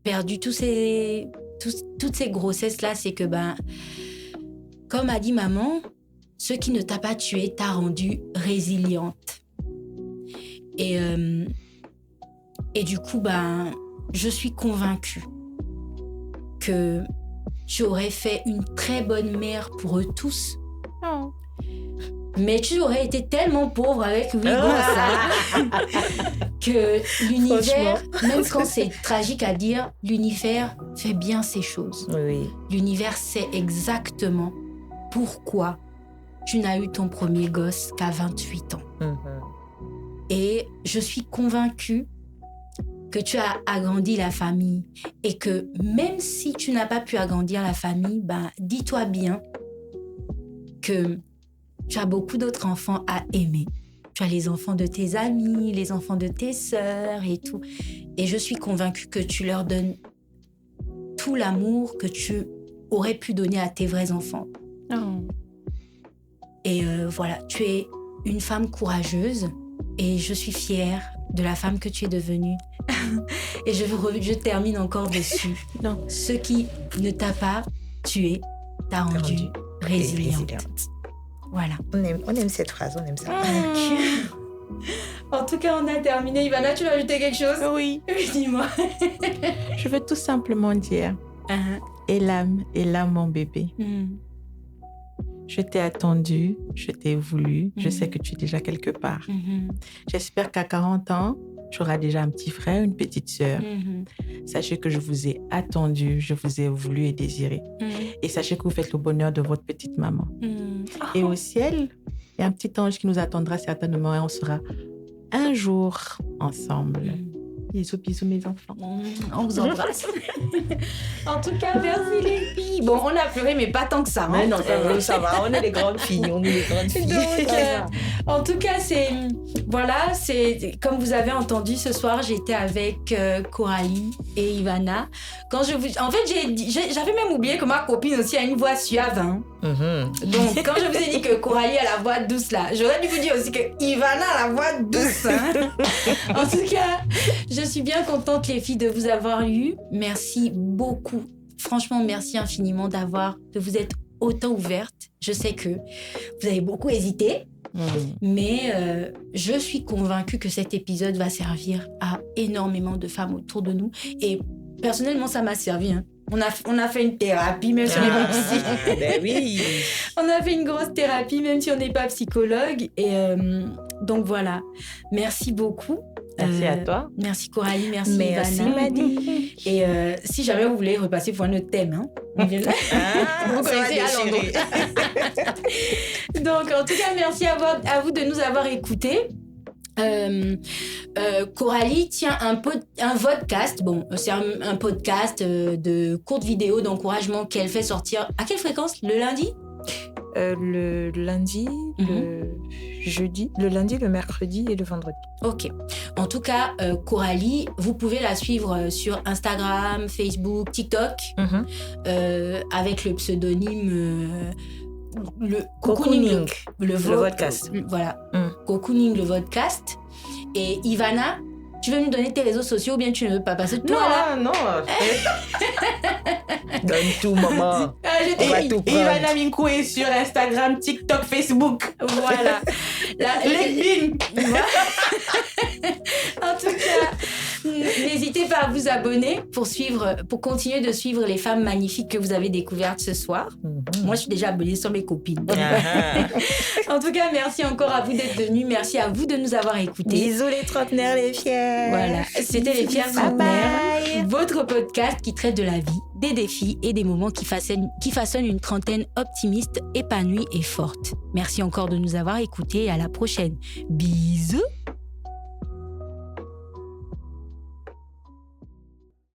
perdu toutes ces grossesses-là, c'est que, comme a dit maman, ce qui ne t'a pas tuée t'a rendue résiliente. Et du coup, je suis convaincue que tu aurais fait une très bonne mère pour eux tous. Oh. Mais tu aurais été tellement pauvre avec 8 gosses que l'univers, même quand c'est tragique à dire, l'univers fait bien ses choses. Oui. L'univers sait exactement pourquoi tu n'as eu ton premier gosse qu'à 28 ans. Et je suis convaincue que tu as agrandi la famille et que même si tu n'as pas pu agrandir la famille, dis-toi bien que tu as beaucoup d'autres enfants à aimer. Tu as les enfants de tes amis, les enfants de tes sœurs et tout. Et je suis convaincue que tu leur donnes tout l'amour que tu aurais pu donner à tes vrais enfants. Oh. Et voilà, tu es une femme courageuse et je suis fière de la femme que tu es devenue. Et je termine encore dessus. Non. Ce qui ne t'a pas tué t'a rendu résiliente. Voilà. On aime cette phrase, on aime ça. En tout cas, on a terminé. Ivana, tu veux ajouter quelque chose? Oui. Dis-moi. Je veux tout simplement dire, Elam, mon bébé. Je t'ai attendu, je t'ai voulu, je sais que tu es déjà quelque part. J'espère qu'à 40 ans, tu auras déjà un petit frère, une petite sœur. Sachez que je vous ai attendu, je vous ai voulu et désiré. Et sachez que vous faites le bonheur de votre petite maman. Et au ciel, il y a un petit ange qui nous attendra certainement et on sera un jour ensemble. Bisous, bisous mes enfants. On vous embrasse. En tout cas, merci les filles. Bon, on a pleuré, mais pas tant que ça. Mais non, ça va. On est des grandes filles. Donc, en tout cas, c'est comme vous avez entendu ce soir, j'étais avec Coralie et Ivana. En fait, j'avais même oublié que ma copine aussi a une voix suave. Hein. Donc, quand je vous ai dit que Coralie a la voix douce là, j'aurais dû vous dire aussi que Ivana a la voix douce. Hein. En tout cas, je suis bien contente, les filles, de vous avoir eues. Merci beaucoup. Franchement, merci infiniment de vous être autant ouvertes. Je sais que vous avez beaucoup hésité, mais je suis convaincue que cet épisode va servir à énormément de femmes autour de nous. Et personnellement, ça m'a servi. Hein. On a fait une thérapie, même si on n'est pas psychologue. Ben oui. On a fait une grosse thérapie, même si on n'est pas psychologue. Et donc voilà. Merci beaucoup. Merci à toi. Merci Coralie, merci Ivana. Merci Madi. Et si jamais vous voulez repasser pour un autre thème, hein, on vient là. Vous connaissez à Londres. Donc en tout cas, merci à vous de nous avoir écoutés. Coralie tient un podcast. Bon, c'est un podcast de courtes vidéos d'encouragement qu'elle fait sortir. À quelle fréquence? Le lundi? Le lundi, le jeudi, le lundi, le mercredi et le vendredi. Ok. En tout cas, Coralie, vous pouvez la suivre sur Instagram, Facebook, TikTok, avec le pseudonyme le Cocooning, le podcast. Voilà. Cocooning, le podcast. Et Ivana, tu veux nous donner tes réseaux sociaux ou bien tu ne veux pas? Parce que toi, non. Donne tout, maman. On va tout prendre. Ivana Minkou est sur Instagram, TikTok, Facebook. Voilà. LinkedIn. En tout cas, n'hésitez pas à vous abonner pour continuer de suivre les femmes magnifiques que vous avez découvertes ce soir. Moi, je suis déjà abonnée sur mes copines. En tout cas, merci encore à vous d'être venus. Merci à vous de nous avoir écoutés. Bisous les trentenaires, les fiers. Voilà, c'était les fiers trentenaires, votre podcast qui traite de la vie, des défis et des moments qui façonnent une trentaine optimiste, épanouie et forte. Merci encore de nous avoir écoutés et à la prochaine. Bisous.